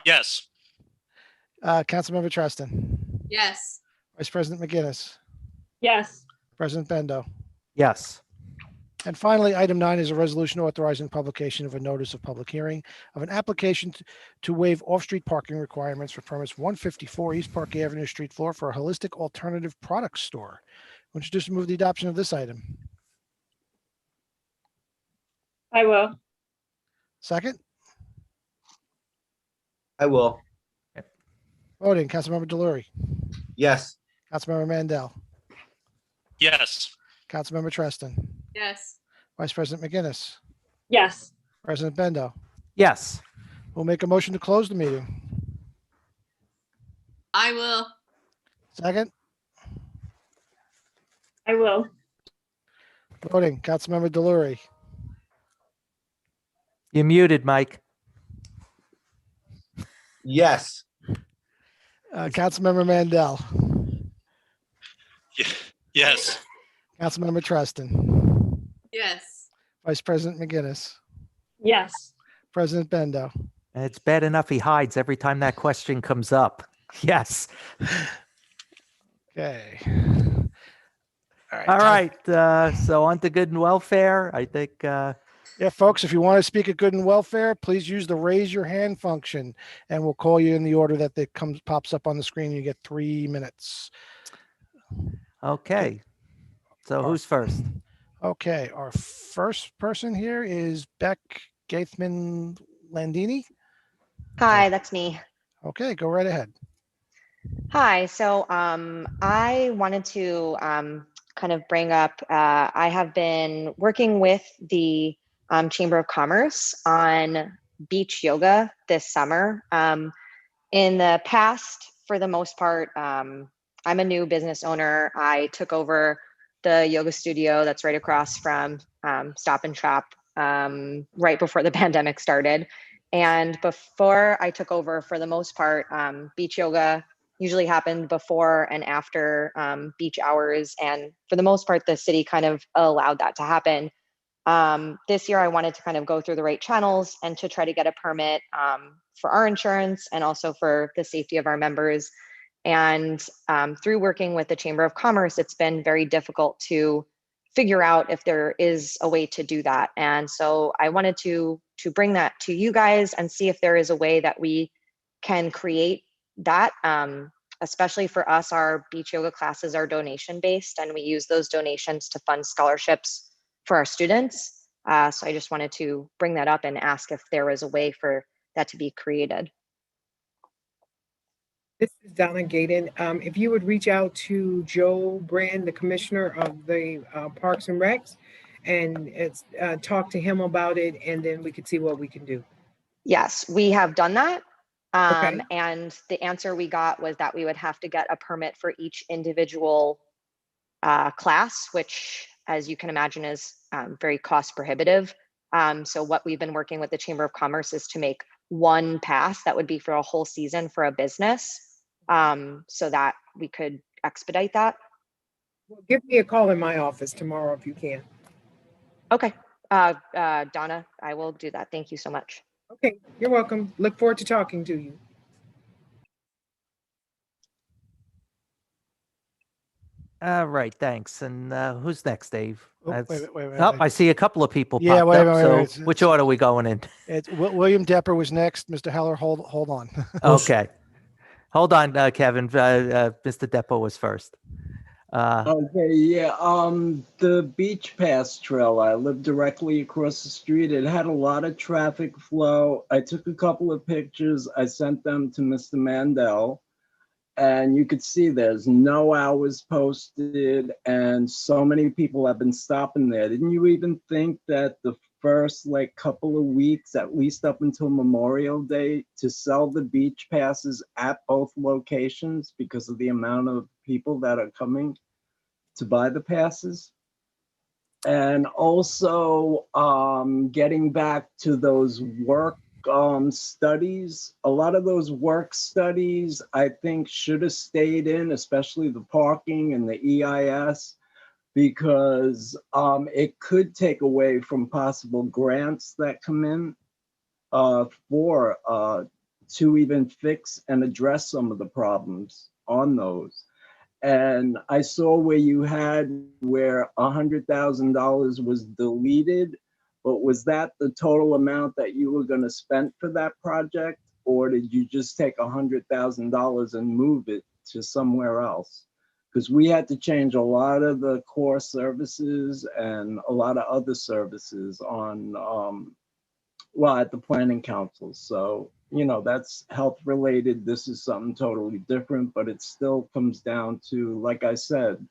[SPEAKER 15] Yes.
[SPEAKER 1] Councilmember Treston,
[SPEAKER 8] Yes.
[SPEAKER 1] Vice President McGinnis,
[SPEAKER 17] Yes.
[SPEAKER 1] President Bendo.
[SPEAKER 2] Yes.
[SPEAKER 1] And finally, item 9 is a resolution authorizing publication of a notice of public hearing of an application to waive off-street parking requirements for premise 154 East Park Avenue street floor for a holistic alternative product store. Would you just move the adoption of this item?
[SPEAKER 17] I will.
[SPEAKER 1] Second,
[SPEAKER 3] I will,
[SPEAKER 1] voting, Councilmember Delory,
[SPEAKER 3] yes,
[SPEAKER 1] Councilmember Mandel,
[SPEAKER 15] Yes.
[SPEAKER 1] Councilmember Treston,
[SPEAKER 8] Yes.
[SPEAKER 1] Vice President McGinnis,
[SPEAKER 17] Yes.
[SPEAKER 1] President Bendo.
[SPEAKER 2] Yes.
[SPEAKER 1] We'll make a motion to close the meeting.
[SPEAKER 8] I will.
[SPEAKER 1] Second,
[SPEAKER 17] I will.
[SPEAKER 1] voting, Councilmember Delory,
[SPEAKER 2] You're muted, Mike.
[SPEAKER 3] yes,
[SPEAKER 1] Councilmember Mandel,
[SPEAKER 15] Yes.
[SPEAKER 1] Councilmember Treston,
[SPEAKER 8] Yes.
[SPEAKER 1] Vice President McGinnis,
[SPEAKER 17] Yes.
[SPEAKER 1] President Bendo.
[SPEAKER 2] It's bad enough he hides every time that question comes up. Yes.
[SPEAKER 1] Okay.
[SPEAKER 2] All right. So on to good and welfare. I think
[SPEAKER 1] Yeah, folks, if you want to speak at Good and Welfare, please use the raise your hand function and we'll call you in the order that it pops up on the screen. You get 3 minutes.
[SPEAKER 2] Okay. So
[SPEAKER 1] Our-
[SPEAKER 2] who's first?
[SPEAKER 1] Okay, our first person here is Beck Gaithman Landini.
[SPEAKER 9] Hi, that's me.
[SPEAKER 1] Okay, go right ahead.
[SPEAKER 9] Hi. So I wanted to kind of bring up, I have been working with the Chamber of Commerce on beach yoga this summer. In the past, for the most part, I'm a new business owner. I took over the yoga studio that's right across from Stop and Shop right before the pandemic started. And before I took over, for the most part, beach yoga usually happened before and after beach hours. And for the most part, the city kind of allowed that to happen. This year, I wanted to kind of go through the right channels and to try to get a permit for our insurance and also for the safety of our members. And through working with the Chamber of Commerce, it's been very difficult to figure out if there is a way to do that. And so I wanted to bring that to you guys and see if there is a way that we can create that. Especially for us, our beach yoga classes are donation based, and we use those donations to fund scholarships for our students. So I just wanted to bring that up and ask if there was a way for that to be created.
[SPEAKER 6] This is Donna Gaden. If you would reach out to Joe Brand, the Commissioner of the Parks and Recs, and talk to him about it, and then we could see what we can do.
[SPEAKER 9] Yes, we have done that.
[SPEAKER 6] Okay.
[SPEAKER 9] And the answer we got was that we would have to get a permit for each individual class, which, as you can imagine, is very cost prohibitive. So what we've been working with the Chamber of Commerce is to make one pass that would be for a whole season for a business, so that we could expedite that.
[SPEAKER 6] Well, give me a call in my office tomorrow if you can.
[SPEAKER 9] Okay. Donna, I will do that. Thank you so much.
[SPEAKER 6] Okay, you're welcome. Look forward to talking to you.
[SPEAKER 2] All right, thanks. And who's next, Dave?
[SPEAKER 1] Oh,
[SPEAKER 2] That's-
[SPEAKER 1] wait,
[SPEAKER 2] Oh, I see a couple of people
[SPEAKER 1] Yeah,
[SPEAKER 2] popped
[SPEAKER 1] wait,
[SPEAKER 2] up.
[SPEAKER 1] wait,
[SPEAKER 2] So
[SPEAKER 1] wait.
[SPEAKER 2] which order are we going in?
[SPEAKER 1] It's William Depper was next. Mr. Heller, hold on.
[SPEAKER 2] Okay. Hold on, Kevin. Mr. Depot was first.
[SPEAKER 13] Okay, yeah, the Beach Pass Trail, I live directly across the street. It had a lot of traffic flow. I took a couple of pictures. I sent them to Mr. Mandel. And you could see there's no hours posted and so many people have been stopping there. Didn't you even think that the first couple of weeks, at least up until Memorial Day, to sell the beach passes at both locations because of the amount of people that are coming to buy the passes? And also getting back to those work studies, a lot of those work studies I think should have stayed in, especially the parking and the EIS, because it could take away from possible grants that come in to even fix and address some of the problems on those. And I saw where you had where $100,000 was deleted, but was that the total amount that you were going to spend for that project? Or did you just take $100,000 and move it to somewhere else? Because we had to change a lot of the core services and a lot of other services on, at the planning council. So, that's health related. This is something totally different, but it still comes down to, like I said,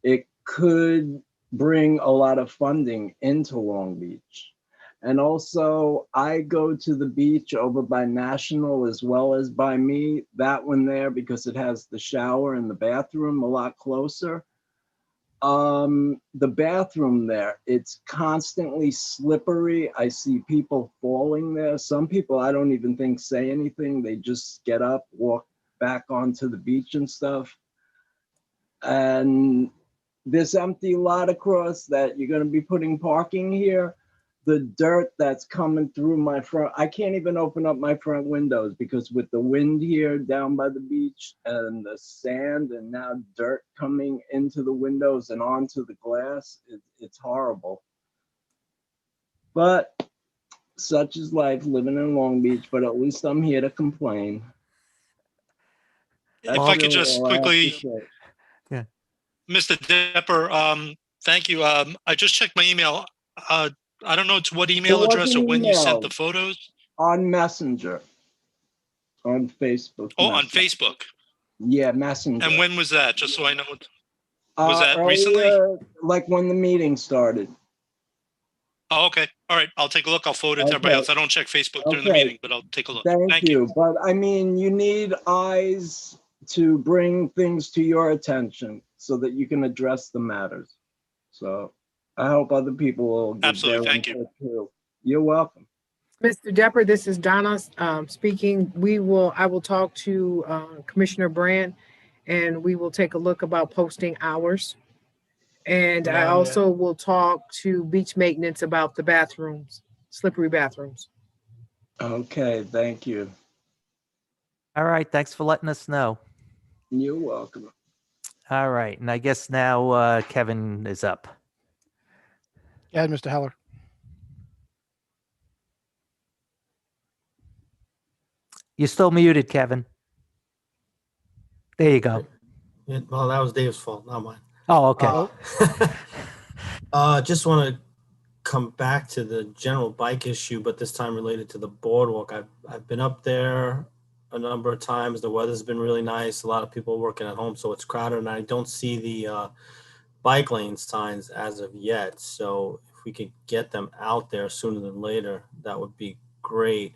[SPEAKER 13] it could bring a lot of funding into Long Beach. And also, I go to the beach over by National as well as by me, that one there, because it has the shower and the bathroom a lot closer. The bathroom there, it's constantly slippery. I see people falling there. Some people I don't even think say anything. They just get up, walk back onto the beach and stuff. And this empty lot across that you're going to be putting parking here, the dirt that's coming through my front, I can't even open up my front windows because with the wind here down by the beach and the sand and now dirt coming into the windows and onto the glass, it's horrible. But such is life living in Long Beach, but at least I'm here to complain.
[SPEAKER 15] If
[SPEAKER 13] That's
[SPEAKER 15] I could
[SPEAKER 13] really
[SPEAKER 15] just
[SPEAKER 13] all I have to
[SPEAKER 15] quickly,
[SPEAKER 13] say.
[SPEAKER 15] Mr. Depper, thank you. I just checked my email. I don't know to what email
[SPEAKER 13] It
[SPEAKER 15] address or
[SPEAKER 13] wasn't
[SPEAKER 15] when you sent the
[SPEAKER 13] emailed.
[SPEAKER 15] photos.
[SPEAKER 13] On Messenger. On Facebook.
[SPEAKER 15] Oh, on
[SPEAKER 13] Messenger.
[SPEAKER 15] Facebook.
[SPEAKER 13] Yeah, Messenger.
[SPEAKER 15] And when was that? Just so I know. Was that
[SPEAKER 13] Earlier,
[SPEAKER 15] recently?
[SPEAKER 13] like when the meeting started.
[SPEAKER 15] Oh, okay. All right. I'll take a look. I'll forward it to everybody
[SPEAKER 13] Okay.
[SPEAKER 15] else. I don't check Facebook during the
[SPEAKER 13] Okay.
[SPEAKER 15] meeting, but I'll take a look.
[SPEAKER 13] Thank you. But I mean, you need eyes to bring things to your attention so that you can address the matters. So I hope other people will give
[SPEAKER 15] Absolutely.
[SPEAKER 13] their
[SPEAKER 15] Thank you.
[SPEAKER 13] input too. You're welcome.
[SPEAKER 6] Mr. Depper, this is Donna speaking. I will talk to Commissioner Brand, and we will take a look about posting hours. And I also will talk to beach maintenance about the bathrooms, slippery bathrooms.
[SPEAKER 13] Okay, thank you.
[SPEAKER 2] All right. Thanks for letting us know.
[SPEAKER 13] You're welcome.
[SPEAKER 2] All right. And I guess now Kevin is up.
[SPEAKER 1] Yeah, Mr. Heller.
[SPEAKER 2] You're still muted, Kevin. There you go.
[SPEAKER 4] Yeah, well, that was Dave's fault, not mine.
[SPEAKER 2] Oh, okay.
[SPEAKER 4] Just want to come back to the general bike issue, but this time related to the boardwalk. I've been up there a number of times. The weather's been really nice. A lot of people are working at home, so it's crowded, and I don't see the bike lane signs as of yet. So if we could get them out there sooner than later, that would be great.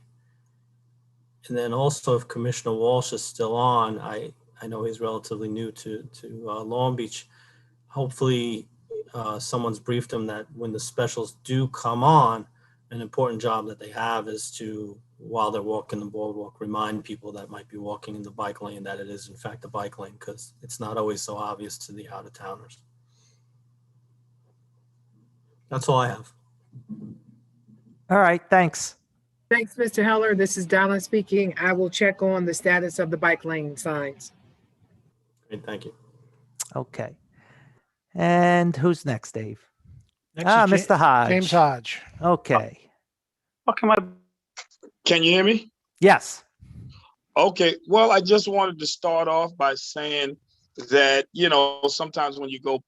[SPEAKER 4] And then also, if Commissioner Walsh is still on, I know he's relatively new to Long Beach. Hopefully, someone's briefed him that when the specials do come on, an important job that they have is to, while they're walking the boardwalk, remind people that might be walking in the bike lane that it is in fact a bike lane, because it's not always so obvious to the out-of-towners. That's all I have.
[SPEAKER 2] All right. Thanks.
[SPEAKER 6] Thanks, Mr. Heller. This is Donna speaking. I will check on the status of the bike lane signs.
[SPEAKER 4] Great, thank you.
[SPEAKER 2] Okay. And who's next, Dave?
[SPEAKER 1] Next is
[SPEAKER 2] Mr. Hodge.
[SPEAKER 1] James Hodge.
[SPEAKER 2] Okay.
[SPEAKER 19] Can you hear me?
[SPEAKER 2] Yes.
[SPEAKER 19] Okay, well, I just wanted to start off by saying that, sometimes when you go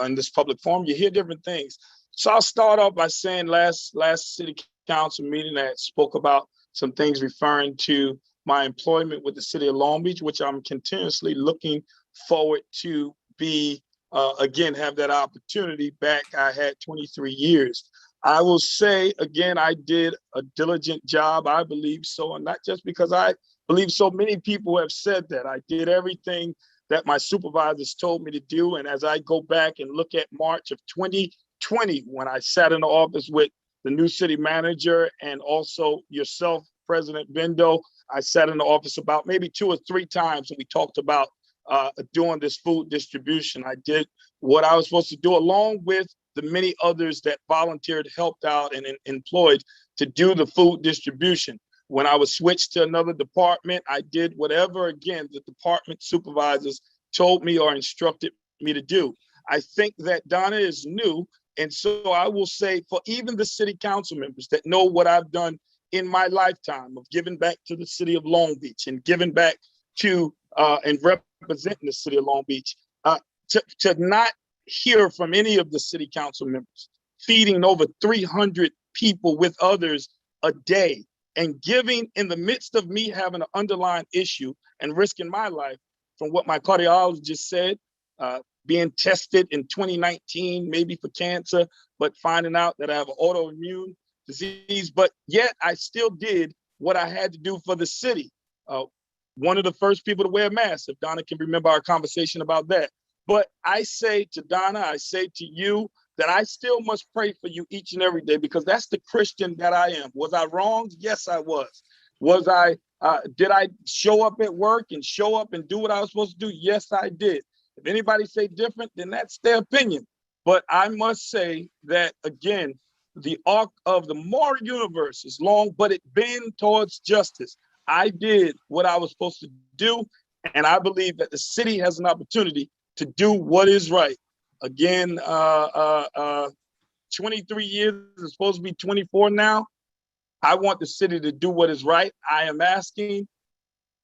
[SPEAKER 19] in this public forum, you hear different things. So I'll start off by saying last city council meeting that spoke about some things referring to my employment with the city of Long Beach, which I'm continuously looking forward to again, have that opportunity back. I had 23 years. I will say, again, I did a diligent job. I believe so. And not just because I believe so many people have said that. I did everything that my supervisors told me to do. And as I go back and look at March of 2020, when I sat in the office with the new city manager and also yourself, President Bendo, I sat in the office about maybe 2 or 3 times and we talked about doing this food distribution. I did what I was supposed to do along with the many others that volunteered, helped out, and employed to do the food distribution. When I was switched to another department, I did whatever, again, the department supervisors told me or instructed me to do. I think that Donna is new. And so I will say for even the city council members that know what I've done in my lifetime of giving back to the city of Long Beach and giving back to and representing the city of Long Beach, to not hear from any of the city council members, feeding over 300 people with others a day and giving in the midst of me having an underlying issue and risking my life from what my cardiologist said, being tested in 2019, maybe for cancer, but finding out that I have an autoimmune disease, but yet I still did what I had to do for the city. One of the first people to wear a mask, if Donna can remember our conversation about that. But I say to Donna, I say to you that I still must pray for you each and every day because that's the Christian that I am. Was I wrong? Yes, I was. Did I show up at work and show up and do what I was supposed to do? Yes, I did. If anybody say different, then that's their opinion. But I must say that, again, the arc of the moral universe is long, but it bends towards justice. I did what I was supposed to do, and I believe that the city has an opportunity to do what is right. Again, 23 years, it's supposed to be 24 now. I want the city to do what is right. I am asking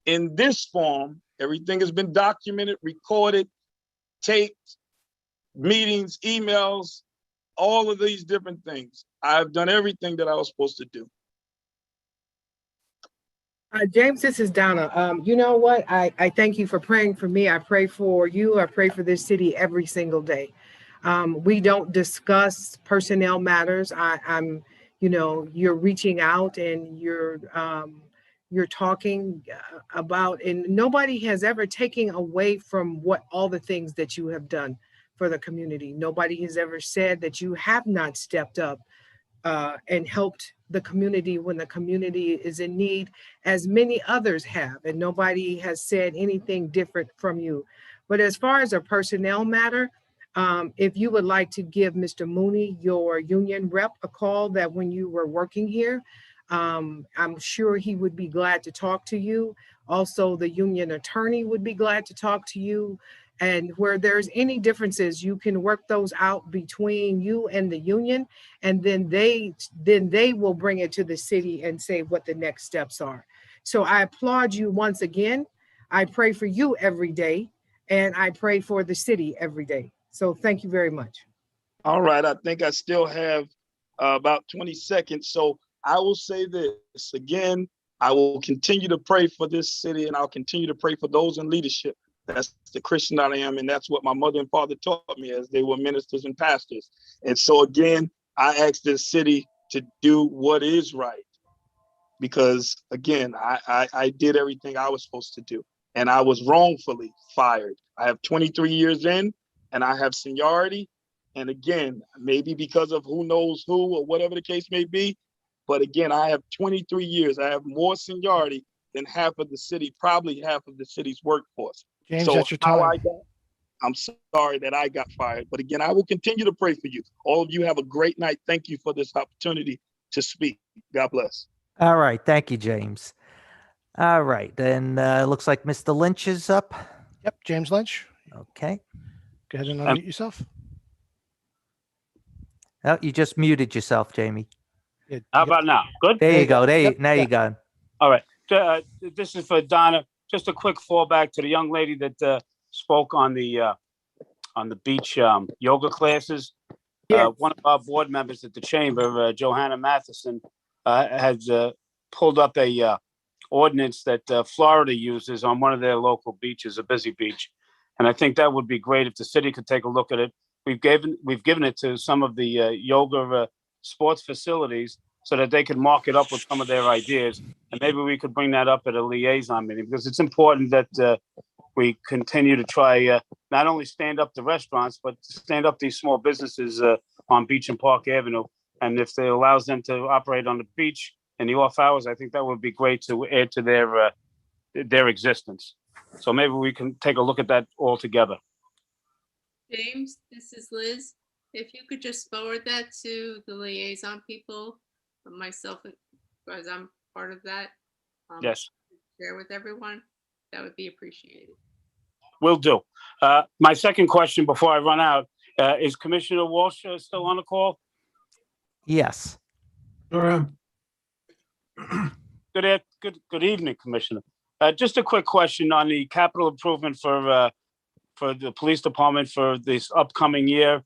[SPEAKER 19] in this form, everything has been documented, recorded, taped, meetings, emails, all of these different things. I've done everything that I was supposed to do.
[SPEAKER 6] James, this is Donna. You know what? I thank you for praying for me. I pray for you. I pray for this city every single day. We don't discuss personnel matters. I'm, you know, you're reaching out and you're talking about, and nobody has ever taken away from what all the things that you have done for the community. Nobody has ever said that you have not stepped up and helped the community when the community is in need, as many others have, and nobody has said anything different from you. But as far as a personnel matter, if you would like to give Mr. Mooney, your union rep, a call that when you were working here, I'm sure he would be glad to talk to you. Also, the union attorney would be glad to talk to you. And where there's any differences, you can work those out between you and the union, and then they will bring it to the city and say what the next steps are. So I applaud you once again. I pray for you every day, and I pray for the city every day. So thank you very much.
[SPEAKER 19] All right, I think I still have about 20 seconds. So I will say this again, I will continue to pray for this city, and I'll continue to pray for those in leadership. That's the Christian that I am, and that's what my mother and father taught me as they were ministers and pastors. And so again, I ask this city to do what is right, because again, I did everything I was supposed to do, and I was wrongfully fired. I have 23 years in, and I have seniority. And again, maybe because of who knows who or whatever the case may be, but again, I have 23 years. I have more seniority than half of the city, probably half of the city's workforce.
[SPEAKER 1] James,
[SPEAKER 19] So
[SPEAKER 1] that's your
[SPEAKER 19] how
[SPEAKER 1] time.
[SPEAKER 19] I'm sorry that I got fired. But again, I will continue to pray for you. All of you have a great night. Thank you for this opportunity to speak. God bless.
[SPEAKER 2] All right. Thank you, James. All right. Then looks like Mr. Lynch is up.
[SPEAKER 1] Yep, James Lynch.
[SPEAKER 2] Okay.
[SPEAKER 1] Go ahead and unmute yourself.
[SPEAKER 2] Oh, you just muted yourself, Jamie.
[SPEAKER 7] How about now? Good?
[SPEAKER 2] There you go. Now
[SPEAKER 1] yeah.
[SPEAKER 2] you go.
[SPEAKER 7] All right. This is for Donna. Just a quick fallback to the young lady that spoke on the beach yoga classes.
[SPEAKER 6] Yes.
[SPEAKER 7] One of our board members at the chamber, Johanna Matheson, has pulled up a ordinance that Florida uses on one of their local beaches, a busy beach. And I think that would be great if the city could take a look at it. We've given it to some of the yoga sports facilities so that they can mark it up with some of their ideas. And maybe we could bring that up at a liaison meeting, because it's important that we continue to try not only stand up the restaurants, but stand up these small businesses on Beach and Park Avenue. And if it allows them to operate on the beach in the off hours, I think that would be great to add to their existence. So maybe we can take a look at that all together.
[SPEAKER 8] James, this is Liz. If you could just forward that to the liaison people, myself, as I'm part of that.
[SPEAKER 7] Yes.
[SPEAKER 8] Share with everyone, that would be appreciated.
[SPEAKER 7] Will do. My second question before I run out, is Commissioner Walsh still on the call?
[SPEAKER 2] Yes.
[SPEAKER 7] Good evening, Commissioner. Just a quick question on the capital improvement for the police department for this upcoming year.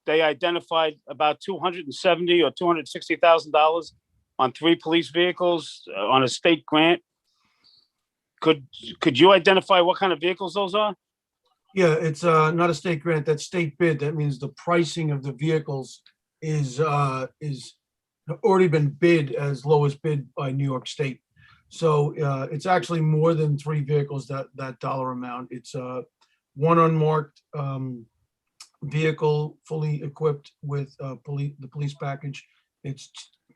[SPEAKER 7] They identified about $270,000 or $260,000 on 3 police vehicles on a state grant. Could you identify what kind of vehicles those are?
[SPEAKER 10] Yeah, it's not a state grant, that's state bid. That means the pricing of the vehicles is already been bid as lowest bid by New York State. So it's actually more than 3 vehicles, that dollar amount. It's one unmarked vehicle fully equipped with the police package. It's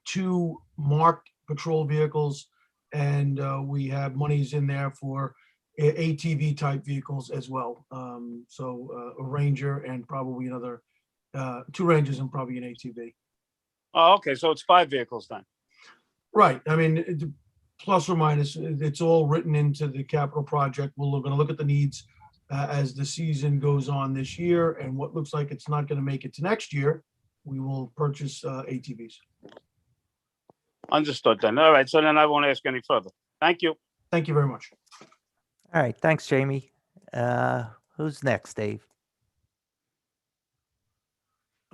[SPEAKER 10] 2 marked patrol vehicles, and we have monies in there for ATV type vehicles as well. So a Ranger and probably another 2 Rangers and probably an ATV.
[SPEAKER 7] Oh, okay. So it's 5 vehicles then.
[SPEAKER 10] Right. I mean, plus or minus, it's all written into the capital project. We're going to look at the needs as the season goes on this year, and what looks like it's not going to make it to next year. we will purchase ATVs.
[SPEAKER 7] Understood then. All right, so then I won't ask any further. Thank you.
[SPEAKER 10] Thank you very much.
[SPEAKER 2] All right, thanks, Jamie. Who's next, Dave?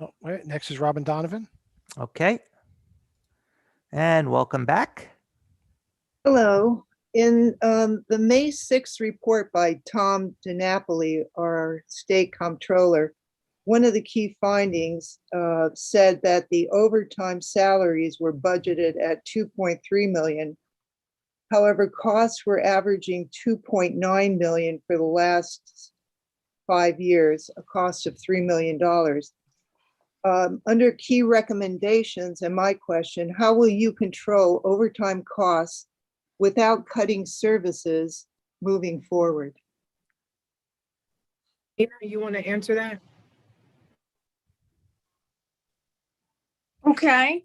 [SPEAKER 1] Oh, wait, next is Robin Donovan.
[SPEAKER 2] Okay. And welcome back.
[SPEAKER 18] Hello. In the May 6th report by Tom DiNapoli, our state comptroller, one of the key findings said that the overtime salaries were budgeted at 2.3 million. However, costs were averaging 2.9 million for the last 5 years, a cost of $3 million. Under key recommendations, and my question, how will you control overtime costs without cutting services moving forward?
[SPEAKER 6] Ina, you want to answer that?
[SPEAKER 12] Okay.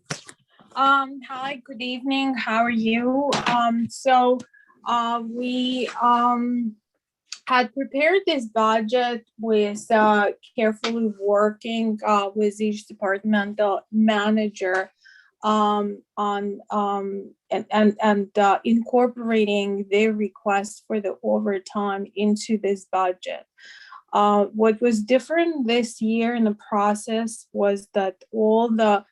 [SPEAKER 12] Hi, good evening. How are you? We had prepared this budget with carefully working with each departmental manager on incorporating their request for the overtime into this budget. What was different this year in the process was that all the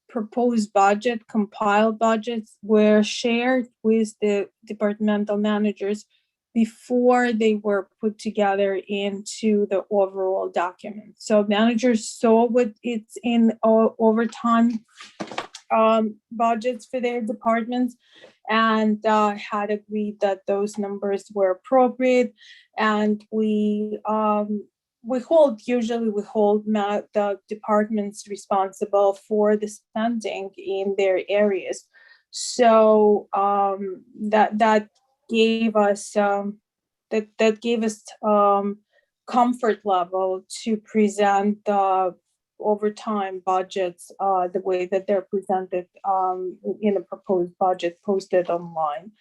[SPEAKER 12] proposed budget, compiled budgets, were shared with the departmental managers before they were put together into the overall document. So managers saw what it's in overtime budgets for their departments and had agreed that those numbers were appropriate. And we hold the departments responsible for the spending in their areas. So that gave us comfort level to present the overtime budgets the way that they're presented in a proposed budget posted online.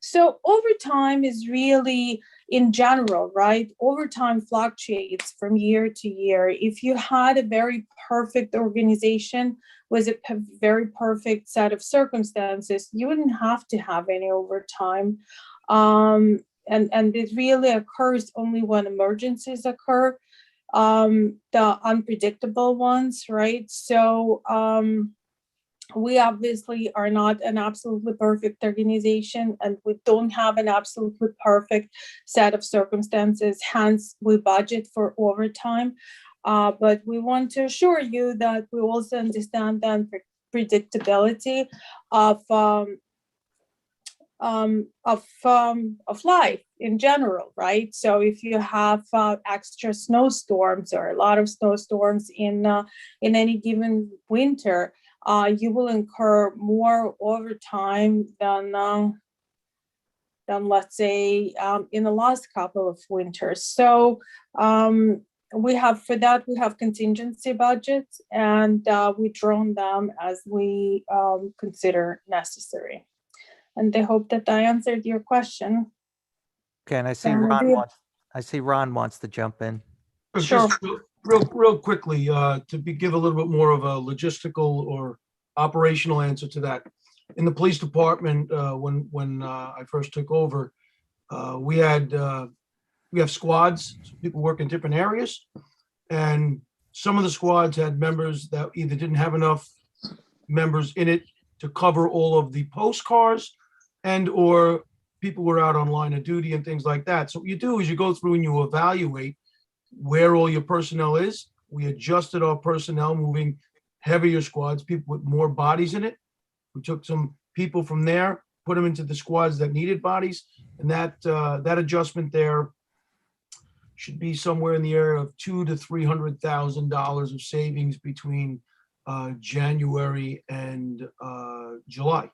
[SPEAKER 12] So overtime is really, in general, right? Overtime fluctuates from year to year. If you had a very perfect organization with a very perfect set of circumstances, you wouldn't have to have any overtime. And it really occurs only when emergencies occur, the unpredictable ones, right? So we obviously are not an absolutely perfect organization, and we don't have an absolutely perfect set of circumstances. Hence, we budget for overtime. But we want to assure you that we also understand the unpredictability of life in general, right? So if you have extra snowstorms or a lot of snowstorms in any given winter, you will incur more overtime than let's say in the last couple of winters. So we have contingency budgets, and we drawn them as we consider necessary. And I hope that I answered your question.
[SPEAKER 2] Okay, and I see Ron wants to jump in.
[SPEAKER 6] Sure.
[SPEAKER 10] Just real quickly, to give a little bit more of a logistical or operational answer to that. In the police department, when I first took over, we have squads. So people work in different areas, and some of the squads had members that either didn't have enough members in it to cover all of the postcards, and or people were out on line of duty and things like that. So what you do is you go through and you evaluate where all your personnel is. We adjusted our personnel, moving heavier squads, people with more bodies in it. We took some people from there, put them into the squads that needed bodies, and that adjustment there should be somewhere in the area of $200,000 to $300,000 of savings between January and July.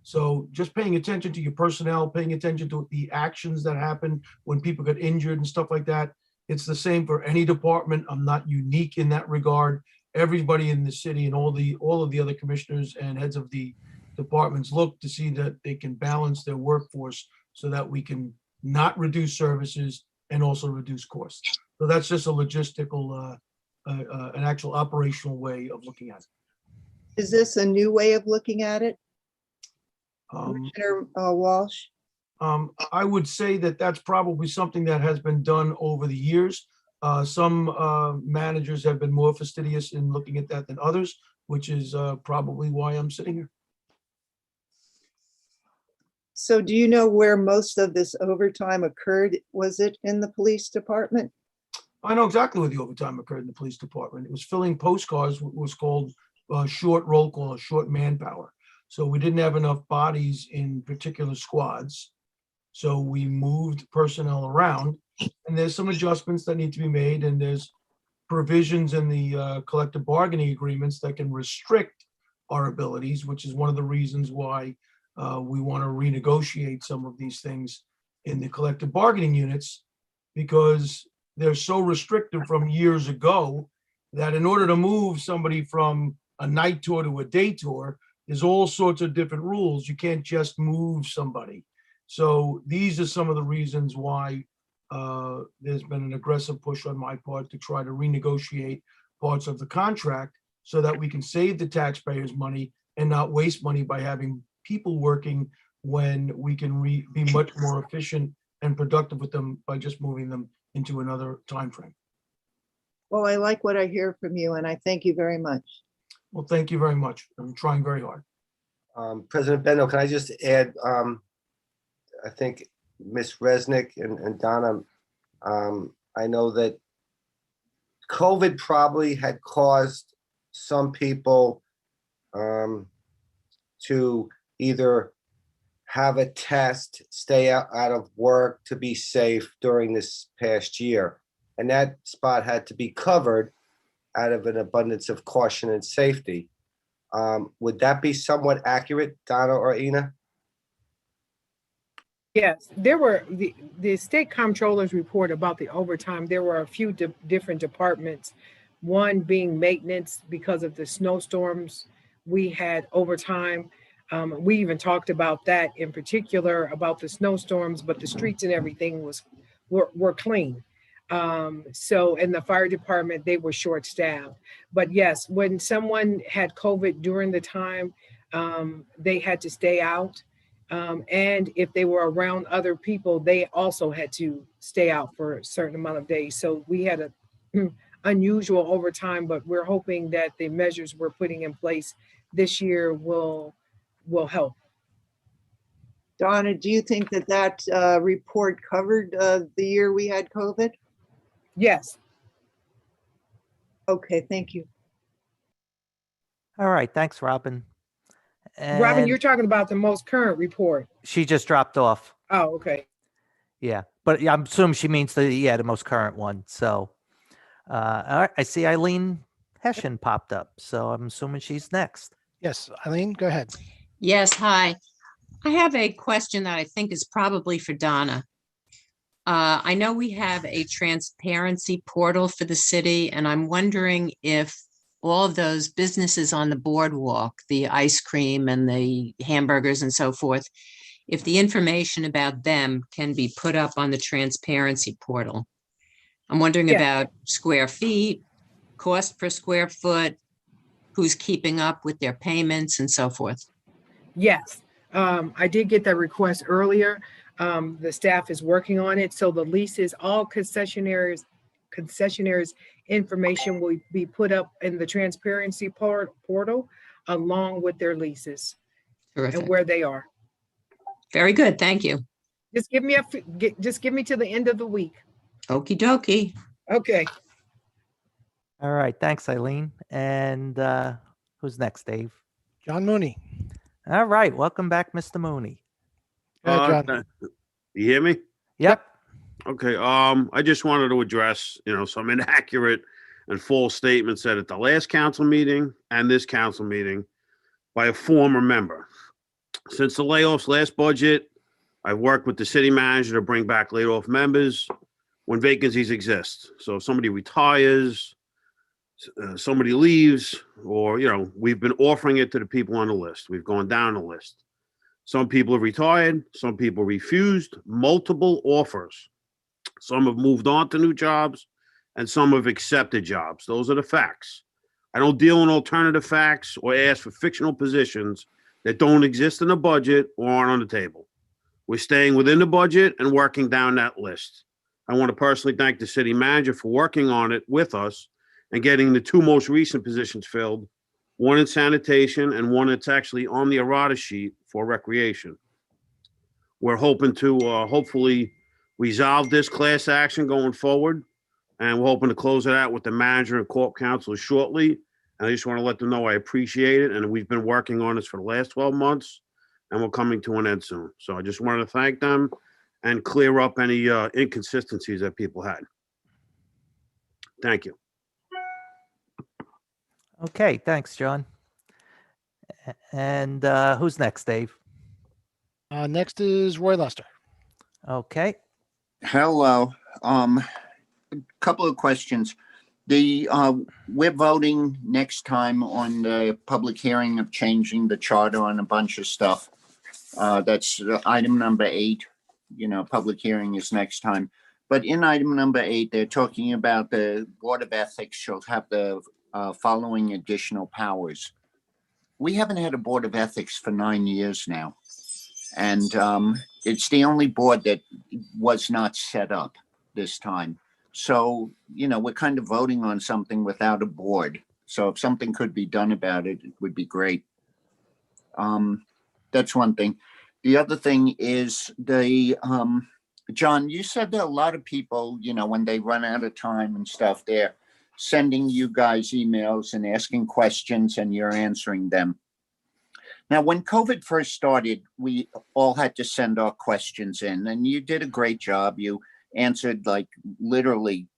[SPEAKER 10] So just paying attention to your personnel, paying attention to the actions that happen when people get injured and stuff like that. It's the same for any department. I'm not unique in that regard. Everybody in the city and all of the other commissioners and heads of the departments look to see that they can balance their workforce so that we can not reduce services and also reduce costs. So that's just a logistical an actual operational way of looking at it.
[SPEAKER 18] Is this a new way of looking at it,
[SPEAKER 10] Um,
[SPEAKER 18] Commissioner Walsh?
[SPEAKER 10] I would say that that's probably something that has been done over the years. Some managers have been more fastidious in looking at that than others, which is probably why I'm sitting here.
[SPEAKER 18] So do you know where most of this overtime occurred? Was it in the police department?
[SPEAKER 10] I know exactly where the overtime occurred in the police department. It was filling postcards, what was called short roll call, or short manpower. So we didn't have enough bodies in particular squads. So we moved personnel around, and there's some adjustments that need to be made, and there's provisions in the collective bargaining agreements that can restrict our abilities, which is one of the reasons why we want to renegotiate some of these things in the collective bargaining units, because they're so restrictive from years ago that in order to move somebody from a night tour to a day tour, there's all sorts of different rules. You can't just move somebody. So these are some of the reasons why there's been an aggressive push on my part to try to renegotiate parts of the contract so that we can save the taxpayers money and not waste money by having people working when we can be much more efficient and productive with them by just moving them into another time frame.
[SPEAKER 18] Well, I like what I hear from you, and I thank you very much.
[SPEAKER 10] Well, thank you very much. I'm trying very hard.
[SPEAKER 3] President Bendo, can I just add, I think Ms. Resnick and Donna, I know that COVID probably had caused some people to either have a test, stay out of work to be safe during this past year. And that spot had to be covered out of an abundance of caution and safety. Would that be somewhat accurate, Donna or Ina?
[SPEAKER 6] Yes, there were the state comptroller's report about the overtime. There were a few different departments, one being maintenance because of the snowstorms. We had overtime. We even talked about that in particular about the snowstorms, but the streets and everything were clean. So in the fire department, they were short-staffed. But yes, when someone had COVID during the time, they had to stay out. And if they were around other people, they also had to stay out for a certain amount of days. So we had a unusual overtime, but we're hoping that the measures we're putting in place this year will help.
[SPEAKER 18] Donna, do you think that report covered the year we had COVID?
[SPEAKER 6] Yes.
[SPEAKER 18] Okay, thank you.
[SPEAKER 2] All right, thanks, Robin.
[SPEAKER 6] Robin,
[SPEAKER 2] And
[SPEAKER 6] you're talking about the most current report.
[SPEAKER 2] she just dropped off.
[SPEAKER 6] Oh, okay.
[SPEAKER 2] Yeah, but I'm assuming she means the most current one. So, all right, I see Eileen Hessian popped up, so I'm assuming she's next.
[SPEAKER 1] Yes, Eileen, go ahead.
[SPEAKER 11] Yes, hi. I have a question that I think is probably for Donna. I know we have a transparency portal for the city, and I'm wondering if all of those businesses on the boardwalk, the ice cream and the hamburgers and so forth, if the information about them can be put up on the transparency portal. I'm wondering about square feet, cost per square foot, who's keeping up with their payments and so forth.
[SPEAKER 6] Yes, I did get that request earlier. The staff is working on it. So the leases, all concessionaires information will be put up in the transparency portal along with their leases.
[SPEAKER 11] Terrific.
[SPEAKER 6] And where they are.
[SPEAKER 11] Very good. Thank you.
[SPEAKER 6] Just give me just give me to the end of the week.
[SPEAKER 11] Okie dokie.
[SPEAKER 6] Okay.
[SPEAKER 2] All right, thanks, Eileen. And who's next, Dave?
[SPEAKER 1] John Mooney.
[SPEAKER 2] All right, welcome back, Mr. Mooney.
[SPEAKER 1] Go ahead, John.
[SPEAKER 5] You hear me?
[SPEAKER 2] Yep.
[SPEAKER 5] Okay, I just wanted to address, some inaccurate and false statements said at the last council meeting and this council meeting by a former member. Since the layoffs last budget, I've worked with the city manager to bring back laid off members when vacancies exist. So if somebody retires, somebody leaves, or, we've been offering it to the people on the list. We've gone down the list. Some people have retired. Some people refused multiple offers. Some have moved on to new jobs, and some have accepted jobs. Those are the facts. I don't deal in alternative facts or ask for fictional positions that don't exist in the budget or aren't on the table. We're staying within the budget and working down that list. I want to personally thank the city manager for working on it with us and getting the two most recent positions filled, one in sanitation and one that's actually on the errata sheet for recreation. We're hoping to hopefully resolve this class action going forward, and we're hoping to close it out with the manager and corp counsel shortly. And I just want to let them know I appreciate it, and we've been working on this for the last 12 months, and we're coming to an end soon. So I just wanted to thank them and clear up any inconsistencies that people had. Thank you.
[SPEAKER 2] Okay, thanks, John. And who's next, Dave?
[SPEAKER 1] Next is Roy Lester.
[SPEAKER 2] Okay.
[SPEAKER 14] Hello. Couple of questions. We're voting next time on the public hearing of changing the charter on a bunch of stuff. That's item number 8. Public hearing is next time. But in item number 8, they're talking about the Board of Ethics shall have the following additional powers. We haven't had a Board of Ethics for 9 years now. And it's the only board that was not set up this time. So, we're kind of voting on something without a board. So if something could be done about it, it would be great. That's one thing. The other thing is John, you said that a lot of people, when they run out of time and stuff, they're sending you guys emails and asking questions and you're answering them. Now, when COVID first started, we all had to send our questions in, and you did a great job. You answered literally,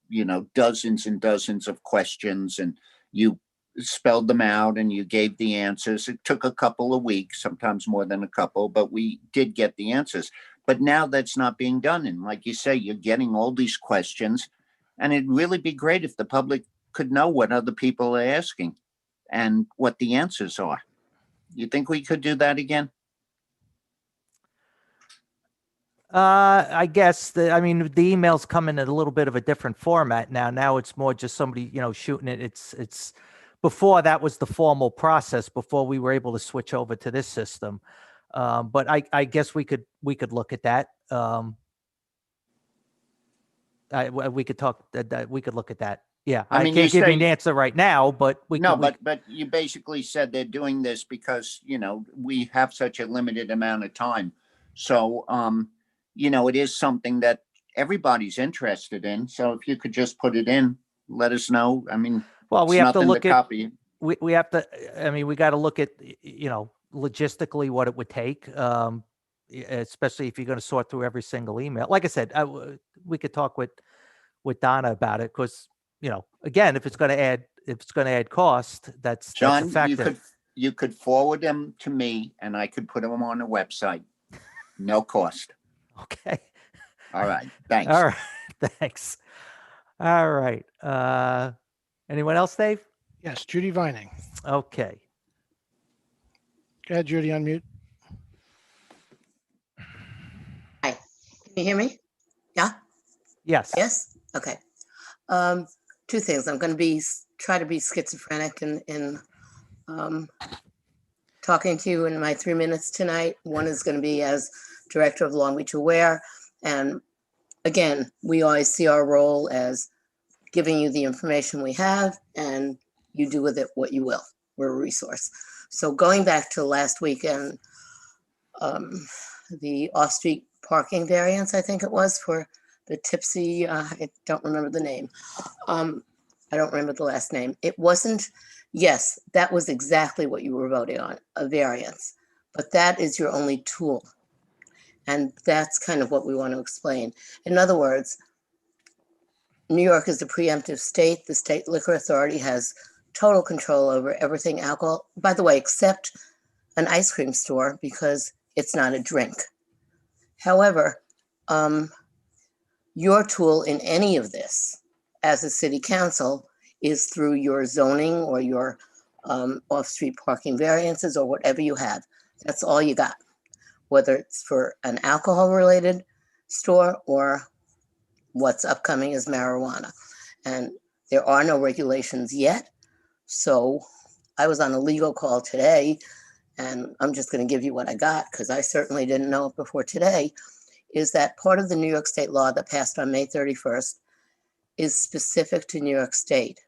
[SPEAKER 14] dozens and dozens of questions, and you spelled them out and you gave the answers. It took a couple of weeks, sometimes more than a couple, but we did get the answers. But now that's not being done. And like you say, you're getting all these questions, and it'd really be great if the public could know what other people are asking and what the answers are. You think we could do that again?
[SPEAKER 2] I guess the emails come in a little bit of a different format now. Now it's more just somebody, shooting it. It's before that was the formal process before we were able to switch over to this system. But I guess we could look at that. We could talk that we could look at that. Yeah, I can't give you an answer right now, but
[SPEAKER 14] but you basically said they're doing this because we have such a limited amount of time. So it is something that everybody's interested in. So if you could just put it in, let us know.
[SPEAKER 2] Well, we have to look at
[SPEAKER 14] copy.
[SPEAKER 2] We have to. We got to look at logistically what it would take, especially if you're going to sort through every single email. Like I said, we could talk with Donna about it because. Again, if it's going to add cost, that's
[SPEAKER 14] John,
[SPEAKER 2] effective.
[SPEAKER 14] you could forward them to me and I could put them on a website. No cost.
[SPEAKER 2] Okay.
[SPEAKER 14] All right. Thanks.
[SPEAKER 2] All right. Thanks. All right. Anyone else, Dave?
[SPEAKER 1] Yes, Judy Vining.
[SPEAKER 2] Okay.
[SPEAKER 1] Go ahead, Judy, unmute.
[SPEAKER 16] Hi. Can you hear me? Yeah?
[SPEAKER 2] Yes.
[SPEAKER 16] Yes? Okay. Two things. I'm going to try to be schizophrenic in talking to you in my 3 minutes tonight. One is going to be as director of Long Beach Aware. And again, we always see our role as giving you the information we have and you do with it what you will. We're a resource. So going back to last weekend, the off-street parking variance, I think it was for the tipsy, I don't remember the name. I don't remember the last name. It wasn't, yes, that was exactly what you were voting on, a variance. But that is your only tool. And that's kind of what we want to explain. In other words, New York is a preemptive state. The state liquor authority has total control over everything alcohol, by the way, except an ice cream store because it's not a drink. However, your tool in any of this as a city council is through your zoning or your off-street parking variances or whatever you have. That's all you got, whether it's for an alcohol-related store or what's upcoming is marijuana. and there are no regulations yet. So I was on a legal call today, and I'm just going to give you what I got because I certainly didn't know it before today, is that part of the New York State law that passed on May 31st is specific to New York State.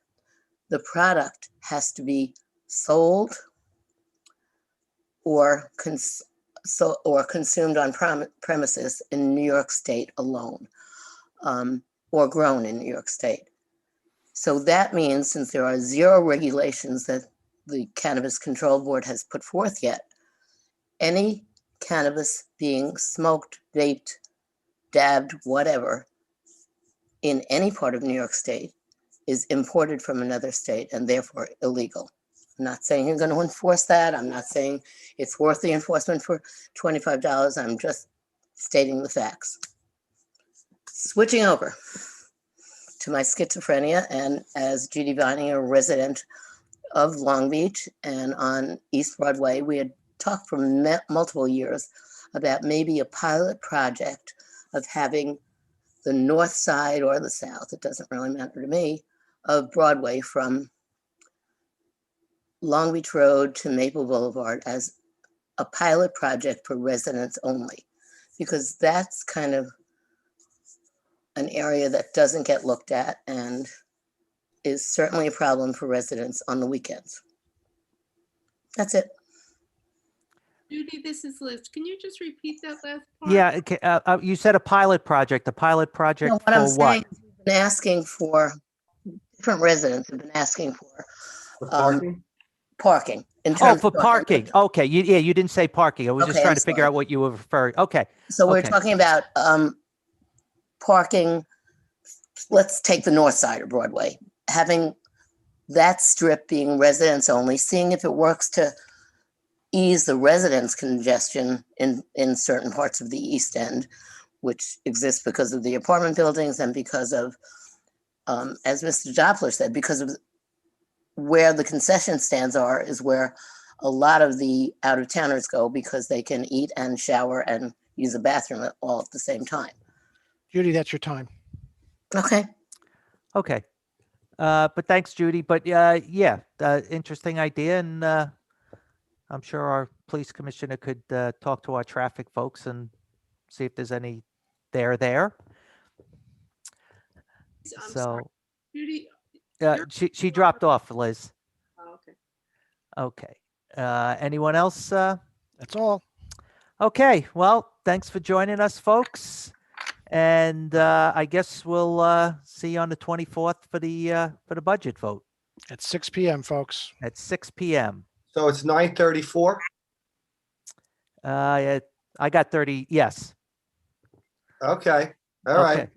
[SPEAKER 16] The product has to be sold or consumed on premises in New York State alone, or grown in New York State. So that means, since there are zero regulations that the Cannabis Control Board has put forth yet, any cannabis being smoked, vaped, dabbed, whatever, in any part of New York State is imported from another state and therefore illegal. I'm not saying you're going to enforce that. I'm not saying it's worth the enforcement for $25. I'm just stating the facts. Switching over to my schizophrenia, and as Judy Vining, a resident of Long Beach and on East Broadway, we had talked for multiple years about maybe a pilot project of having the north side or the south, it doesn't really matter to me, of Broadway from Long Beach Road to Maple Boulevard as a pilot project for residents only, because that's kind of an area that doesn't get looked at and is certainly a problem for residents on the weekends. That's it.
[SPEAKER 8] Judy, this is Liz. Can you just repeat that last part?
[SPEAKER 2] Yeah, okay, you said a pilot project
[SPEAKER 16] No,
[SPEAKER 2] for
[SPEAKER 16] what I'm saying
[SPEAKER 2] what?
[SPEAKER 16] is we've been asking for, different residents have been asking for parking. In
[SPEAKER 2] Oh,
[SPEAKER 16] terms
[SPEAKER 2] for
[SPEAKER 16] of
[SPEAKER 2] parking. Okay, you didn't say parking. I was just
[SPEAKER 16] Okay,
[SPEAKER 2] trying
[SPEAKER 16] I'm
[SPEAKER 2] to figure
[SPEAKER 16] sorry.
[SPEAKER 2] out what you were referring. Okay,
[SPEAKER 16] So we're
[SPEAKER 2] okay.
[SPEAKER 16] talking about parking, let's take the north side of Broadway, having that strip being residents only, seeing if it works to ease the residents' congestion in certain parts of the East End, which exists because of the apartment buildings and because of, as Mr. Doppler said, because of where the concession stands are is where a lot of the out-of-towners go because they can eat and shower and use a bathroom all at the same time.
[SPEAKER 1] Judy, that's your time.
[SPEAKER 16] Okay.
[SPEAKER 2] Okay. But thanks, Judy. But yeah, interesting idea. And I'm sure our police commissioner could talk to our traffic folks and see if there's any there.
[SPEAKER 8] I'm sorry.
[SPEAKER 2] So
[SPEAKER 8] Judy,
[SPEAKER 2] she dropped off, Liz.
[SPEAKER 8] oh, okay.
[SPEAKER 2] Okay. Anyone else?
[SPEAKER 1] That's all.
[SPEAKER 2] Okay. Well, thanks for joining us, folks. And I guess we'll see you on the 24th for the budget vote
[SPEAKER 1] At 6 p.m., folks.
[SPEAKER 2] at 6 p.m.
[SPEAKER 3] So it's 9:34.
[SPEAKER 2] I got 30. Yes.
[SPEAKER 3] Okay, all right.
[SPEAKER 2] Okay.